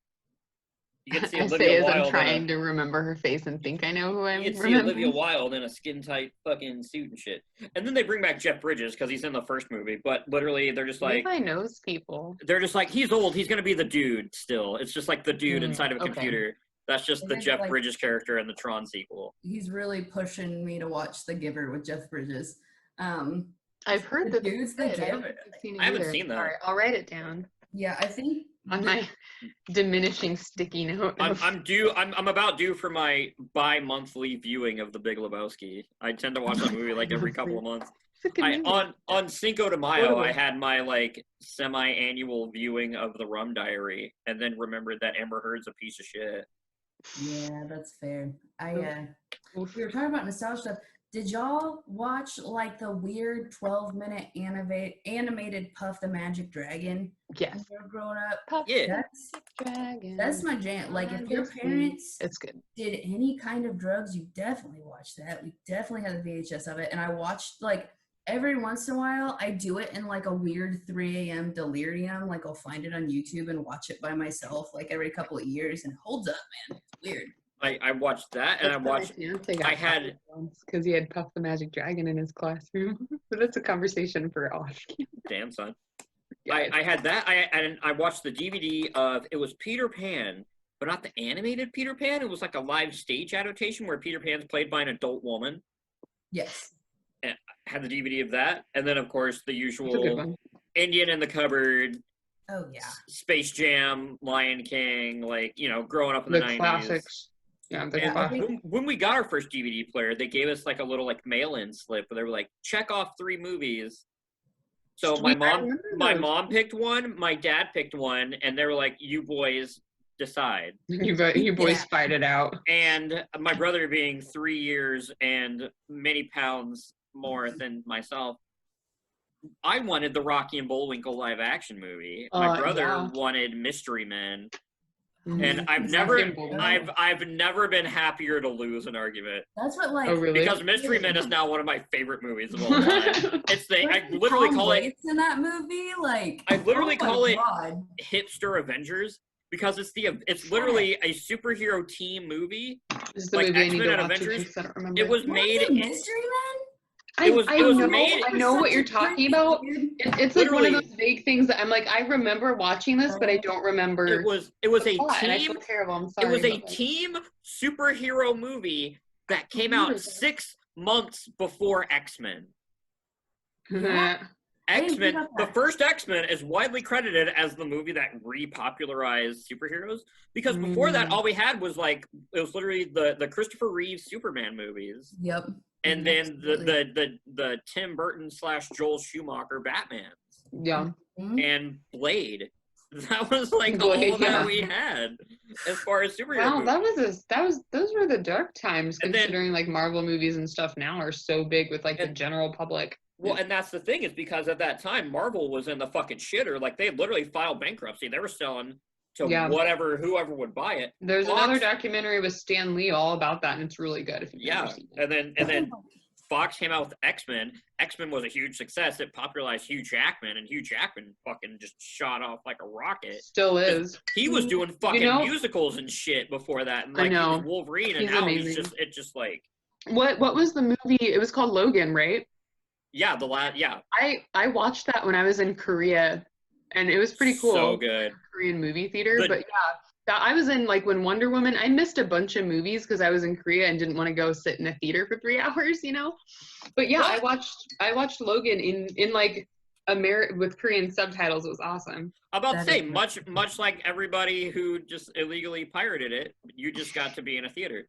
You can see I Olivia say as Wilde. I'm trying to remember her face and think I know who I'm. You can see Olivia Wilde in a skin tight fucking suit and shit. And then they bring back Jeff Bridges because he's in the first movie. But literally, they're just like, Levi knows people. They're just like, he's old. He's gonna be the dude still. It's just like the dude inside of a computer. That's just the Jeff Bridges character in the Tron sequel. He's really pushing me to watch The Giver with Jeff Bridges. I've heard that dude's The Giver. I haven't seen that. Sorry, I'll write it down. Yeah, I think on my diminishing sticky note. I'm about due for my bi-monthly viewing of The Big Lebowski. I tend to watch that movie like every couple of months. On Cinco de Mayo, I had my like semi-annual viewing of The Rum Diary, and then remembered that Amber Heard's a piece of shit. Yeah, that's fair. We were talking about nostalgia stuff. Did y'all watch like the weird 12-minute animated Puff the Magic Dragon? Yes. When you were growing up? Puff yeah. That's my jam. Like if your parents it's good. did any kind of drugs, you definitely watched that. We definitely had the VHS of it. And I watched like every once in a while, I do it in like a weird 3 a.m. delirium. Like I'll find it on YouTube and watch it by myself like every couple of years, and it holds up, man. It's weird. I watched that, and I had because he had Puff the Magic Dragon in his classroom. But that's a conversation for off. Damn son. Yeah. I had that. I watched the DVD of it was Peter Pan, but not the animated Peter Pan. It was like a live stage adaptation where Peter Pan's played by an adult woman. Yes. And I had the DVD of that, and then of course the usual Indian in the Cupboard. Oh yeah. Space Jam, Lion King, like growing up in the 90s. Classics. Yeah, when we got our first DVD player, they gave us like a little like mail-in slip where they were like, check off 3 movies. So my mom picked one, my dad picked one, and they were like, you boys decide. You boys fight it out. And my brother being 3 years and many pounds more than myself, I wanted the Rocky and Bullwinkle live action movie. My brother wanted Mystery Men. And I've never been happier to lose an argument. That's what like because Mystery Men is now one of my favorite movies of all time. I literally call it in that movie like I literally call it hipster Avengers because it's literally a superhero team movie. Like X-Men and Avengers. It was made Mystery Men? I know what you're talking about. It's like one of those vague things that I'm like, I remember watching this, but I don't remember. It was a team. I feel terrible. I'm sorry. It was a team superhero movie that came out 6 months before X-Men. X-Men, the first X-Men is widely credited as the movie that repopularized superheroes because before that, all we had was it was literally the Christopher Reeve Superman movies. Yep. And then the Tim Burton / Joel Schumacher Batmans. Yeah. And Blade. That was like all that we had as far as superhero movies. Those were the dark times considering like Marvel movies and stuff now are so big with like the general public. Well, and that's the thing is because at that time Marvel was in the fucking shitter. Like they literally filed bankruptcy. They were selling to whoever would buy it. There's another documentary with Stan Lee all about that, and it's really good. If you've never seen it. and then Fox came out with X-Men. X-Men was a huge success. It popularized Hugh Jackman, and Hugh Jackman fucking just shot off like a rocket. Still is. He was doing fucking musicals and shit before that. And like he was Wolverine, and now amazing. It's just like. What was the movie? It was called Logan, right? Yeah, I watched that when I was in Korea. And it was pretty cool. So good. Korean movie theater. But I was in like when Wonder Woman, I missed a bunch of movies because I was in Korea and didn't want to go sit in a theater for 3 hours, But yeah, I watched Logan in like with Korean subtitles. It was awesome. I'm about to say, much like everybody who just illegally pirated it, you just got to be in a theater.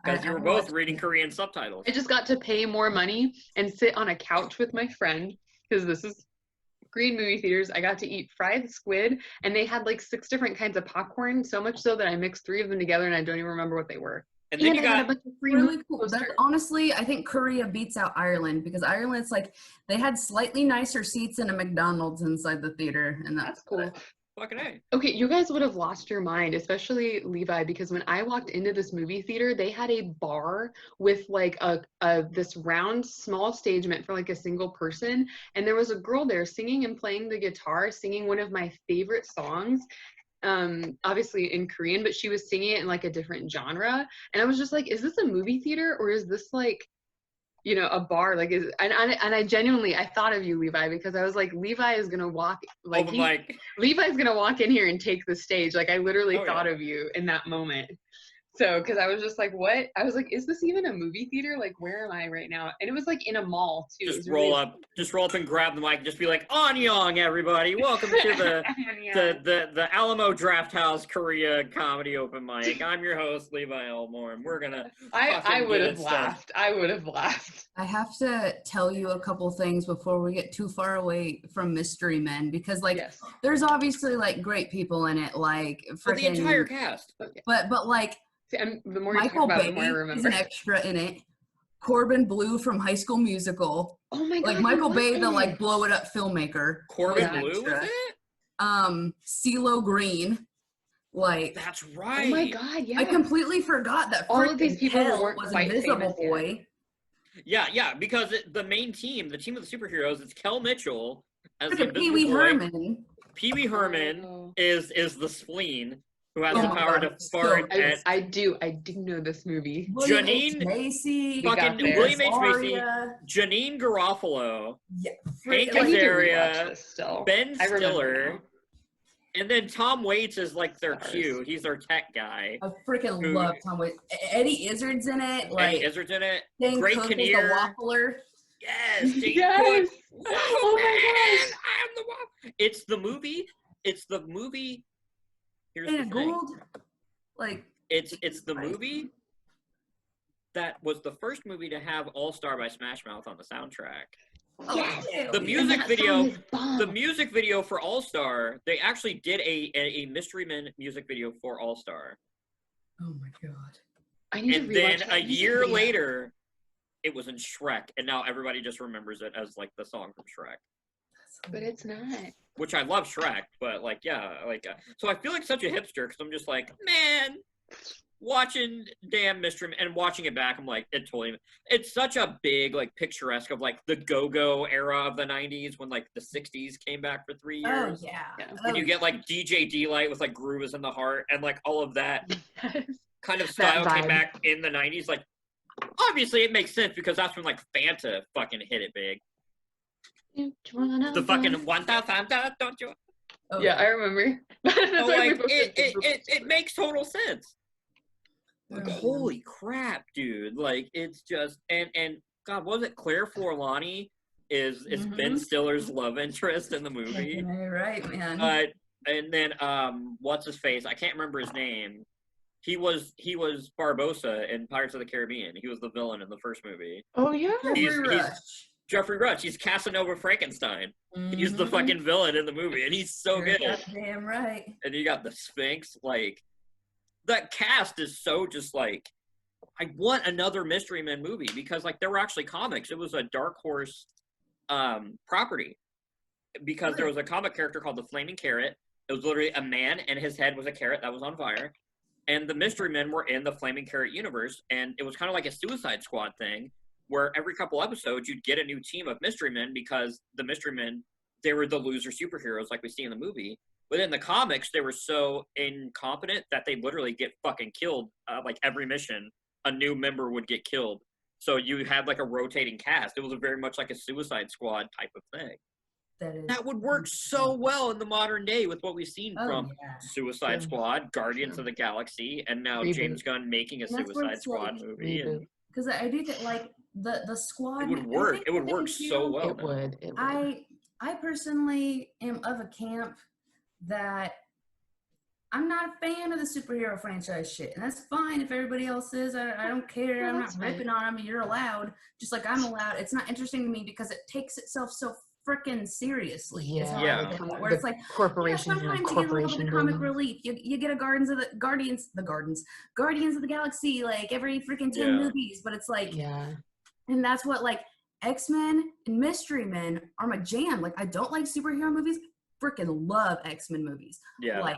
Because you were both reading Korean subtitles. I just got to pay more money and sit on a couch with my friend because this is Korean movie theaters. I got to eat fried squid, and they had like 6 different kinds of popcorn, so much so that I mixed 3 of them together, and I don't even remember what they were. And then you got a bunch of free really cool. Honestly, I think Korea beats out Ireland because Ireland's like they had slightly nicer seats in a McDonald's inside the theater, and that's cool. Fucking A. Okay, you guys would have lost your mind, especially Levi, because when I walked into this movie theater, they had a bar with like this round small stage meant for like a single person, and there was a girl there singing and playing the guitar, singing one of my favorite songs. Obviously in Korean, but she was singing it in like a different genre, and I was just like, is this a movie theater or is this like, you know, a bar? Like, and I genuinely, I thought of you, Levi, because I was like, Levi is gonna walk like Levi's gonna walk in here and take the stage. Like, I literally thought of you in that moment. So, because I was just like, what? I was like, is this even a movie theater? Like, where am I right now? And it was like in a mall too. Just roll up and grab the mic and just be like, Annyeong, everybody. Welcome to the Alamo Draft House Korea Comedy Open Mic. I'm your host, Levi Elmore, and we're gonna I would have laughed. I would have laughed. I have to tell you a couple things before we get too far away from Mystery Men, because like there's obviously like great people in it, like the entire cast. But like and the more Michael you talk about Bay it, the more I remember. is an extra in it. Corbin Bleu from High School Musical. Oh my god! Like Michael Bay, the like blow it up filmmaker. Corbin Bleu was it? CeeLo Green. Like that's right. Oh my god! Yeah. I completely forgot that. All of these people was Invisible Boy. Yeah, because the main team, the team of the superheroes, it's Kel Mitchell as the Pee Wee Herman. Pee Wee Herman is the spleen. Who has the power to fart at... I do know this movie. William H. Macy. Fucking William H. Macy. Janine Garofalo. Yeah. Hank Azaria. Ben Stiller. And then Tom Waits is like their Q. He's their tech guy. I freaking love Tom Waits. Eddie Izzard's in it. Like, Eddie Izzard's in it. Dane Great Cook Kinnear. is the waffler. Yes. Yes. Oh my gosh. I'm the waffler. It's the movie. Here's the thing. Gold, like it's the movie that was the first movie to have All Star by Smash Mouth on the soundtrack. Yes. The music video for All Star, they actually did a Mystery Men music video for All Star. Oh my god! And then a year later, it was in Shrek, and now everybody just remembers it as like the song from Shrek. But it's not. Which I love Shrek, but like, so I feel like such a hipster because I'm just like, man, watching damn Mystery and watching it back, I'm like, it's such a big, like, picturesque of like the go-go era of the 90s when like the 60s came back for 3 years. Oh, yeah. When you get like DJ D-Light with like Groove is in the Heart and like all of that kind of style came back in the 90s. Like, obviously it makes sense because that's when like Fanta fucking hit it big. The fucking Fanta, don't you? Oh, yeah, I remember. So, like, it makes total sense. Like, holy crap, dude! Like, it's just and God, was it Claire Forlani is Ben Stiller's love interest in the movie? Right, man. And then what's his face? I can't remember his name. He was Barbossa in Pirates of the Caribbean. He was the villain in the first movie. Oh yeah, he's Jeffrey Rush. He's Casanova Frankenstein. He's the fucking villain in the movie, and he's so good. Damn right. And you got the Sphinx. Like, that cast is so just like, I want another Mystery Men movie because like there were actually comics. It was a Dark Horse property because there was a comic character called the Flaming Carrot. It was literally a man, and his head was a carrot that was on fire. And the Mystery Men were in the Flaming Carrot universe, and it was kind of like a Suicide Squad thing, where every couple episodes you'd get a new team of Mystery Men because the Mystery Men, they were the loser superheroes like we see in the movie. But in the comics, they were so incompetent that they literally get fucking killed. Like every mission, a new member would get killed. So you had like a rotating cast. It was very much like a Suicide Squad type of thing. That would work so well in the modern day with what we've seen from Suicide Squad, Guardians of the Galaxy, and now James Gunn making a Suicide Squad movie. Because I do think like the squad. It would work. It would work so well. It would. I personally am of a camp that I'm not a fan of the superhero franchise shit, and that's fine if everybody else is. I don't care. I'm not ripping on them. You're allowed, just like I'm allowed. It's not interesting to me because it takes itself so freaking seriously. Yeah. Where it's like corporations, sometimes you get a little bit of comic relief. You get a Guardians of the Galaxy like every freaking 10 movies, but it's like, and that's what like X-Men and Mystery Men are my jam. Like I don't like superhero movies, freaking love X-Men movies. Like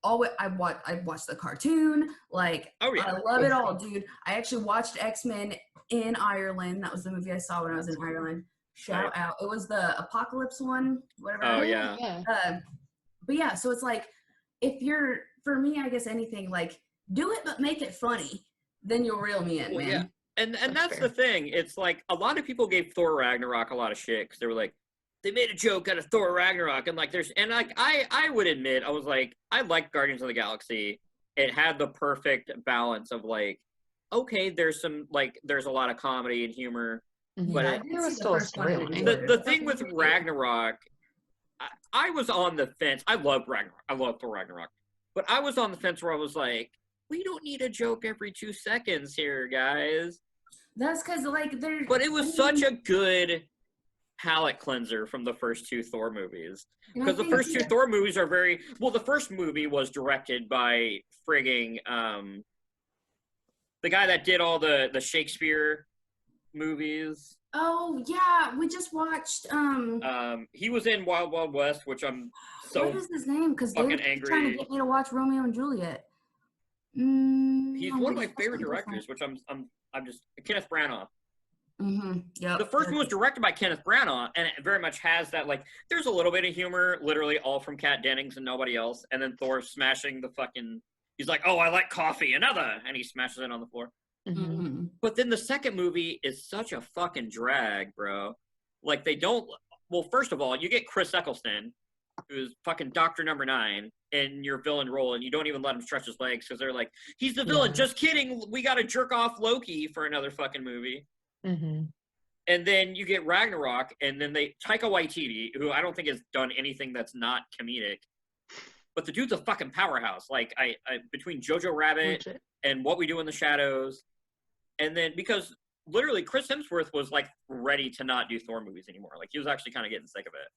always, I watched the cartoon. Like I love it all, dude. I actually watched X-Men in Ireland. That was the movie I saw when I was in Ireland. Shout out. It was the Apocalypse one, whatever. Oh, yeah. But yeah, so it's like, if you're, for me, I guess anything, like, do it but make it funny, then you'll reel me in, man. Yeah. And that's the thing. It's like, a lot of people gave Thor Ragnarok a lot of shit, because they were like, they made a joke out of Thor Ragnarok, and like, I would admit, I was like, I liked Guardians of the Galaxy. It had the perfect balance of like, okay, there's a lot of comedy and humor. But the thing with Ragnarok, I was on the fence. I love Ragnarok. I love Thor Ragnarok. But I was on the fence where I was like, we don't need a joke every 2 seconds here, guys. That's because, like, there's... But it was such a good palate cleanser from the first 2 Thor movies. Because the first 2 Thor movies are very... Well, the first movie was directed by frigging... the guy that did all the Shakespeare movies. Oh yeah, we just watched. He was in Wild Wild West, which I'm so what is his name? Because fucking they were angry. trying to get me to watch Romeo and Juliet. He's one of my favorite directors, which I'm just Kenneth Branagh. Yeah. The first one was directed by Kenneth Branagh, and it very much has that, like, there's a little bit of humor, literally all from Kat Dennings and nobody else, and then Thor smashing the fucking. He's like, oh, I like coffee, another, and he smashes it on the floor. But then the second movie is such a fucking drag, bro. Like, they don't... Well, first of all, you get Chris Eccleston, who's fucking Dr. Number 9, in your villain role, and you don't even let him stretch his legs, because they're like, he's the villain, just kidding, we gotta jerk off Loki for another fucking movie. And then you get Ragnarok, and then Taika Waititi, who I don't think has done anything that's not comedic, but the dude's a fucking powerhouse. Like, I between Jojo Rabbit and What We Do in the Shadows, and then, because literally Chris Hemsworth was like ready to not do Thor movies anymore. Like, he was actually kind of getting sick of it.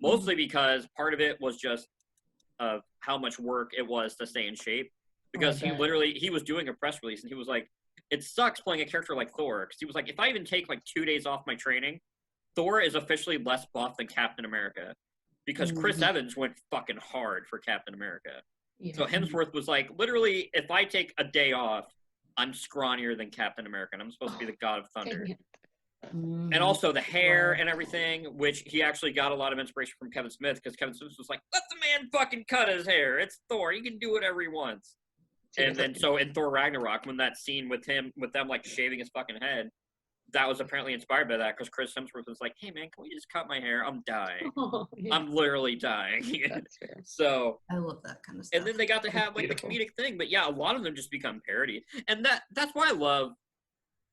Mostly because part of it was just of how much work it was to stay in shape. Because he was doing a press release and he was like, it sucks playing a character like Thor. Because he was like, if I even take like 2 days off my training, Thor is officially less buff than Captain America. Because Chris Evans went fucking hard for Captain America. So Hemsworth was like, literally, if I take a day off, I'm scrawnier than Captain America, and I'm supposed to be the god of thunder. And also the hair and everything, which he actually got a lot of inspiration from Kevin Smith, because Kevin Smith was like, let the man fucking cut his hair. It's Thor. He can do whatever he wants. And then, so in Thor Ragnarok, when that scene with them, like, shaving his fucking head, that was apparently inspired by that, because Chris Hemsworth was like, hey, man, can we just cut my hair? I'm dying. I'm literally dying. That's fair. So I love that kind of stuff. And then they got to have, like, the comedic thing. But, yeah, a lot of them just become parody. And that's why I love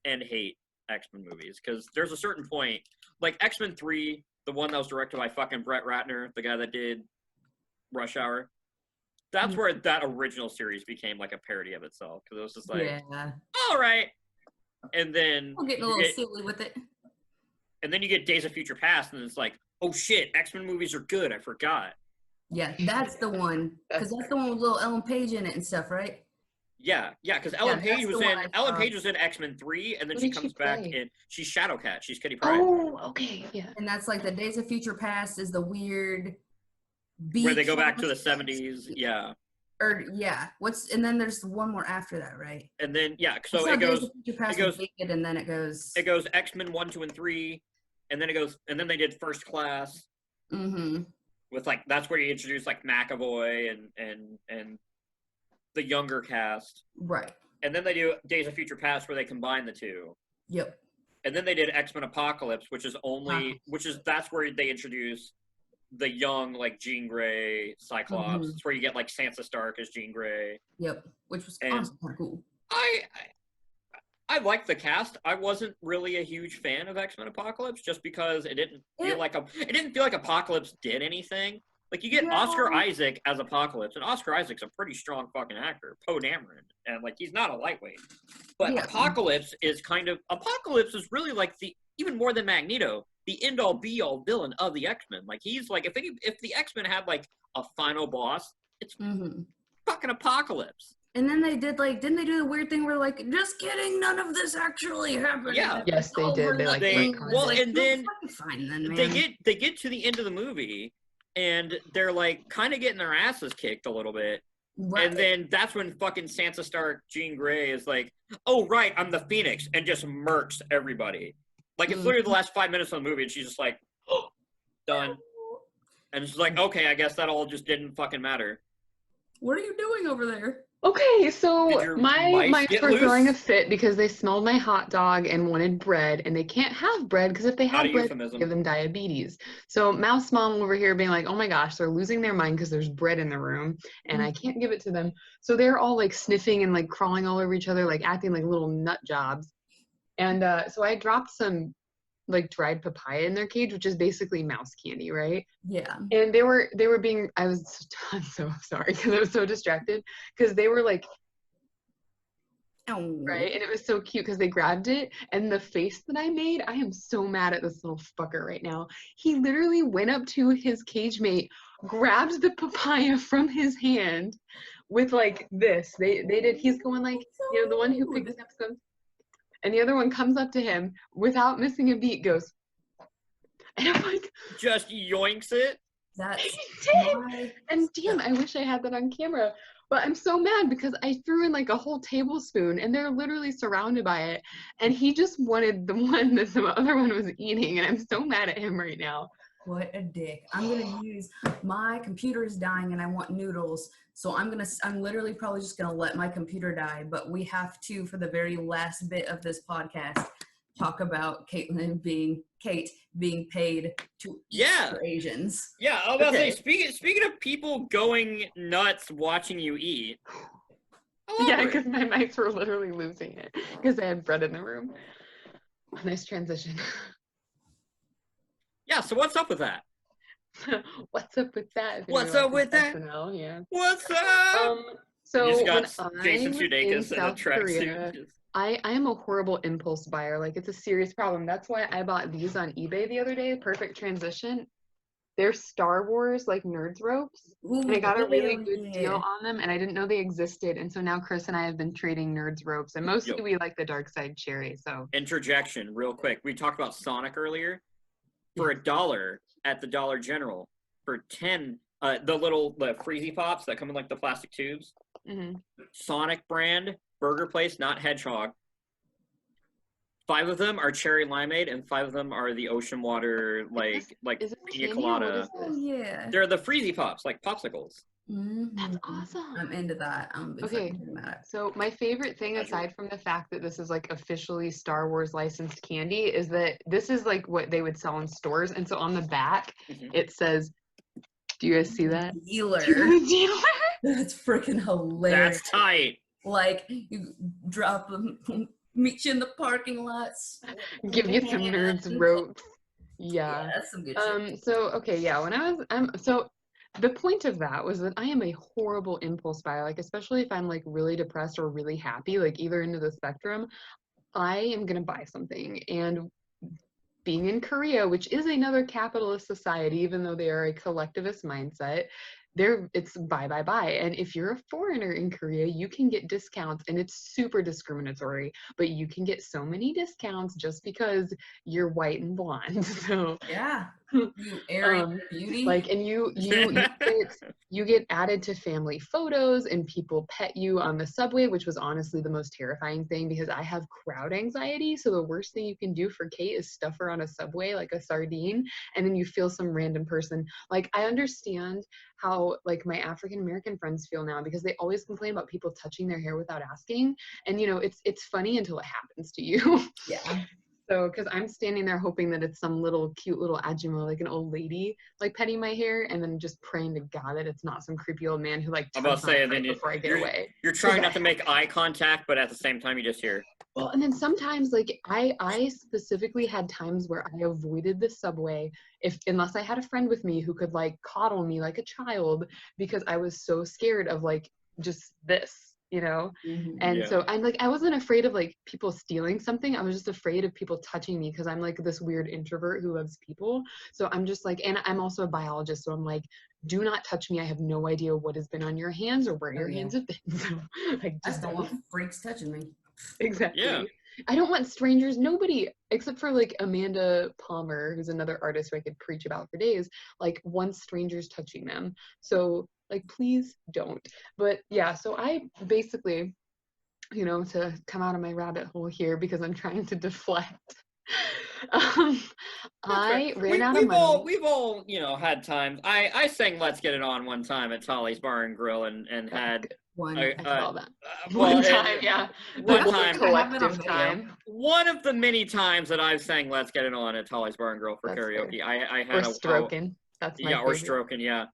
and hate X-Men movies, because there's a certain point, like X-Men 3, the one that was directed by fucking Brett Ratner, the guy that did Rush Hour, that's where that original series became, like, a parody of itself, because it was just like, all right. And then we'll get a little silly with it. And then you get Days of Future Past, and it's like, oh shit, X-Men movies are good. I forgot. Yeah, that's the one. Because that's the one with little Ellen Page in it and stuff, right? Yeah, because Ellen Page was in X-Men 3, and then she comes back and she's Shadowcat. She's Kitty Pryde. Oh, okay, yeah. And that's like the Days of Future Past is the weird beach where they go back to the 70s. Yeah. And then there's one more after that, right? And then so it goes and then it goes X-Men 1, 2, and 3, and then they did First Class. With, like, that's where you introduce, like, McAvoy and the younger cast. Right. And then they do Days of Future Past, where they combine the two. Yep. And then they did X-Men Apocalypse, that's where they introduce the young, like, Jean Grey Cyclops. It's where you get, like, Sansa Stark as Jean Grey. Yep, which was awesome. Cool. I liked the cast. I wasn't really a huge fan of X-Men Apocalypse, just because it didn't feel like Apocalypse did anything. Like, you get Oscar Isaac as Apocalypse, and Oscar Isaac's a pretty strong fucking actor, Poe Dameron, and, like, he's not a lightweight. But Apocalypse is really like even more than Magneto. the end-all be-all villain of the X-Men. Like, he's like, if the X-Men had like a final boss, it's fucking Apocalypse. And then they did like, didn't they do the weird thing where like, just kidding, none of this actually happened? Yeah. Yes, they did. They like well, like, and then fine then, man. they get to the end of the movie, and they're like kind of getting their asses kicked a little bit. Right. And then that's when fucking Sansa Stark, Jean Grey, is like, oh, right, I'm the Phoenix, and just murks everybody. Like, it's literally the last 5 minutes of the movie, and she's just like, oh, done. And it's like, okay, I guess that all just didn't fucking matter. What are you doing over there? Okay, so my mice were throwing a fit because they smelled my hot dog and wanted bread, and they can't have bread because if they had bread, they give them diabetes. So Mouse Mom over here being like, oh my gosh, they're losing their mind because there's bread in the room, and I can't give it to them. So they're all like sniffing and like crawling all over each other, like acting like little nut jobs. And so I dropped some like dried papaya in their cage, which is basically mouse candy, right? Yeah. And they were being, I'm so sorry because I was so distracted because they were like, oh, right? And it was so cute because they grabbed it, and the face that I made, I am so mad at this little fucker right now. He literally went up to his cage mate, grabbed the papaya from his hand with like this. They did, he's going like, you know, the one who picks up some, and the other one comes up to him without missing a beat, goes, and I'm like, just yoinks it. That's he did. And damn, I wish I had that on camera. But I'm so mad because I threw in like a whole tablespoon, and they're literally surrounded by it. And he just wanted the one that the other one was eating, and I'm so mad at him right now. What a dick. I'm gonna use, my computer is dying and I want noodles. So I'm literally probably just gonna let my computer die, but we have to, for the very last bit of this podcast, talk about Kate being paid to eat for Asians. Yeah, I was about to say, speaking of people going nuts watching you eat. Yeah, because my mics were literally losing it because they had bread in the room. Nice transition. Yeah, so what's up with that? What's up with that? What's up with that? SNL, yeah. What's up? So you just when got Jason Sudeikis in a tracksuit. I am a horrible impulse buyer. Like, it's a serious problem. That's why I bought these on eBay the other day. Perfect transition. They're Star Wars, like, nerds ropes. Ooh, and I got a really good deal on them, and I didn't know they existed. And so now Chris and I have been trading nerds ropes. And mostly we like the dark side cherry, so. Interjection, real quick. We talked about Sonic earlier. For $1 at the Dollar General, for 10, the Freezy Pops that come in, like, the plastic tubes. Sonic brand, burger place, not Hedgehog. 5 of them are cherry limeade, and 5 of them are the ocean water, like pina colada. Oh, yeah. They're the Freezy Pops, like popsicles. That's awesome. I'm into that. Okay, so my favorite thing, aside from the fact that this is like officially Star Wars licensed candy, is that this is like what they would sell in stores. And so on the back, it says, do you guys see that? Dealer. Dealer. That's freaking hilarious. That's tight. Like, you drop them, meet you in the parking lots. Give you some nerds ropes. Yeah. That's some good shit. So, okay, yeah, when I was, so the point of that was that I am a horrible impulse buyer, like, especially if I'm like really depressed or really happy, like either end of the spectrum, I am going to buy something. And being in Korea, which is another capitalist society, even though they are a collectivist mindset, it's buy. And if you're a foreigner in Korea, you can get discounts, and it's super discriminatory, but you can get so many discounts just because you're white and blonde. So yeah, you airy beauty. Like, and you get added to family photos, and people pet you on the subway, which was honestly the most terrifying thing because I have crowd anxiety. So the worst thing you can do for Kate is stuff her on a subway like a sardine, and then you feel some random person. Like, I understand how like my African American friends feel now because they always complain about people touching their hair without asking, and you know, it's funny until it happens to you. Yeah. So, because I'm standing there hoping that it's some little cute little ajumma, like an old lady, like petting my hair, and then just praying to God that it's not some creepy old man who like. I'm about to say, and then before I get away. You're trying not to make eye contact, but at the same time, you just hear. Well, and then sometimes, like, I specifically had times where I avoided the subway unless I had a friend with me who could like coddle me like a child, because I was so scared of like just this. you know? Mm-hmm. And so I'm like, I wasn't afraid of like people stealing something. I was just afraid of people touching me because I'm like this weird introvert who loves people. So I'm just like, and I'm also a biologist. So I'm like, do not touch me. I have no idea what has been on your hands or where your hands have been. So like, I just don't want freaks touching me. Exactly. Yeah. I don't want strangers, nobody, except for like Amanda Palmer, who's another artist who I could preach about for days, like wants strangers touching them. So like, please don't. But yeah, so I basically, you know, to come out of my rabbit hole here because I'm trying to deflect. I ran out of money. We've all, you know, had times. I sang "Let's Get It On" one time at Tolly's Bar and Grill, and had one. I saw that. Well, One time, yeah. One time, collective time. One of the many times that I've sang "Let's Get It On" at Tolly's Bar and Grill for karaoke. I had or stroking. That's my favorite. Or stroking. Yeah.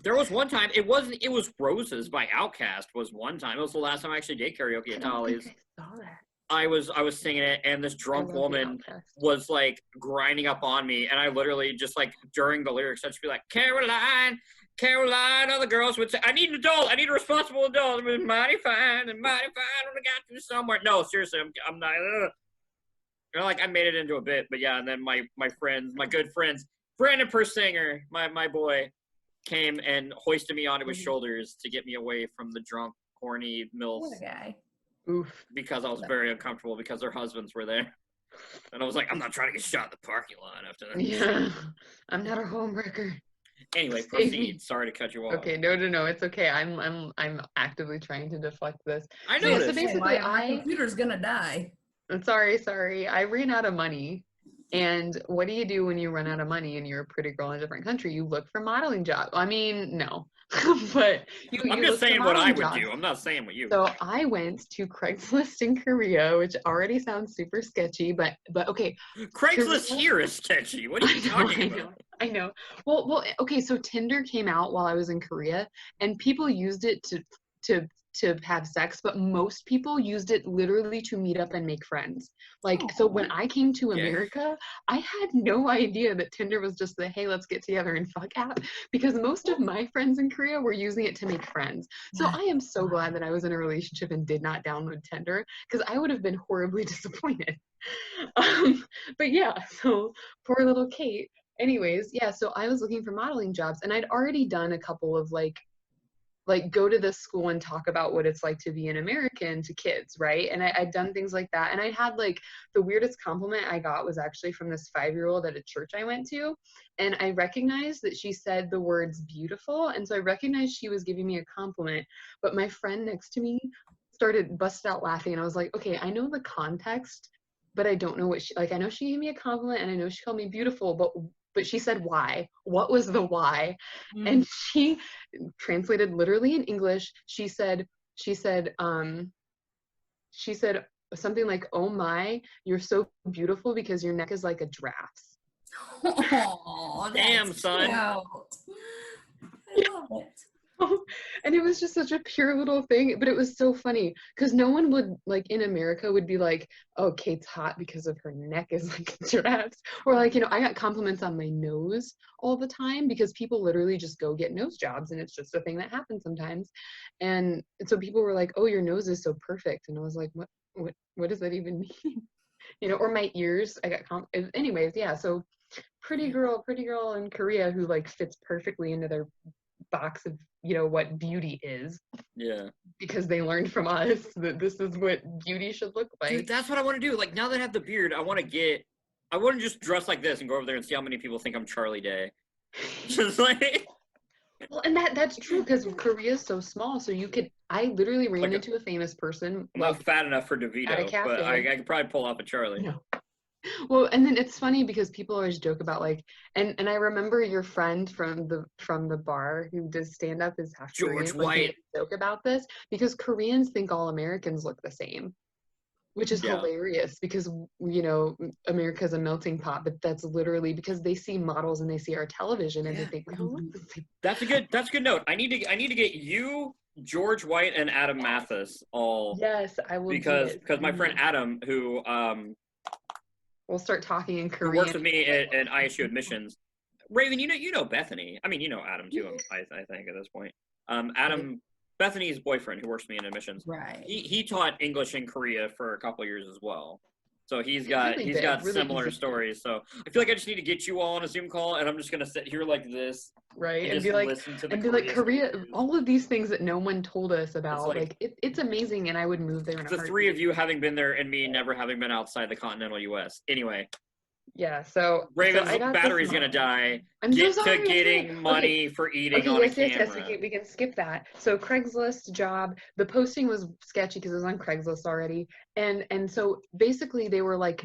There was one time. It was "Roses" by Outkast. Was one time. It was the last time I actually did karaoke at Tolly's. I saw that. I was singing it, and this drunk woman was like grinding up on me, and I literally just like during the lyrics, I'd just be like, Caroline, all the girls would say, I need an adult, I need a responsible adult. It was mighty fine when I got to somewhere. No, seriously, I'm not. You know, like I made it into a bit, but yeah, and then my good friends, Brandon Persinger, my boy, came and hoisted me onto his shoulders to get me away from the drunk, horny MILFs. What a guy. Oof. Because I was very uncomfortable because their husbands were there. And I was like, I'm not trying to get shot in the parking lot after that. Yeah. I'm not a homewrecker. Anyway, proceed. Sorry to cut you off. Okay, no, it's okay. I'm actively trying to deflect this. I know. So basically, my computer's gonna die. Sorry. I ran out of money. And what do you do when you run out of money and you're a pretty girl in a different country? You look for modeling jobs. I mean, no. But I'm just saying what I would do. I'm not saying what you. So I went to Craigslist in Korea, which already sounds super sketchy, but okay. Craigslist here is sketchy. What are you talking about? I know. Well, okay. So Tinder came out while I was in Korea, and people used it to have sex, but most people used it literally to meet up and make friends. Like, so when I came to America, I had no idea that Tinder was just the, hey, let's get together and fuck app, because most of my friends in Korea were using it to make friends. So I am so glad that I was in a relationship and did not download Tinder, because I would have been horribly disappointed. But yeah, so poor little Kate. Anyways, yeah, so I was looking for modeling jobs, and I'd already done a couple of like go to this school and talk about what it's like to be an American to kids, right? And I'd done things like that. And I had like the weirdest compliment I got was actually from this 5-year-old at a church I went to. And I recognized that she said the words beautiful. And so I recognized she was giving me a compliment. But my friend next to me busted out laughing. And I was like, okay, I know the context, but I don't know what I know she gave me a compliment and I know she called me beautiful, but she said why? What was the why? And she translated literally in English. She said something like, oh my, you're so beautiful because your neck is like a giraffe's. Oh, damn, son. I love it. And it was just such a pure little thing, but it was so funny because no one would, like, in America would be like, oh, Kate's hot because of her neck is like a giraffe's, or like, you know, I got compliments on my nose all the time because people literally just go get nose jobs, and it's just a thing that happens sometimes. And so people were like, oh, your nose is so perfect, and I was like, what does that even mean? You know, or my ears. I got anyways, yeah. So pretty girl in Korea who like fits perfectly into their box of, you know, what beauty is. Yeah. Because they learned from us that this is what beauty should look like. Dude, that's what I want to do. Like, now that I have the beard, I want to just dress like this and go over there and see how many people think I'm Charlie Day. Just like. Well, and that's true because Korea is so small, so I literally ran into a famous person. I'm not fat enough for DeVito, but I could probably pull off a Charlie. No. Well, and then it's funny because people always joke about like, and I remember your friend from the bar who does stand up is half George Korean, White. Joke about this because Koreans think all Americans look the same, which is hilarious because, you know, America's a melting pot, but that's literally because they see models and they see our television and they think we all look the same. That's a good note. I need to get you, George White, and Adam Mathis all. Yes, I will. Because my friend Adam, who we'll start talking in Korean. Who works with me at ISU admissions. Raven, you know Bethany. I mean, you know Adam too. I think at this point. Adam Bethany's boyfriend, who works with me in admissions, right? He taught English in Korea for a couple years as well. So he's got really similar stories. So I feel like I just need to get you all on a Zoom call, and I'm just gonna sit here like this, right, and be like, listen to the Korea, stories. all of these things that no one told us about. It's amazing, and I would move there in a heartbeat. The three of you having been there, and me never having been outside the continental U.S. Anyway. Yeah, so Raven's battery's gonna die. Getting money for eating on a camera. Yes, we can skip that. So Craigslist job, the posting was sketchy because it was on Craigslist already, and so basically they were like,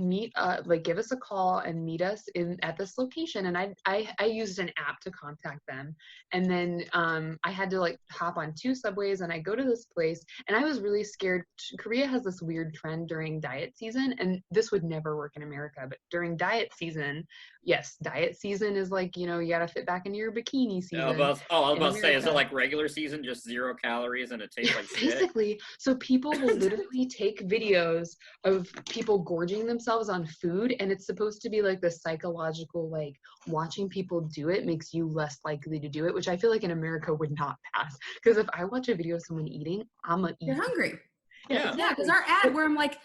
give us a call and meet us at this location, and I used an app to contact them, and then I had to like hop on 2 subways, and I go to this place, and I was really scared. Korea has this weird trend during diet season, and this would never work in America, but during diet season, yes, diet season is like, you gotta fit back into your bikini season. I was about to say, is it like regular season, just 0 calories and it tastes like shit? Basically, so people will literally take videos of people gorging themselves on food, and it's supposed to be like the psychological, like, watching people do it makes you less likely to do it, which I feel like in America would not pass. Because if I watch a video of someone eating, I'm gonna eat. You're hungry. Yeah, because our ad where I'm like,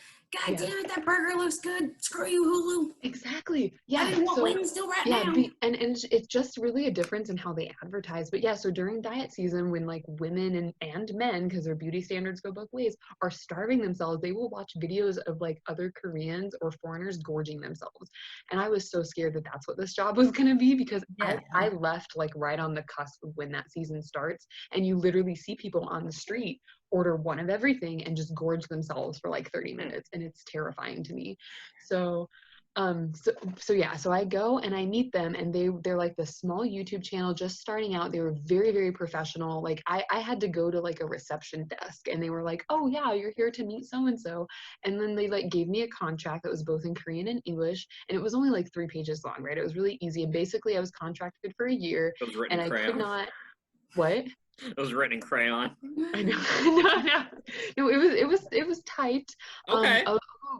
God damn it, that burger looks good. Screw you, Hulu. Exactly. Yeah. I didn't want wings still right now. And it's just really a difference in how they advertise. But yeah, so during diet season, when like women and men, because their beauty standards go both ways, are starving themselves, they will watch videos of like other Koreans or foreigners gorging themselves. And I was so scared that that's what this job was going to be, because I left like right on the cusp of when that season starts. And you literally see people on the street order one of everything and just gorge themselves for like 30 minutes, and it's terrifying to me. So I go and I meet them, and they're like this small YouTube channel just starting out. They were very, very professional. Like I had to go to like a reception desk, and they were like, oh yeah, you're here to meet so and so, and then they like gave me a contract that was both in Korean and English, and it was only like 3 pages long, right? It was really easy, and basically I was contracted for a year, and I could not. What? It was written in crayon. I know. No, it was typed. Okay.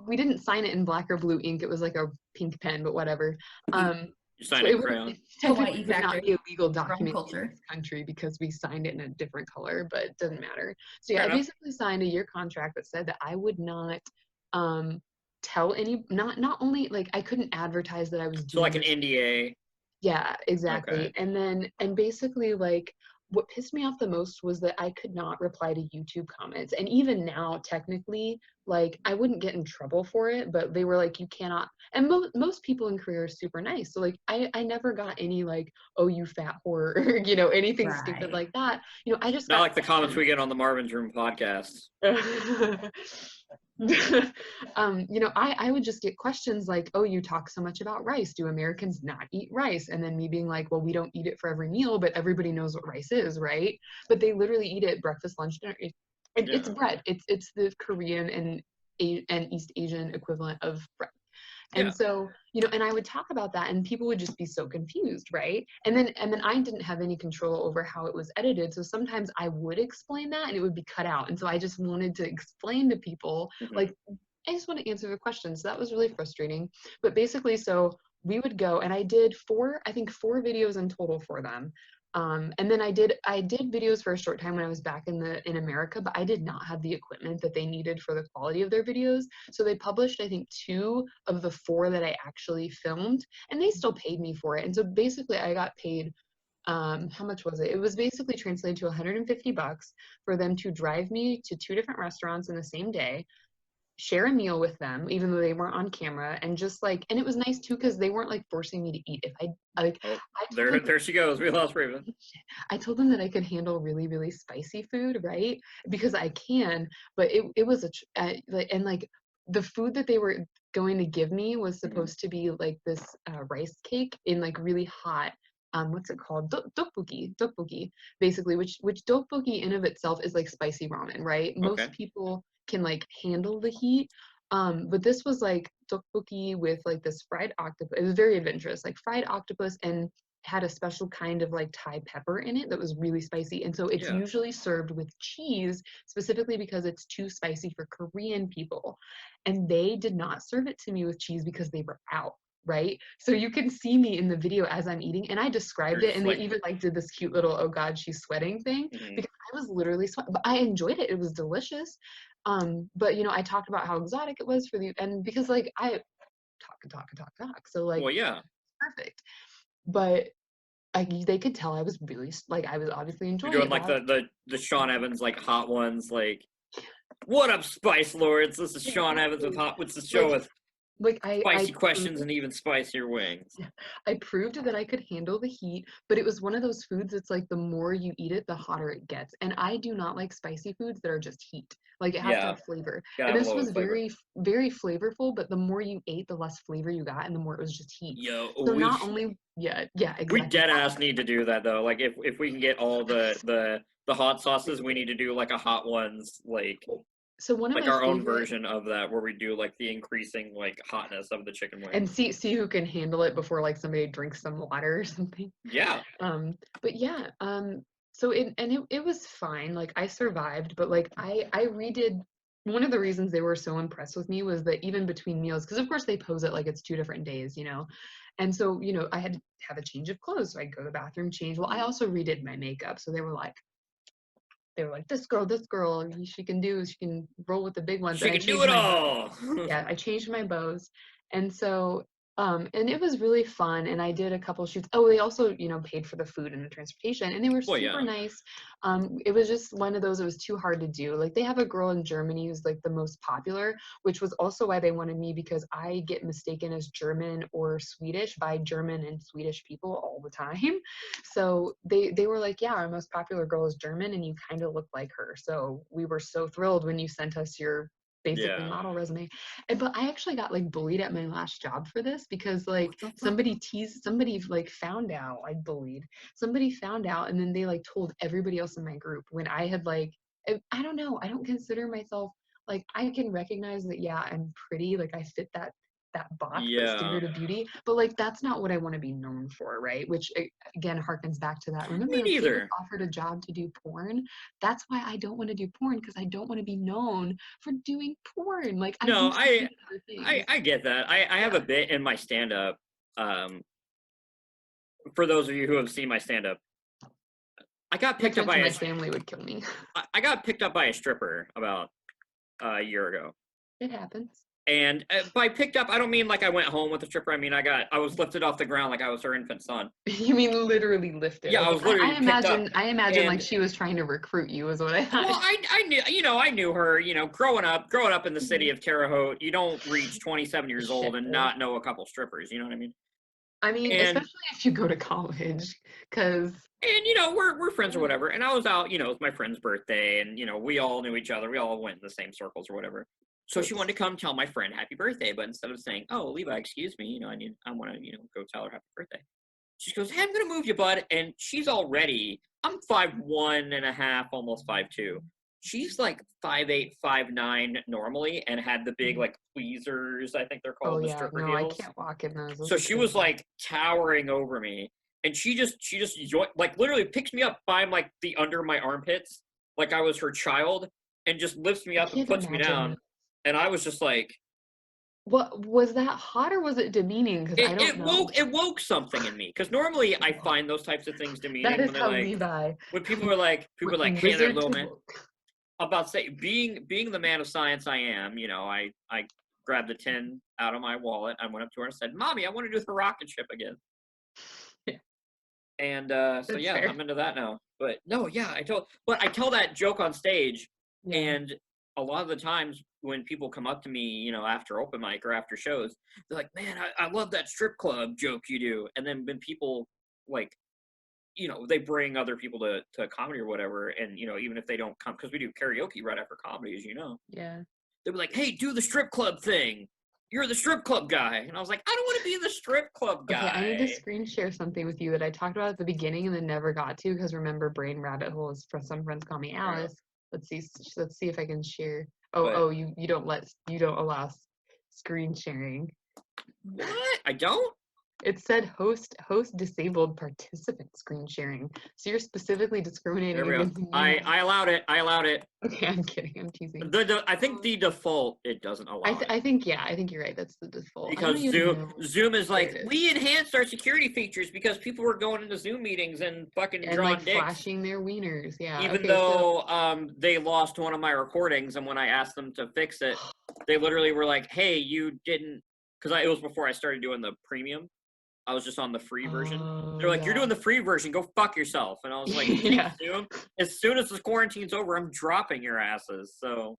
We didn't sign it in black or blue ink. It was like a pink pen, but whatever. You signed it in crayon. Technically, it would not be a legal document in this country because we signed it in a different color, but it doesn't matter. So yeah, I basically signed a year contract that said that I would not tell not only like I couldn't advertise that I was doing. So like an NDA. Yeah, exactly. Okay. And basically like, what pissed me off the most was that I could not reply to YouTube comments. And even now, technically, like, I wouldn't get in trouble for it, but they were like, you cannot. And most people in Korea are super nice. So, like, I never got any, like, oh, you fat whore, or, anything stupid like that. I just not like the comments we get on the Marvin's Room podcast. I would just get questions like, oh, you talk so much about rice. Do Americans not eat rice? And then me being like, well, we don't eat it for every meal, but everybody knows what rice is, right? But they literally eat it breakfast, lunch, dinner. It's bread. It's the Korean and East Asian equivalent of bread. And so, and I would talk about that, and people would just be so confused, right? And then I didn't have any control over how it was edited. So sometimes I would explain that and it would be cut out. And so I just wanted to explain to people, like, I just want to answer the questions. So that was really frustrating. But basically, so we would go, and I did 4 videos in total for them. And then I did videos for a short time when I was back in America, but I did not have the equipment that they needed for the quality of their videos. So they published, I think, 2 of the 4 that I actually filmed, and they still paid me for it. And so basically I got paid, how much was it? It was basically translated to $150 for them to drive me to 2 different restaurants in the same day, share a meal with them, even though they weren't on camera, and just like, and it was nice too, because they weren't like forcing me to eat. If there she goes. We lost Raven. I told them that I could handle really, really spicy food, right? Because I can, but it was and like the food that they were going to give me was supposed to be like this rice cake in like really hot. What's it called? Tteokbokki, basically, which tteokbokki in of itself is like spicy ramen, right? Okay. Most people can like handle the heat, but this was like tteokbokki with like this fried octopus. It was very adventurous, like fried octopus, and had a special kind of like Thai pepper in it that was really spicy. And so it's usually served with cheese, specifically because it's too spicy for Korean people. And they did not serve it to me with cheese because they were out. right? So you can see me in the video as I'm eating, and I described it, and they even like did this cute little, oh God, she's sweating thing, because I was literally sweating, but I enjoyed it. It was delicious. But you know, I talked about how exotic it was for the, and because like I talk. So like, well, yeah, perfect. But they could tell I was really like, I was obviously enjoying You're it. doing like the Sean Evans like hot ones, like, what up, Spice Lords? This is Sean Evans with What's the show with like spicy questions and even spicier wings. I proved that I could handle the heat, but it was one of those foods that's like the more you eat it, the hotter it gets. And I do not like spicy foods that are just heat. Like it has to have flavor. And this was very, very flavorful, but the more you ate, the less flavor you got, and the more it was just heat. Yo, so not only exactly. We dead ass need to do that though. Like if we can get all the hot sauces, we need to do like a hot ones like. So one of like my our own version of that, where we do like the increasing like hotness of the chicken wing, and see who can handle it before like somebody drinks some water or something. Yeah. But yeah. So it was fine. Like I survived, but like I redid. One of the reasons they were so impressed with me was that even between meals, because of course they pose it like it's 2 different days, you know, and so you know I had to have a change of clothes, so I'd go to the bathroom, change. Well, I also redid my makeup, so they were like, this girl, she can roll with the big ones. She can do it all. Yeah, I changed my bows. And so, and it was really fun. And I did a couple shoots. Oh, they also, you know, paid for the food and the transportation, and they were super nice. It was just one of those, it was too hard to do. Like they have a girl in Germany who's like the most popular, which was also why they wanted me, because I get mistaken as German or Swedish by German and Swedish people all the time. So they were like, yeah, our most popular girl is German and you kind of look like her. So we were so thrilled when you sent us your basically model resume. But I actually got like bullied at my last job for this, because like somebody like found out I bullied. Somebody found out, and then they like told everybody else in my group, when I had like, I don't know, I don't consider myself, like I can recognize that, yeah, I'm pretty, like I fit that box, that standard of beauty, but like that's not what I want to be known for, right? Which again harkens back to that. Remember, Me neither. I was offered a job to do porn. That's why I don't want to do porn, because I don't want to be known for doing porn. Like I get that. I have a bit in my stand-up. For those of you who have seen my stand-up, I got picked up by my family would kill me. I got picked up by a stripper about a year ago. It happens. And by picked up, I don't mean like I went home with the stripper. I mean I was lifted off the ground like I was her infant son. You mean literally lifted? Yeah, I was literally picked up. I imagine like she was trying to recruit you, is what I thought. Well, I knew her. You know, growing up in the city of Terre Haute, you don't reach 27 years old and not know a couple strippers. You know what I mean? Especially if you go to college, because. And you know, we're friends or whatever. And I was out, you know, it was my friend's birthday, and you know, we all knew each other. We all went in the same circles or whatever. So she wanted to come tell my friend happy birthday, but instead of saying, "Oh, Levi, excuse me, you know, I want to, you know, go tell her happy birthday," she goes, "Hey, I'm gonna move you, bud." And she's already, I'm 5'1.5", almost 5'2". She's like 5'8", 5'9" normally, and had the big like tweezers, I think they're called, the stripper heels. I can't walk in those. So she was like towering over me, and she just like literally picks me up by like the under my armpits, like I was her child, and just lifts me up and puts me down. And I was just like, "What was that hot, or was it demeaning?" Because I don't know. It woke something in me. Because normally I find those types of things demeaning. That is when how like, Levi. When people are like, "Hey, there, little man." I'm about to say, being the man of science I am, you know, I grabbed the tin out of my wallet. I went up to her and said, "Mommy, I want to do the rocket ship again." Yeah. And so yeah, fair. I'm into that now. But no, yeah, I tell that joke on stage, and a lot of the times when people come up to me, you know, after open mic or after shows, they're like, "Man, I love that strip club joke you do." And then when people like, you know, they bring other people to comedy or whatever, and you know, even if they don't come, because we do karaoke right after comedy, as you know. Yeah. They'll be like, "Hey, do the strip club thing. You're the strip club guy." And I was like, "I don't want to be the strip club guy." Okay, I need to screen share something with you that I talked about at the beginning and then never got to, because remember, brain rabbit holes. For some friends call me Alice. Yeah. Let's see if I can share. You don't allow screen sharing. What? I don't? It said host disabled participant screen sharing. So you're specifically discriminating There we go. against me. I allowed it. I allowed it. Okay, I'm kidding. I'm teasing. I think the default it doesn't allow. I think you're right. That's the default. Because Zoom is like, we enhanced our security features because people were going into Zoom meetings and fucking drawing like dicks, flashing their wieners. Yeah. Even though they lost one of my recordings, and when I asked them to fix it, they literally were like, "Hey, you didn't," because it was before I started doing the premium. I was just on the free version. They're like, "You're doing the free version. Go fuck yourself." And I was like, yeah. As soon as the quarantine's over, I'm dropping your asses. So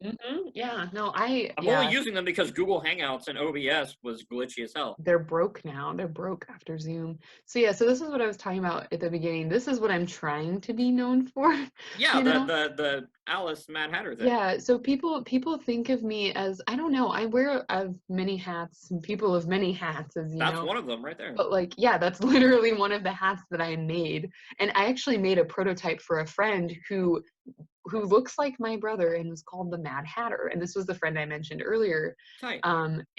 yeah, no, I'm only using them because Google Hangouts and OBS was glitchy as hell. They're broke now. They're broke after Zoom. So yeah, so this is what I was talking about at the beginning. This is what I'm trying to be known for. Yeah, the Alice Mad Hatter thing. Yeah, so people think of me as, I don't know, I wear many hats, and people of many hats, as you know. That's one of them right there. But like, yeah, that's literally one of the hats that I made. And I actually made a prototype for a friend who looks like my brother and was called the Mad Hatter. And this was the friend I mentioned earlier,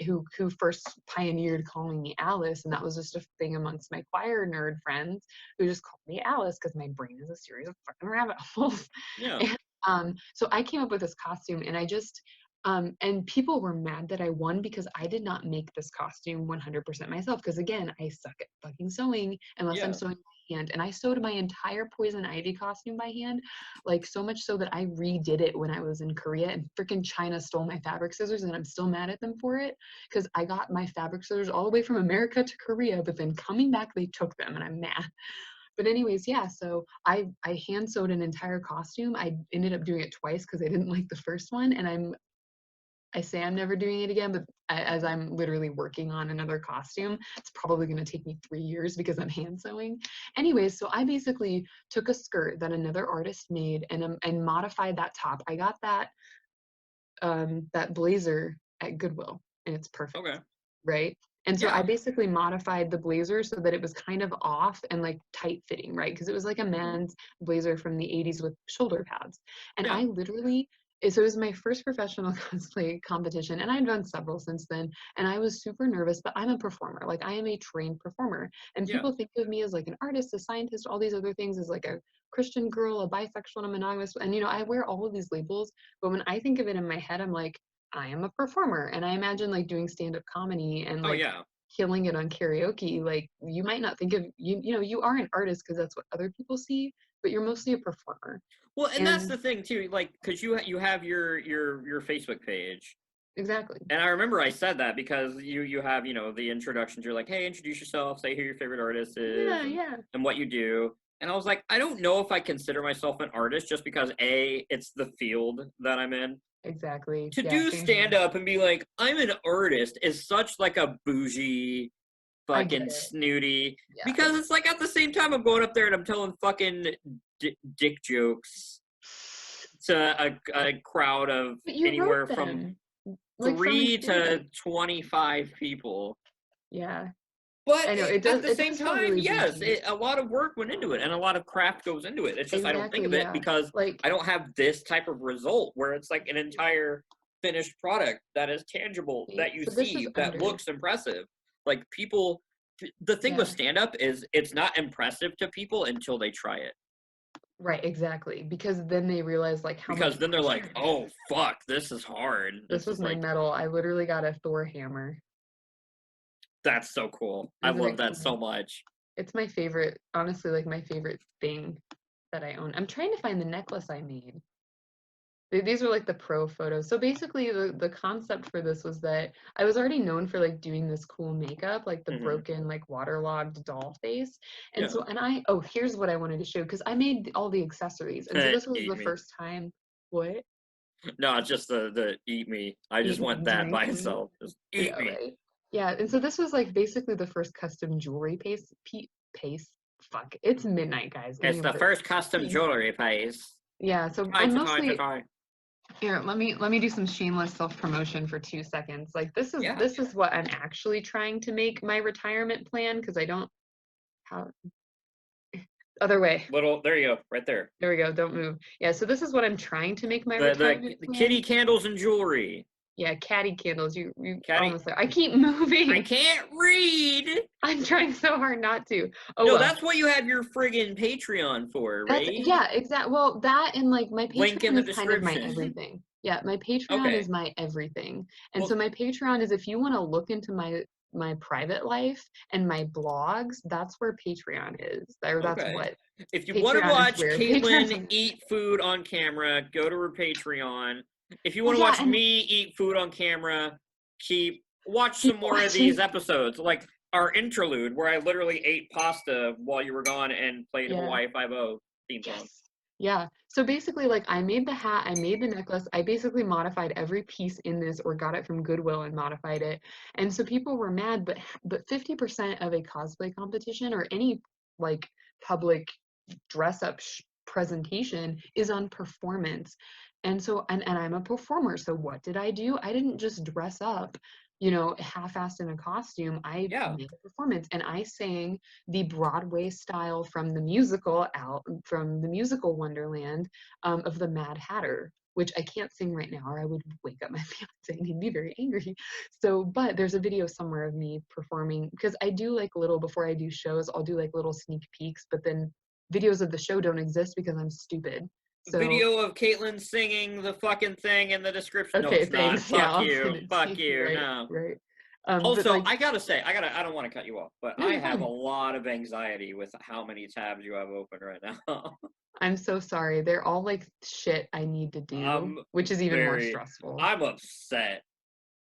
who first pioneered calling me Alice. And that was just a thing amongst my choir nerd friends who just called me Alice because my brain is a series of fucking rabbit holes. Yeah. And, so I came up with this costume, and I just, and people were mad that I won because I did not make this costume 100% myself. Because again, I suck at fucking sewing unless I'm sewing by hand. And I sewed my entire Poison Ivy costume by hand, like so much so that I redid it when I was in Korea, and freaking China stole my fabric scissors, and I'm still mad at them for it because I got my fabric scissors all the way from America to Korea, but then coming back they took them, and I'm mad. But anyways, yeah, so I hand sewed an entire costume. I ended up doing it twice because I didn't like the first one, and I say I'm never doing it again, but as I'm literally working on another costume, it's probably going to take me 3 years because I'm hand sewing. Anyways, so I basically took a skirt that another artist made and modified that top. I got that blazer at Goodwill, and it's perfect. Okay. Right? And so I basically modified the blazer so that it was kind of off and like tight fitting, right? Because it was like a men's blazer from the 80s with shoulder pads. And I literally, so it was my first professional cosplay competition, and I've done several since then. And I was super nervous, but I'm a performer. Like, I am a trained performer. And people think of me as like an artist, a scientist, all these other things, as like a Christian girl, a bisexual, and a monogamous. And, you know, I wear all of these labels. But when I think of it in my head, I'm like, I am a performer. And I imagine like doing stand-up comedy and like killing it on karaoke. Like, you might not think of you know, you are an artist because that's what other people see, but you're mostly a performer. Well, and that's the thing too, like, because you have your Facebook page. Exactly. And I remember I said that because you have, you know, the introductions. You're like, hey, introduce yourself, say who your favorite artist is, and what you do. And I was like, I don't know if I consider myself an artist just because it's the field that I'm in. Exactly. To do stand up and be like, I'm an artist is such like a bougie fucking snooty because it's like at the same time I'm going up there and I'm telling fucking dick jokes to a crowd of anywhere from like 3 to 25 people. Yeah. But I know, at the same time, really a lot of work went into it and a lot of craft goes into it. It's just I don't think of it because like, I don't have this type of result where it's like an entire finished product that is tangible, that you see, that looks impressive. Like people, the thing with stand-up is it's not impressive to people until they try it. Right, exactly. Because then they realize like how much then they're like, oh, fuck, this is hard. This was my metal. I literally got a Thor hammer. That's so cool. I love that so much. It's my favorite, honestly, like my favorite thing that I own. I'm trying to find the necklace I made. These were like the pro photos. So basically the concept for this was that I was already known for like doing this cool makeup, like the broken, like waterlogged doll face. And so, here's what I wanted to show, because I made all the accessories. And so this was the first time. What? No, it's just the eat me. I just want that by itself. Just eat me. Right? Yeah, and so this was like basically the first custom jewelry paste. Fuck, it's midnight, guys. It's the first custom jewelry paste. Yeah, so I'm mostly. Here, let me do some shameless self-promotion for 2 seconds. Like this is what I'm actually trying to make my retirement plan, because I don't. Other way. There you go, right there. There we go. Don't move. Yeah, so this is what I'm trying to make my retirement plan. The kitty candles and jewelry. Yeah, catty candles. You Catty. almost there. I keep moving. I can't read. I'm trying so hard not to. Oh, no, well. That's what you have your friggin' Patreon for, right? Yeah, exactly. Well, that and like my Link in Patreon the is kind of my description. everything. Yeah, my Patreon is my everything. And Well, so my Patreon is if you want to look into my private life and my blogs, that's where Patreon is. Or that's what. If you want to watch Caitlin eat food on camera, go to her Patreon. If you want to watch me eat food on camera, watch some more of these episodes. Like our interlude where I literally ate pasta while you were gone and played Hawaii 5-0 theme song. Yeah. So basically, like, I made the hat, I made the necklace, I basically modified every piece in this or got it from Goodwill and modified it. And so people were mad, but 50% of a cosplay competition or any like public dress up presentation is on performance. And so, and I'm a performer. So what did I do? I didn't just dress up, half-assed in a costume. I made a performance and I sang the Broadway style from the musical Wonderland of the Mad Hatter, which I can't sing right now or I would wake up my fiance and he'd be very angry. So, but there's a video somewhere of me performing because I do like before I do shows, I'll do like little sneak peeks, but then videos of the show don't exist because I'm stupid. So, video of Caitlin singing the fucking thing in the description. Okay, no, it's thanks. not. Fuck you. Right, no. Right. Also, like, I gotta say, I don't want to cut you off, but no, I have a lot of anxiety with how many tabs you have open right now. I'm so sorry. They're all like shit I need to do, which is even more stressful. I'm upset.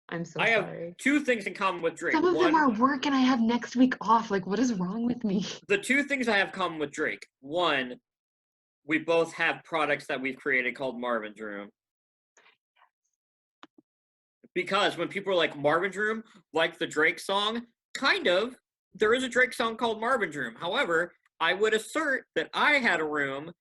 I'm so sorry. I have 2 things in common with Drake. Some of them are work and I have next week off. Like, what is wrong with me? The 2 things I have in common with Drake. 1, we both have products that we've created called Marvin's Room. Because when people are like, Marvin's Room, like the Drake song, kind of, there is a Drake song called Marvin's Room. However, I would assert that I had a room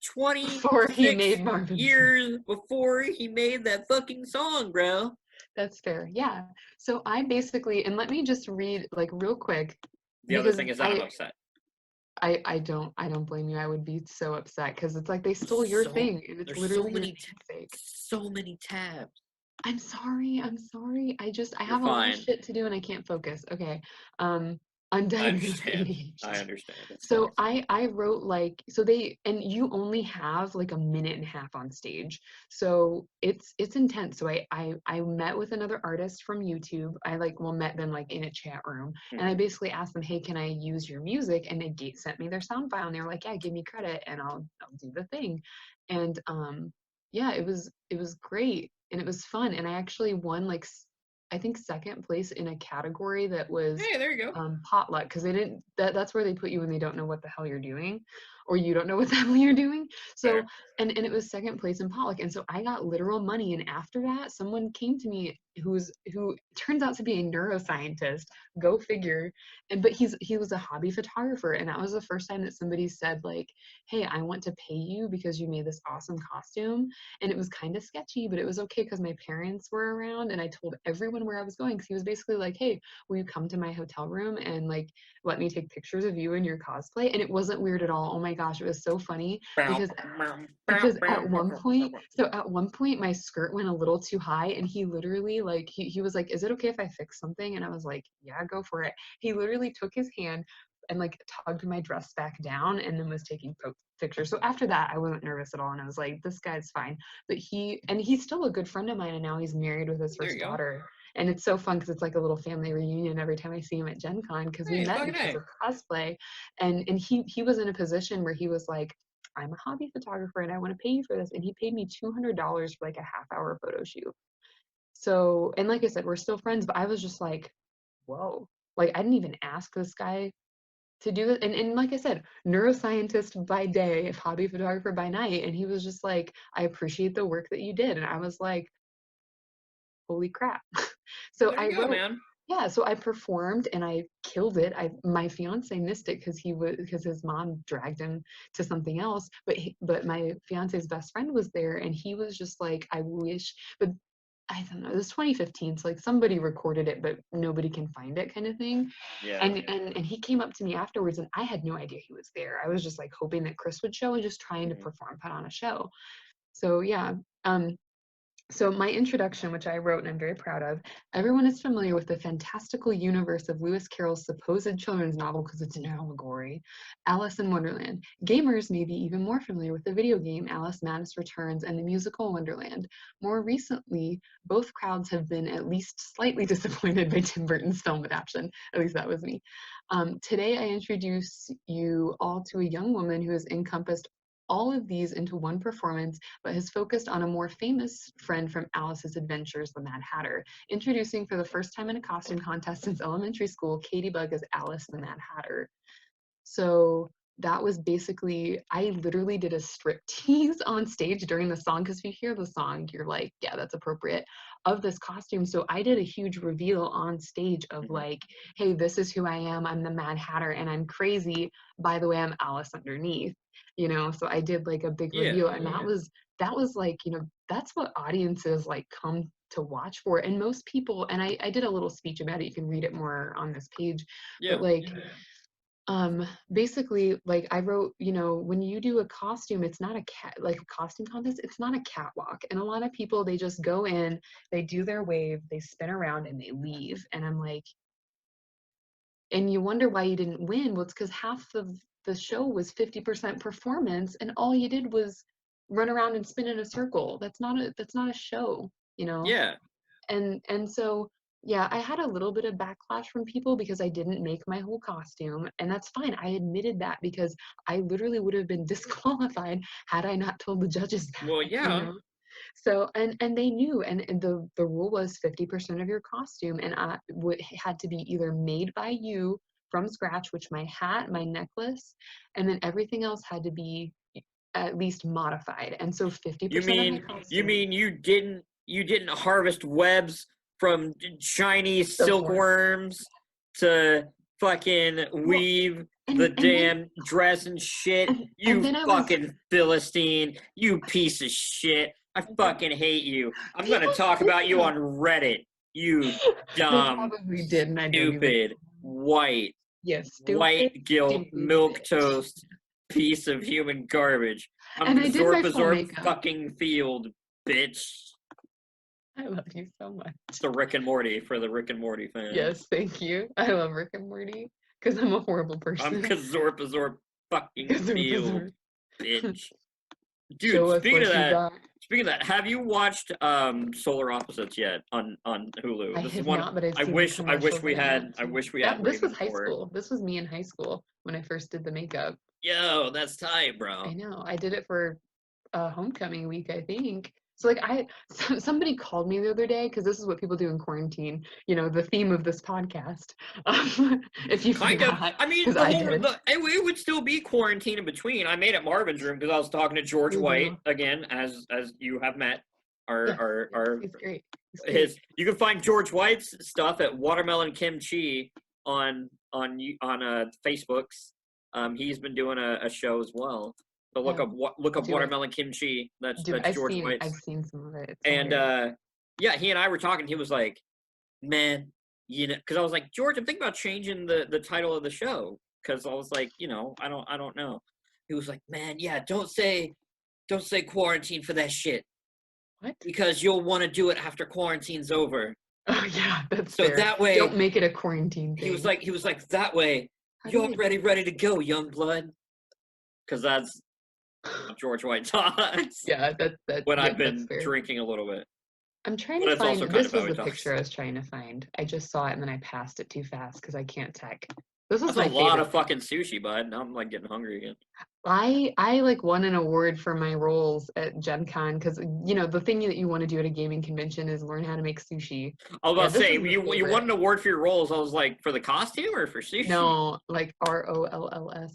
26 years before he made that fucking song, bro. That's fair. Yeah. So I basically, and let me just read like real quick. The other thing is that I'm upset. I don't blame you. I would be so upset because it's like they stole your thing and it's literally so many tabs. I'm sorry. I have a lot of shit to do and I can't focus. Okay. Undiagnosed ADHD. I understand. So I wrote like, and you only have like a minute and a half on stage. So it's intense. So I met with another artist from YouTube. I met them like in a chat room and I basically asked them, hey, can I use your music? And they sent me their sound file and they were like, yeah, give me credit and I'll do the thing. And yeah, it was great and it was fun. And I actually won like, I think 2nd place in a category that was there you go. Potluck because they didn't that's where they put you when they don't know what the hell you're doing or you don't know what the hell you're doing. So and it was 2nd place in Potluck and so I got literal money and after that someone came to me who turns out to be a neuroscientist, go figure, but he was a hobby photographer and that was the first time that somebody said like, hey, I want to pay you because you made this awesome costume. And it was kind of sketchy but it was okay because my parents were around and I told everyone where I was going because he was basically like, hey, will you come to my hotel room and like let me take pictures of you in your cosplay? And it wasn't weird at all. Oh my gosh, it was so funny because at one point my skirt went a little too high and he literally like he was like, is it okay if I fix something? And I was like, yeah, go for it. He literally took his hand and like tugged my dress back down and then was taking pictures. So after that I wasn't nervous at all and I was like, this guy's fine. But he's still a good friend of mine and now he's married with his first daughter. And it's so fun because it's like a little family reunion every time I see him at Gen Con because we met because of cosplay. And he was in a position where he was like, I'm a hobby photographer and I want to pay you for this. And he paid me $200 for like a half-hour photo shoot. So, and like I said, we're still friends, but I was just like, whoa, like I didn't even ask this guy to do it. And like I said, neuroscientist by day, hobby photographer by night. And he was just like, I appreciate the work that you did. And I was like, holy crap. So so I performed and I killed it. My fiance missed it because his mom dragged him to something else. But my fiance's best friend was there and he was just like, I wish, but I don't know, it was 2015, so like somebody recorded it, but nobody can find it kind of thing. Yeah. And he came up to me afterwards and I had no idea he was there. I was just like hoping that Chris would show and just trying to put on a show. So yeah. So my introduction, which I wrote and I'm very proud of, everyone is familiar with the fantastical universe of Lewis Carroll's supposed children's novel because it's an allegory, Alice in Wonderland. Gamers may be even more familiar with the video game Alice Madness Returns and the musical Wonderland. More recently, both crowds have been at least slightly disappointed by Tim Burton's film adaptation. At least that was me. Today I introduce you all to a young woman who has encompassed all of these into one performance, but has focused on a more famous friend from Alice's Adventures, the Mad Hatter. Introducing for the first time in a costume contest since elementary school, Katie Bug as Alice the Mad Hatter. So that was basically, I literally did a striptease on stage during the song, because if you hear the song, you're like, yeah, that's appropriate, of this costume. So I did a huge reveal on stage of like, hey, this is who I am. I'm the Mad Hatter and I'm crazy. By the way, I'm Alice underneath. You know, so I did like a big reveal, and that was like, you know, that's what audiences like come to watch for. And most people, and I did a little speech about it, you can read it more on this page, but like basically, like I wrote, you know, when you do a costume, it's not a costume contest, it's not a catwalk. And a lot of people, they just go in, they do their wave, they spin around and they leave. And I'm like, and you wonder why you didn't win. Well, it's because half of the show was 50% performance and all you did was run around and spin in a circle. That's not a show, you know? Yeah. And so, yeah, I had a little bit of backlash from people because I didn't make my whole costume, and that's fine. I admitted that because I literally would have been disqualified had I not told the judges that. Well, yeah. You know? So, and they knew, and the rule was 50% of your costume, and had to be either made by you from scratch, which my hat, my necklace, and then everything else had to be at least modified. And so 50% of my costume. You mean you didn't harvest webs from Chinese silkworms to fucking weave the damn dress and shit? You fucking Philistine, you piece of shit. I fucking hate you. I'm gonna talk about you on Reddit. You dumb, stupid, white, white guilt, milquetoast piece of human garbage. I'm Zorp fucking field, bitch. I love you so much. It's the Rick and Morty for the Rick and Morty fans. Yes, thank you. I love Rick and Morty because I'm a horrible person. I'm Kazorp fucking field, bitch. Dude, speaking of that, have you watched Solar Opposites yet on Hulu? I have not, but I wish we had. This was high school. This was me in high school when I first did the makeup. Yo, that's tight, bro. I know. I did it for homecoming week, I think. So like somebody called me the other day, because this is what people do in quarantine, you know, the theme of this podcast. If you forgot, I mean, it would still be quarantine in between. I made it Marvin's room because I was talking to George White again, as you have met. He's great. You can find George White's stuff at Watermelon Kimchi on Facebook's. He's been doing a show as well. So look up Watermelon Kimchi. That's George White. I've seen some of it. And he and I were talking. He was like, "Man, you know," because I was like, "George, I'm thinking about changing the title of the show." Because I was like, you know, I don't know. He was like, "Man, yeah, don't say quarantine for that shit. What? Because you'll want to do it after quarantine's over." Oh yeah, that's so fair. That way, don't make it a quarantine thing. He was like that way. You're ready to go, young blood. Because that's George White talks. Yeah, that. When I've been drinking a little bit. I'm trying to find. This was the picture I was trying to find. I just saw it and then I passed it too fast because I can't tech. This was a lot of fucking sushi, bud. Now I'm like getting hungry again. I like won an award for my roles at Gen Con because, you know, the thing that you want to do at a gaming convention is learn how to make sushi. I was about to say, you won an award for your roles. I was like, for the costume or for sushi? No, like ROLLS.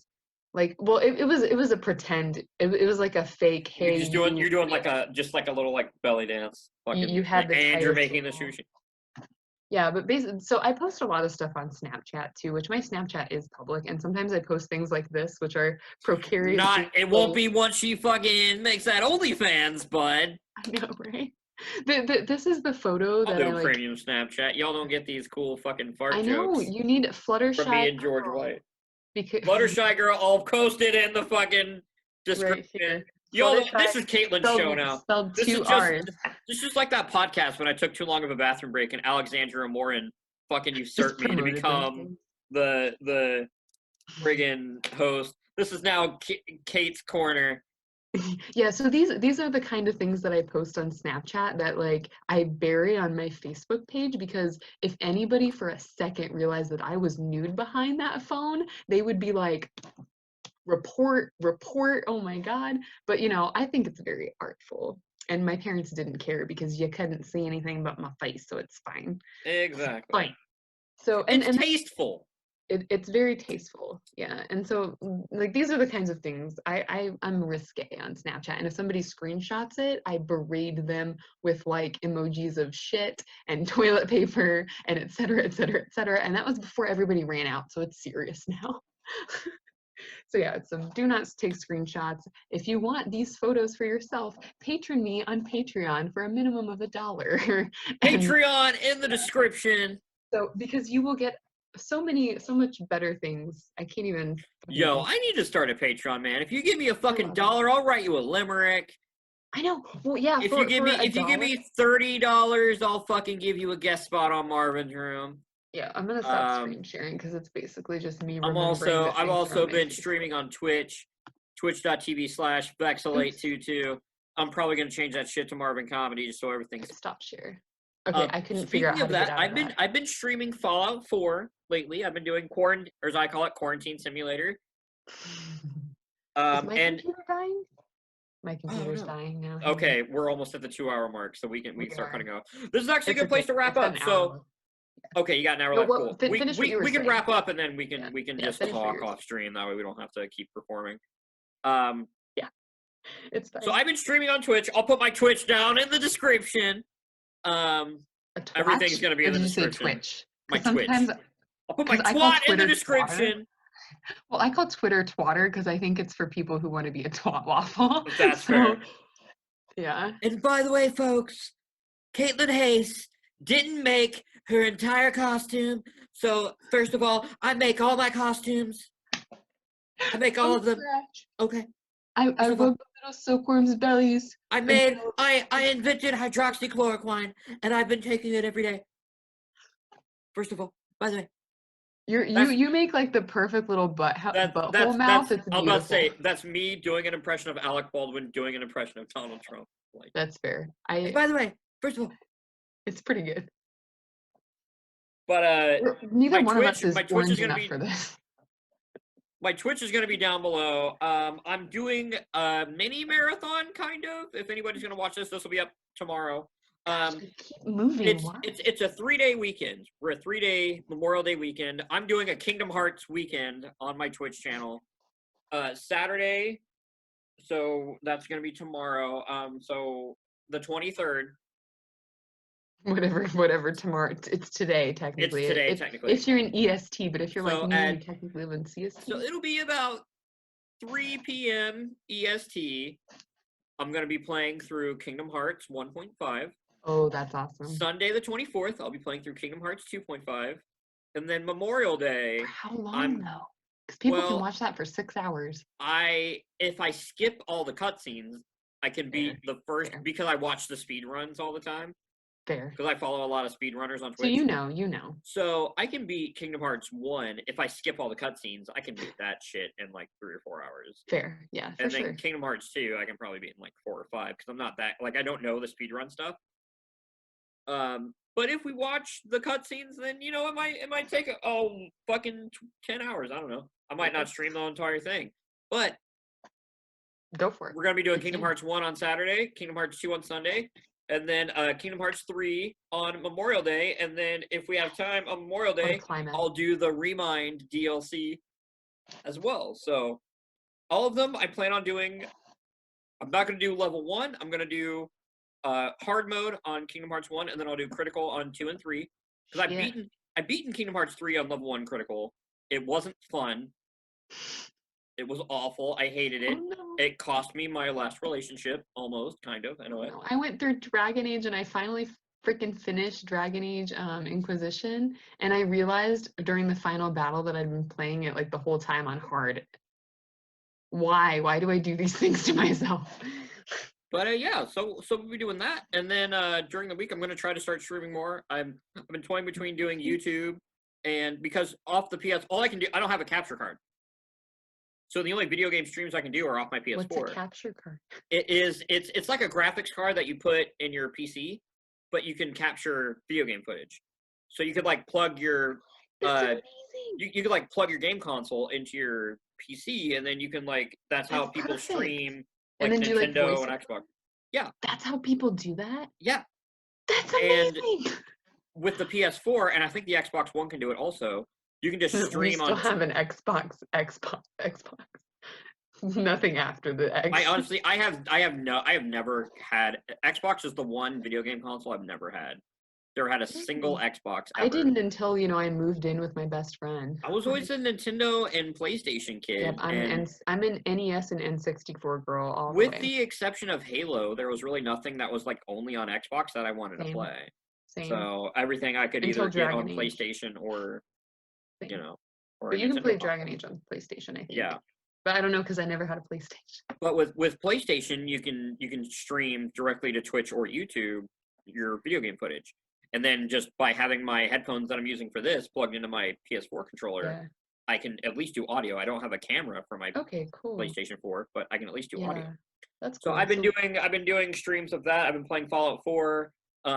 Like, well, it was a pretend. It was like a fake. Hey, you're doing like a little like belly dance. You had the and you're making the sushi. Yeah, but basically, so I post a lot of stuff on Snapchat too, which my Snapchat is public, and sometimes I post things like this, which are precarious. It won't be once she fucking makes that OnlyFans, bud. I know, right? This is the photo that I'll do premium Snapchat. Y'all don't get these cool fucking fart jokes. I know, you need Fluttershy. From me and George White. Fluttershy girl, I'll post it in the fucking description. Yo, this is Caitlin's show now. Spelled This two is R's. This is like that podcast when I took too long of a bathroom break and Alexandra Morin fucking usurped me to become the friggin' host. This is now Kate's Corner. Yeah, so these are the kind of things that I post on Snapchat that like I bury on my Facebook page, because if anybody for a second realized that I was nude behind that phone, they would be like, report, oh my God. But you know, I think it's very artful. And my parents didn't care because you couldn't see anything but my face, so it's fine. Exactly. Fine. So and tasteful. It's very tasteful, yeah. And so like these are the kinds of things I'm risque on Snapchat, and if somebody screenshots it, I berate them with like emojis of shit and toilet paper and et cetera, et cetera, et cetera. And that was before everybody ran out, so it's serious now. So yeah, so do not take screenshots. If you want these photos for yourself, patron me on Patreon for a minimum of $1. Patreon in the description. So because you will get so much better things. I can't even. Yo, I need to start a Patreon, man. If you give me a fucking $1, I'll write you a limerick. I know. Well, yeah. If you give me $30, I'll fucking give you a guest spot on Marvin's Room. Yeah, I'm gonna stop screen sharing because it's basically just me. I've also been streaming on Twitch, twitch.tv/Vexel822. I'm probably gonna change that shit to MarvinComedy just so everything's. Stop share. Okay, I couldn't figure out how to get out of that. I've been streaming Fallout 4 lately. I've been doing quarantine, or as I call it, Quarantine Simulator. Is my computer dying? My computer's dying now. Okay, we're almost at the 2-hour mark, so we can start cutting off. This is actually a good place to wrap up. So, okay, you got an hour left. Cool. We can wrap up, and then we can just talk off stream. That way, we don't have to keep performing. Yeah, it's fine. So I've been streaming on Twitch. I'll put my Twitch down in the description. Everything's gonna be in the description. Twitch? My Twitch. I'll put my twat in the description. Well, I call Twitter twatter because I think it's for people who want to be a twat waffle. That's fair. Yeah. And by the way, folks, Caitlin Haase didn't make her entire costume. So first of all, I make all my costumes. I make all of them. Okay. I rubbed little silkworms' bellies. I invented hydroxychloroquine, and I've been taking it every day. First of all, by the way, you make like the perfect little butthole mouth. It's beautiful. I'm about to say that's me doing an impression of Alec Baldwin doing an impression of Donald Trump. Like, that's fair. By the way, first of all, it's pretty good. But neither one of us is orange enough for this. My Twitch is going to be down below. I'm doing a mini marathon, kind of. If anybody's going to watch this will be up tomorrow. Keep moving. It's a 3-day weekend. We're a 3-day Memorial Day weekend. I'm doing a Kingdom Hearts weekend on my Twitch channel. Saturday, so that's going to be tomorrow. So the 23rd. Whatever tomorrow. It's today, technically. It's today, technically. If you're in EST, but if you're like me, you technically live in CST. So it'll be about 3 p.m. EST. I'm going to be playing through Kingdom Hearts 1.5. Oh, that's awesome. Sunday the 24th, I'll be playing through Kingdom Hearts 2.5. And then Memorial Day. For how long, though? Because people can watch that for 6 hours. If I skip all the cutscenes, I can beat the first, because I watch the speed runs all the time. Fair. Because I follow a lot of speedrunners on Twitch. So you know. So I can beat Kingdom Hearts 1. If I skip all the cutscenes, I can beat that shit in like 3 or 4 hours. Fair, yeah, and then Kingdom Hearts 2, I can probably beat in like 4 or 5, because I'm not that, like, I don't know the speedrun stuff. But if we watch the cutscenes, then, you know, it might take fucking 10 hours. I don't know. I might not stream the entire thing. But go for it. We're going to be doing Kingdom Hearts 1 on Saturday, Kingdom Hearts 2 on Sunday, and then Kingdom Hearts 3 on Memorial Day. And then if we have time on Memorial Day, I'll do the Remind DLC as well. So all of them I plan on doing. I'm not going to do level 1. I'm going to do hard mode on Kingdom Hearts 1, and then I'll do critical on 2 and 3. Because I've beaten Kingdom Hearts 3 on level 1 critical. It wasn't fun. It was awful. I hated it. Oh, no. It cost me my last relationship, almost, kind of. I know it. I went through Dragon Age, and I finally freaking finished Dragon Age Inquisition, and I realized during the final battle that I'd been playing it like the whole time on hard. Why do I do these things to myself? But yeah, so we'll be doing that, and then during the week I'm going to try to start streaming more. I've been toying between doing YouTube, and because off the PS, all I can do, I don't have a capture card, so the only video game streams I can do are off my PS4. What's a capture card? It's like a graphics card that you put in your PC, but you can capture video game footage. So you could like plug your you could like plug your game console into your PC, and then you can like that's how people perfect. Stream. Like and then Nintendo do like and Xbox. Yeah. That's how people do that? Yeah. That's amazing. And with the PS4, and I think the Xbox One can do it also, you can just stream we still have an Xbox. Nothing after the X. I honestly, I have never had, Xbox is the one video game console I've never had. Never had a single Xbox ever. I didn't until, I moved in with my best friend. I was always a Nintendo and PlayStation kid. Yep, I'm an NES and N64 girl all the way. With the exception of Halo, there was really nothing that was like only on Xbox that I wanted to play. Same. So everything I could either get on PlayStation or, or but you can play Dragon Age on PlayStation, I think. Yeah. But I don't know because I never had a PlayStation. But with PlayStation, you can stream directly to Twitch or YouTube your video game footage. And then just by having my headphones that I'm using for this plugged into my PS4 controller, I can at least do audio. I don't have a camera for my PlayStation 4, but I can at least do audio. That's cool. So I've been doing streams of that. I've been playing Fallout 4.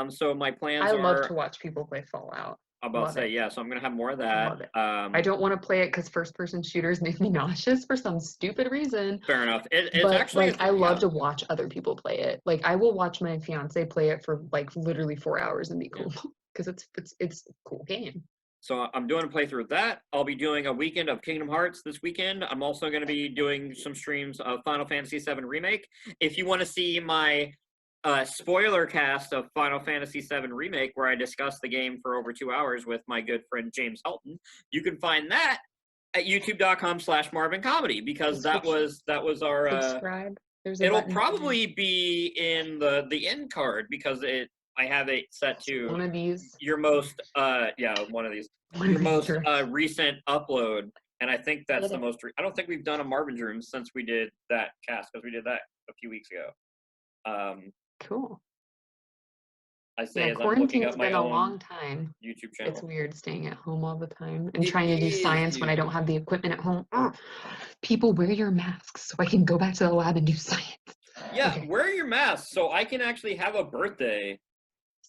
So my plans I are. love to watch people play Fallout. I'm about to say, yeah, so I'm going to have more of that. I don't want to play it because first-person shooters make me nauseous for some stupid reason. Fair enough. It's actually... I love to watch other people play it. Like, I will watch my fiance play it for, literally 4 hours and be cool. Because it's a cool game. So I'm doing a playthrough of that. I'll be doing a weekend of Kingdom Hearts this weekend. I'm also going to be doing some streams of Final Fantasy VII Remake. If you want to see my... spoiler cast of Final Fantasy VII Remake, where I discussed the game for over 2 hours with my good friend James Helton. You can find that at youtube.com/MarvinComedy because that was our subscribe. It'll probably be in the end card because I have it set to one of these. Your most one of these. Your most recent upload. And I think that's the most I don't think we've done a Marvin's Room since we did that cast because we did that a few weeks ago. Cool. I say as I'm looking up my been a own long time. YouTube channel. It's weird staying at home all the time and trying to do science when I don't have the equipment at home. People, wear your masks so I can go back to the lab and do science. Yeah, wear your masks so I can actually have a birthday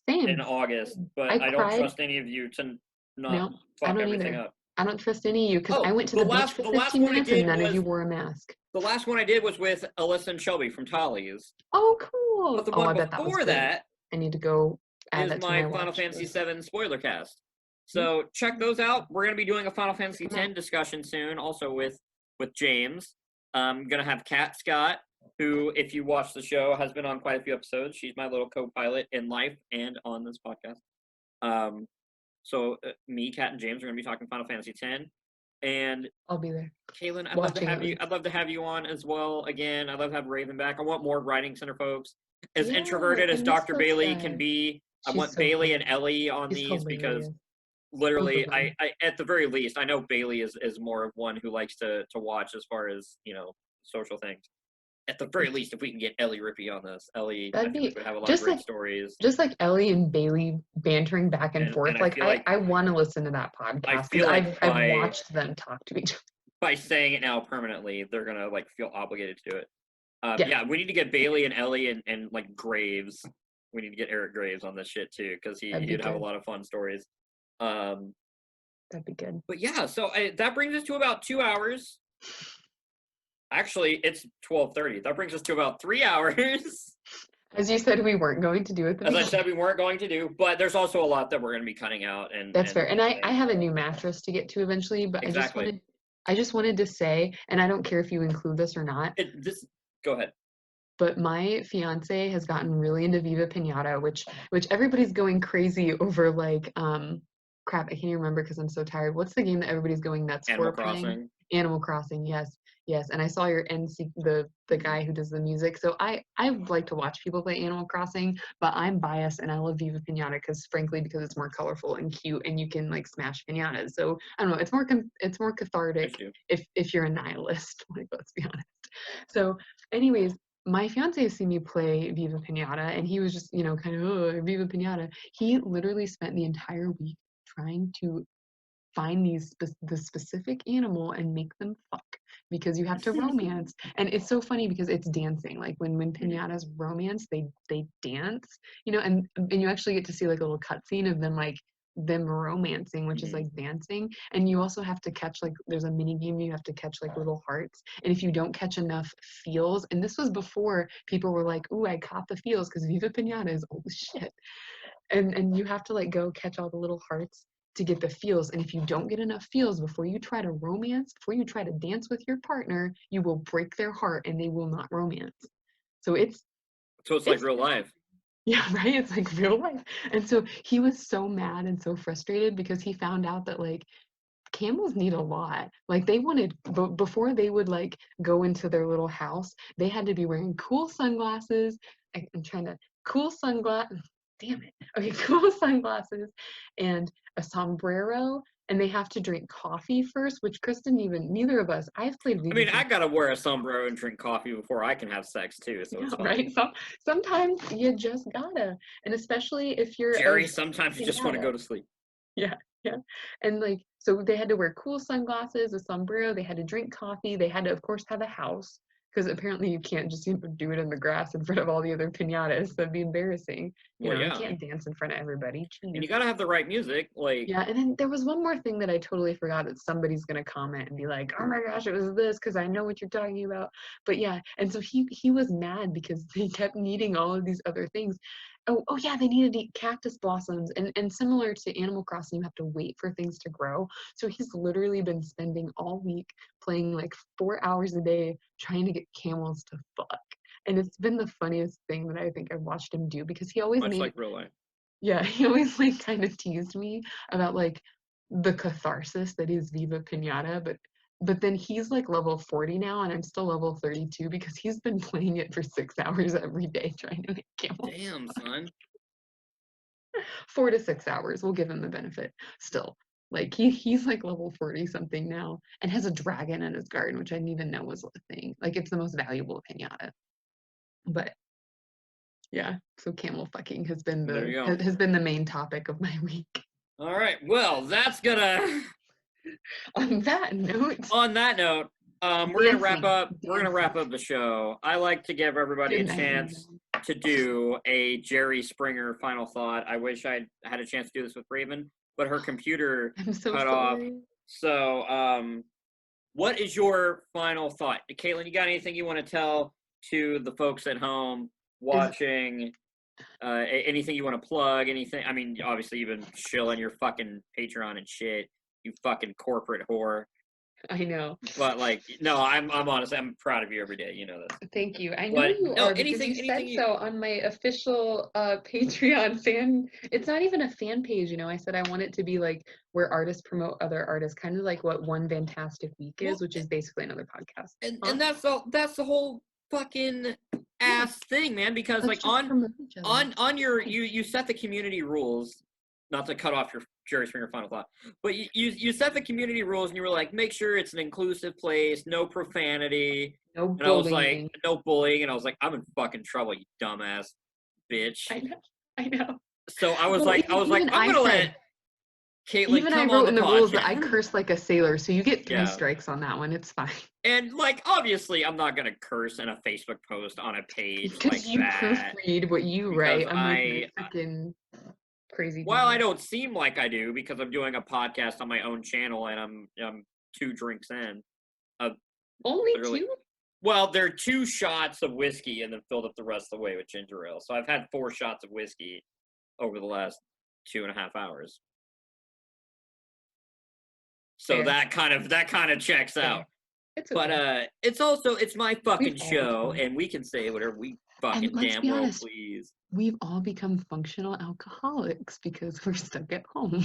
in August, but I don't trust any of you to not fuck everything up. I don't trust any of you because I went to the beach for 15 minutes and none of you wore a mask. The last one I did was with Alyssa and Shelby from Tolly's. Oh, cool. But the one before that I need to go add that to my Final Fantasy VII spoiler cast. So check those out. We're going to be doing a Final Fantasy X discussion soon, also with James. I'm going to have Kat Scott, who, if you watch the show, has been on quite a few episodes. She's my little co-pilot in life and on this podcast. So me, Kat, and James are going to be talking Final Fantasy X. And I'll be there. Kaylin, I'd love to have you on as well again. I'd love to have Raven back. I want more writing center folks. As introverted as Dr. Bailey can be, I want Bailey and Ellie on these because literally I at the very least, I know Bailey is more of one who likes to watch as far as, social things. At the very least, if we can get Ellie Rippey on this, Ellie would have a lot of great stories. Just like Ellie and Bailey bantering back and forth. I want to listen to that podcast because I've watched them talk to each other. By saying it now permanently, they're gonna feel obligated to do it. Yeah, we need to get Bailey and Ellie and Graves. We need to get Eric Graves on this shit too because he'd have a lot of fun stories. That'd be good. But yeah, so that brings us to about 2 hours. Actually, it's 12:30. That brings us to about 3 hours. As you said, we weren't going to do it. As I said, we weren't going to do, but there's also a lot that we're going to be cutting out. And that's fair. And I have a new mattress to get to eventually, but I just wanted to say, and I don't care if you include this or not. Go ahead. But my fiance has gotten really into Viva Pinata, which everybody's going crazy over. Crap, I can't even remember because I'm so tired. What's the game that everybody's going nuts for? Animal Crossing. Animal Crossing, yes. Yes, and I saw your NC, the guy who does the music. So I like to watch people play Animal Crossing, but I'm biased and I love Viva Pinata because it's more colorful and cute and you can like smash pinatas. So I don't know, it's more cathartic if you're a nihilist, like let's be honest. So anyways, my fiance has seen me play Viva Pinata and he was just, you know, kind of, oh, Viva Pinata. He literally spent the entire week trying to find the specific animal and make them fuck because you have to romance. And it's so funny because it's dancing. Like when pinatas romance, they dance, you know, and you actually get to see like a little cutscene of them romancing, which is like dancing. And you also have to catch, like, there's a mini game, you have to catch like little hearts, and if you don't catch enough feels, and this was before people were like, ooh, I caught the feels, because Viva Pinata is old as shit, and you have to like go catch all the little hearts to get the feels. And if you don't get enough feels before you try to dance with your partner, you will break their heart and they will not romance. So it's like real life. Yeah, right? It's like real life. And so he was so mad and so frustrated because he found out that like camels need a lot. Like they wanted, before they would like go into their little house, they had to be wearing cool sunglasses. I'm trying to, cool sunglasses. Damn it. Okay, cool sunglasses and a sombrero, and they have to drink coffee first, which neither of us, I've played I mean, I gotta wear a sombrero and drink coffee before I can have sex too, so it's fine. Right? So, sometimes you just gotta, and especially if you're Jerry, sometimes you just want to go to sleep. Yeah, yeah. And like, so they had to wear cool sunglasses, a sombrero, they had to drink coffee, they had to, of course, have a house, because apparently you can't just do it in the grass in front of all the other pinatas. That'd be embarrassing. You can't dance in front of everybody. Jeez. And you gotta have the right music, like. Yeah, and then there was one more thing that I totally forgot that somebody's gonna comment and be like, "Oh my gosh, it was this," because I know what you're talking about. But yeah, and so he was mad because they kept needing all of these other things. Oh yeah, they needed to eat cactus blossoms, and similar to Animal Crossing, you have to wait for things to grow. So he's literally been spending all week playing like 4 hours a day trying to get camels to fuck. And it's been the funniest thing that I think I've watched him do, because he always much like real life. Yeah, he always like kind of teased me about like the catharsis that is Viva Pinata, but then he's like level 40 now and I'm still level 32 because he's been playing it for 6 hours every day trying to make camels. Damn, son. 4 to 6 hours, we'll give him the benefit still. Like he's like level 40 something now and has a dragon in his garden, which I didn't even know was a thing. Like it's the most valuable pinata. But yeah, so camel fucking has been the main topic of my week. All right, well, that's gonna. On that note, we're gonna wrap up. We're gonna wrap up the show. I like to give everybody a chance to do a Jerry Springer final thought. I wish I had a chance to do this with Raven, but her computer cut off. So, what is your final thought, Caitlin? You got anything you want to tell to the folks at home watching? Anything you want to plug? Anything? I mean, obviously you've been chilling your fucking Patreon and shit. You fucking corporate whore. I know. But like, no, I'm honestly, I'm proud of you every day. You know that. Thank you. I know you are. Anything you said so on my official Patreon fan. It's not even a fan page, you know. I said I want it to be like where artists promote other artists, kind of like what One Fantastic Week is, which is basically another podcast. And that's the whole fucking ass thing, man. Because like on your you set the community rules. Not to cut off your Jerry Springer final thought, but you set the community rules and you were like, make sure it's an inclusive place, no profanity, no bullying. And I was like, no bullying, and I was like, I'm in fucking trouble, you dumbass bitch. I know. So I was like, I'm gonna let Caitlin even I wrote in the rules that I curse like a sailor, so you get 3 strikes on that one. It's fine. And like, obviously, I'm not gonna curse in a Facebook post on a page like that. Because you proofread what you write. I'm like freaking crazy. Well, I don't seem like I do because I'm doing a podcast on my own channel and I'm 2 drinks in. Only 2? Well, there are 2 shots of whiskey and then filled up the rest of the way with ginger ale. So I've had 4 shots of whiskey over the last 2.5 hours. So fair. that kind of checks out. It's okay. But it's my fucking show and we can say whatever we Fucking damn well, honest, please. We've all become functional alcoholics because we're stuck at home.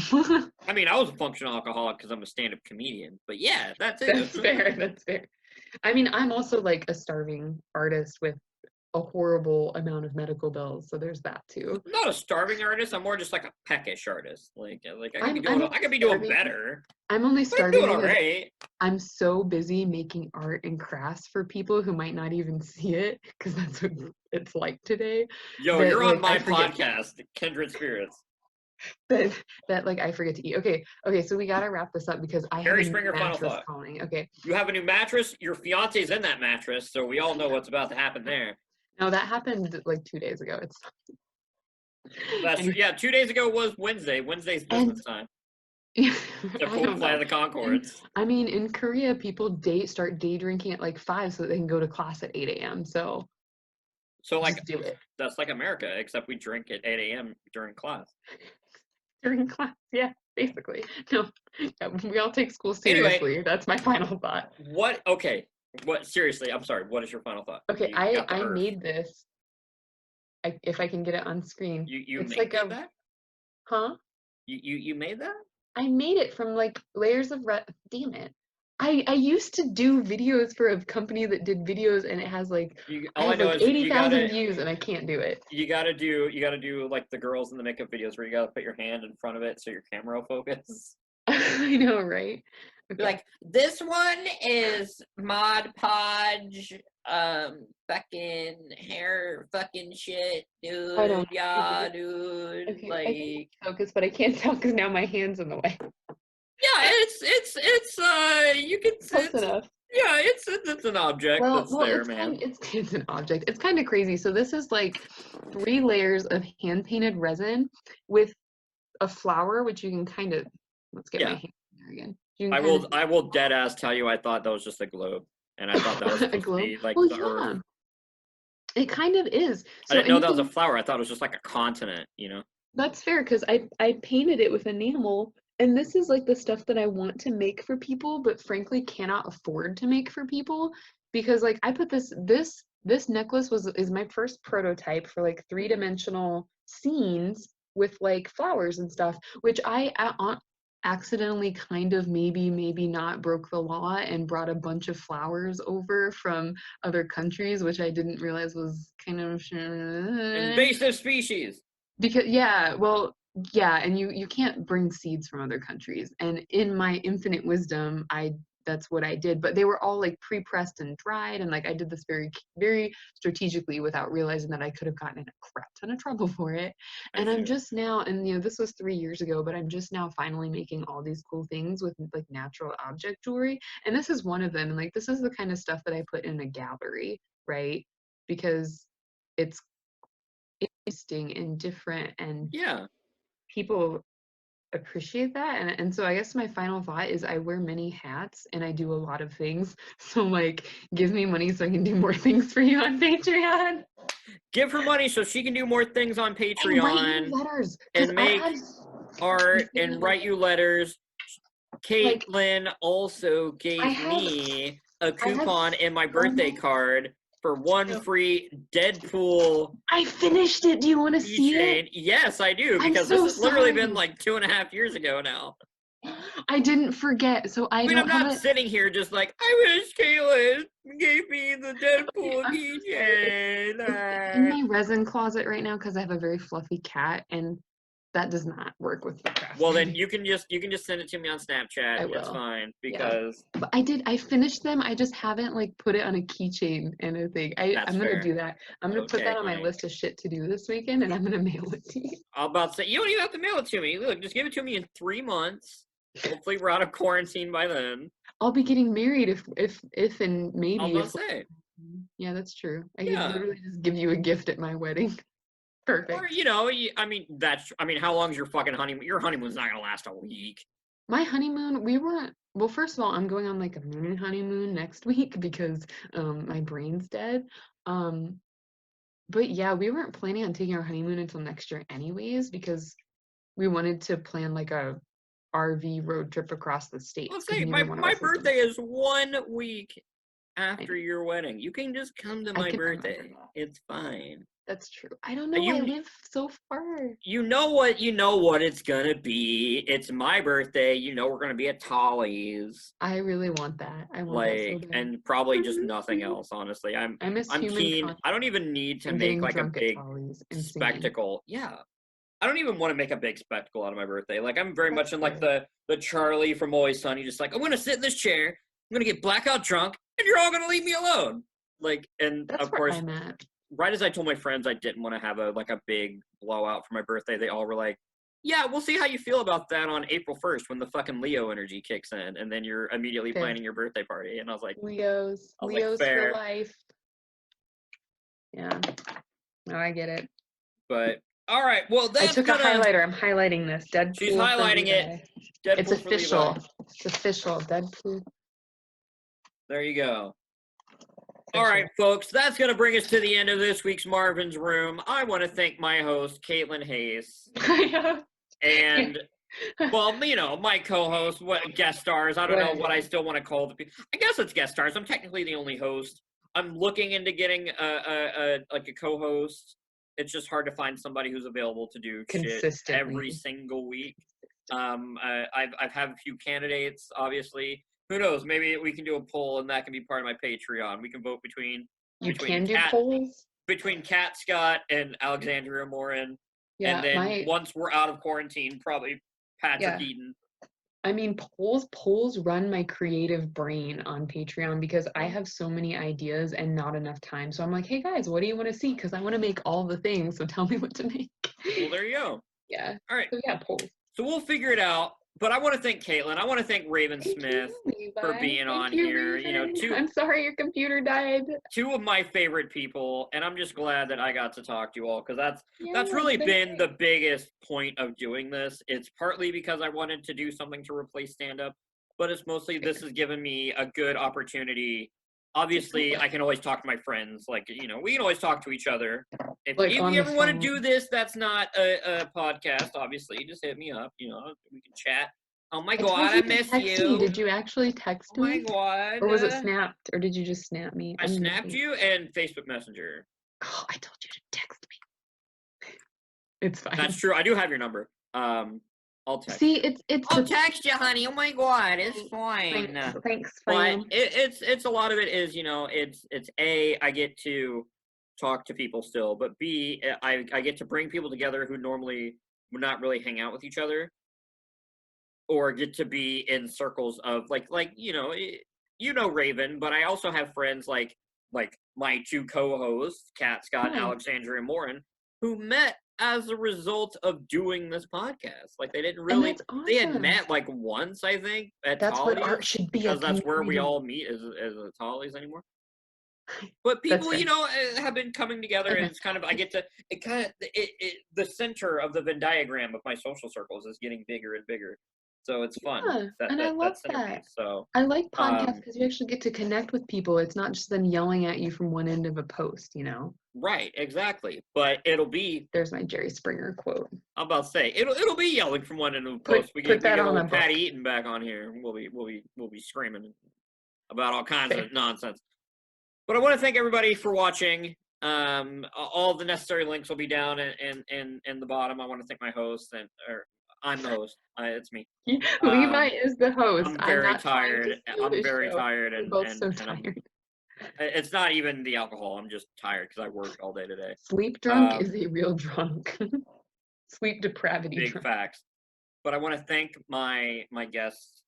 I mean, I was a functional alcoholic because I'm a stand-up comedian, but yeah, that's it. That's fair. That's fair. I mean, I'm also like a starving artist with a horrible amount of medical bills, so there's that too. I'm not a starving artist. I'm more just like a peckish artist. Like I could be doing better. I'm only starving. I'm doing all right. I'm so busy making art and crafts for people who might not even see it because that's what it's like today. Yo, you're on my podcast, Kindred Spirits. That like I forget to eat. Okay, so we gotta wrap this up because I have a new mattress calling. Okay. You have a new mattress. Your fiance's in that mattress, so we all know what's about to happen there. No, that happened like 2 days ago. That's true. Yeah, 2 days ago was Wednesday. Wednesday's business time. To fly the Concords. I mean, in Korea, people start day drinking at like 5 so that they can go to class at 8 a.m. So like do it. That's like America, except we drink at 8 a.m. during class. During class, yeah, basically. No, yeah, we all take school seriously. Anyway, that's my final thought. What? Okay. What? Seriously, I'm sorry. What is your final thought? Okay, I made this. If I can get it on screen. You it's made like that? Huh? You made that? I made it from like layers of damn it. I used to do videos for a company that did videos, and it has like, like 80,000 views, and I can't do it. You gotta do like the girls in the makeup videos where you gotta put your hand in front of it so your camera will focus. I know, right? Okay. Like, this one is Mod Podge, fucking hair, fucking shit, dude. I don't, yeah, dude. Okay, like, I focus, but I can't tell because now my hand's in the way. Yeah, it's you can. Close enough. Yeah, it's an object that's there, man. It's an object. It's kind of crazy. So this is like 3 layers of hand painted resin with a flower, which you can kind of. Let's get my hand in there again. I will dead ass tell you I thought that was just a globe, and I thought that was supposed to be like the Earth. It kind of is. So, I didn't know that was a flower. I thought it was just like a continent, you know. That's fair because I painted it with enamel, and this is like the stuff that I want to make for people, but frankly cannot afford to make for people because like I put this necklace is my first prototype for like 3-dimensional scenes with like flowers and stuff, which I accidentally kind of maybe not broke the law and brought a bunch of flowers over from other countries, which I didn't realize was kind of invasive species. Because and you can't bring seeds from other countries, and in my infinite wisdom that's what I did, but they were all like pre-pressed and dried, and like I did this very, very strategically without realizing that I could have gotten in a crap ton of trouble for it. And I'm just now, and this was 3 years ago, but I'm just now finally making all these cool things with like natural object jewelry, and this is one of them. And like this is the kind of stuff that I put in a gallery, right? Because it's interesting and different, and people appreciate that. And so I guess my final thought is I wear many hats and I do a lot of things, so like give me money so I can do more things for you on Patreon. Give her money so she can do more things on Patreon and write letters and make art and write you letters. Caitlin also gave me a coupon in my birthday card for 1 free Deadpool. I finished it. Do you want to see it? Yes, I do, because this has literally been like 2.5 years ago now. I didn't forget, so I'm not sitting here just like, I wish Caitlin gave me the Deadpool keychain. In my resin closet right now because I have a very fluffy cat, and that does not work with the craft. Well, then you can just send it to me on Snapchat. I will. That's fine, because but I finished them. I just haven't like put it on a keychain and a thing. I'm gonna do that. I'm gonna put that on my list of shit to do this weekend, and I'm gonna mail it to you. I'm about to say, you don't even have to mail it to me. Look, just give it to me in 3 months. Hopefully we're out of quarantine by then. I'll be getting married if and maybe. I'm gonna say. Yeah, that's true. I can literally just give you a gift at my wedding. Perfect. Or, how long's your fucking honeymoon? Your honeymoon's not gonna last a week. My honeymoon, well, first of all, I'm going on like a moon honeymoon next week because my brain's dead. But yeah, we weren't planning on taking our honeymoon until next year anyways, because we wanted to plan like a RV road trip across the state. Let's say my birthday is 1 week after your wedding. You can just come to my birthday. It's fine. That's true. I don't know. I live so far. You know what it's gonna be. It's my birthday. You know we're gonna be at Tolly's. I really want that. I want that so bad. And probably just nothing else. Honestly, I'm keen. I don't even need to make like a big spectacle. Yeah, I don't even want to make a big spectacle out of my birthday. Like I'm very much in like the Charlie from Always Sunny. Just like I'm gonna sit in this chair. I'm gonna get blackout drunk, and you're all gonna leave me alone. Like, and that's of course. I'm at. Right as I told my friends I didn't want to have a big blowout for my birthday, they all were like, yeah, we'll see how you feel about that on April 1st when the fucking Leo energy kicks in, and then you're immediately planning your birthday party. And I was like, Leos for life. Yeah. No, I get it. But, all right, well, I took a highlighter. I'm highlighting this. Deadpool. She's highlighting it. Deadpool it's official. It's official. Deadpool. There you go. All right, folks, that's going to bring us to the end of this week's Marvin's Room. I want to thank my host, Caitlin Haase, and, well, you know, my co-host, guest stars. I don't know what I still want to call the people. I guess it's guest stars. I'm technically the only host. I'm looking into getting a co-host. It's just hard to find somebody who's available to do shit every single week. I've had a few candidates, obviously. Who knows? Maybe we can do a poll, and that can be part of my Patreon. We can vote between polls between Kat Scott and Alexandria Morin, and then once we're out of quarantine, probably Patrick Eden. I mean, polls run my creative brain on Patreon because I have so many ideas and not enough time. So I'm like, hey guys, what do you want to see? Because I want to make all the things. So tell me what to make. Well, there you go. Yeah. All right. So yeah, polls. So we'll figure it out. But I want to thank Caitlin. I want to thank Raven Smith for being on here. You know, I'm sorry your computer died. Two of my favorite people, and I'm just glad that I got to talk to you all because that's really been the biggest point of doing this. It's partly because I wanted to do something to replace stand-up, but it's mostly this has given me a good opportunity. Obviously, I can always talk to my friends. Like, you know, we can always talk to each other. If you ever want to do this, that's not a podcast, obviously. Just hit me up. You know, we can chat. Oh, my God, I miss you. Did you actually text me? Oh, my God. Or was it snapped? Or did you just snap me? I snapped you and Facebook Messenger. Oh, I told you to text me. It's fine. That's true. I do have your number. I'll text. See, I'll text you, honey. Oh my God, it's fine. Thanks, but it's a lot of it is, you know, it's A, I get to talk to people still, but B, I get to bring people together who normally would not really hang out with each other, or get to be in circles of like you know Raven, but I also have friends like my two co-hosts, Kat Scott and Alexandria Morin, who met as a result of doing this podcast. Like they didn't really awesome. They had met like once, I think, at that's Tolly's, what art should be, because that's where we all meet as a Tolly's anymore. But people, you know, have been coming together, and it's kind of the center of the Venn diagram of my social circles is getting bigger and bigger. So it's fun. And I love that. So I like podcasts because you actually get to connect with people. It's not just them yelling at you from one end of a post, you know? Right, exactly. But it'll be. There's my Jerry Springer quote. I'm about to say it'll be yelling from one end of a post. We get Patty Eaton back on here. We'll be screaming about all kinds of nonsense. But I want to thank everybody for watching. All the necessary links will be down in the bottom. I want to thank my host I'm the host. It's me. Levi is the host. I'm very tired. I'm very tired. We're both so tired. It's not even the alcohol. I'm just tired because I worked all day today. Sleep drunk is a real drunk. Sleep depravity. Big facts. But I want to thank my guests,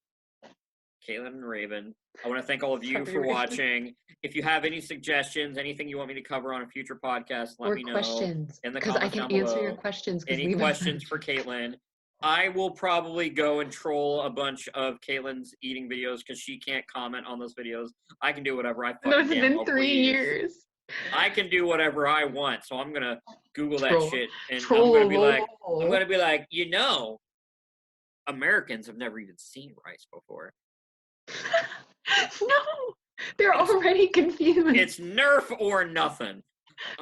Caitlin and Raven. I want to thank all of you for watching. If you have any suggestions, anything you want me to cover on a future podcast, let me know. Questions. In the comments because I can answer your questions. Any questions for Caitlin? I will probably go and troll a bunch of Caitlin's eating videos because she can't comment on those videos. I can do whatever I fucking It's been 3 years. I can do whatever I want, so I'm gonna Google that shit, and I'm gonna be like, you know, Americans have never even seen rice before. No, they're already confused. It's Nerf or nothing.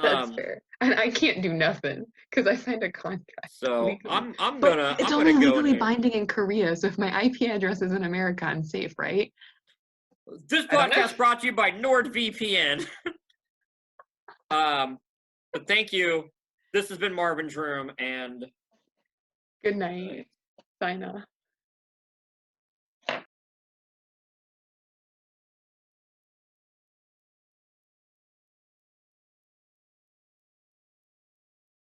That's fair. And I can't do nothing because I signed a contract. So legally. It's only legally binding in Korea. So if my IP address is in America, I'm safe, right? This podcast brought to you by NordVPN. But thank you. This has been Marvin's Room, and good night. Sign off.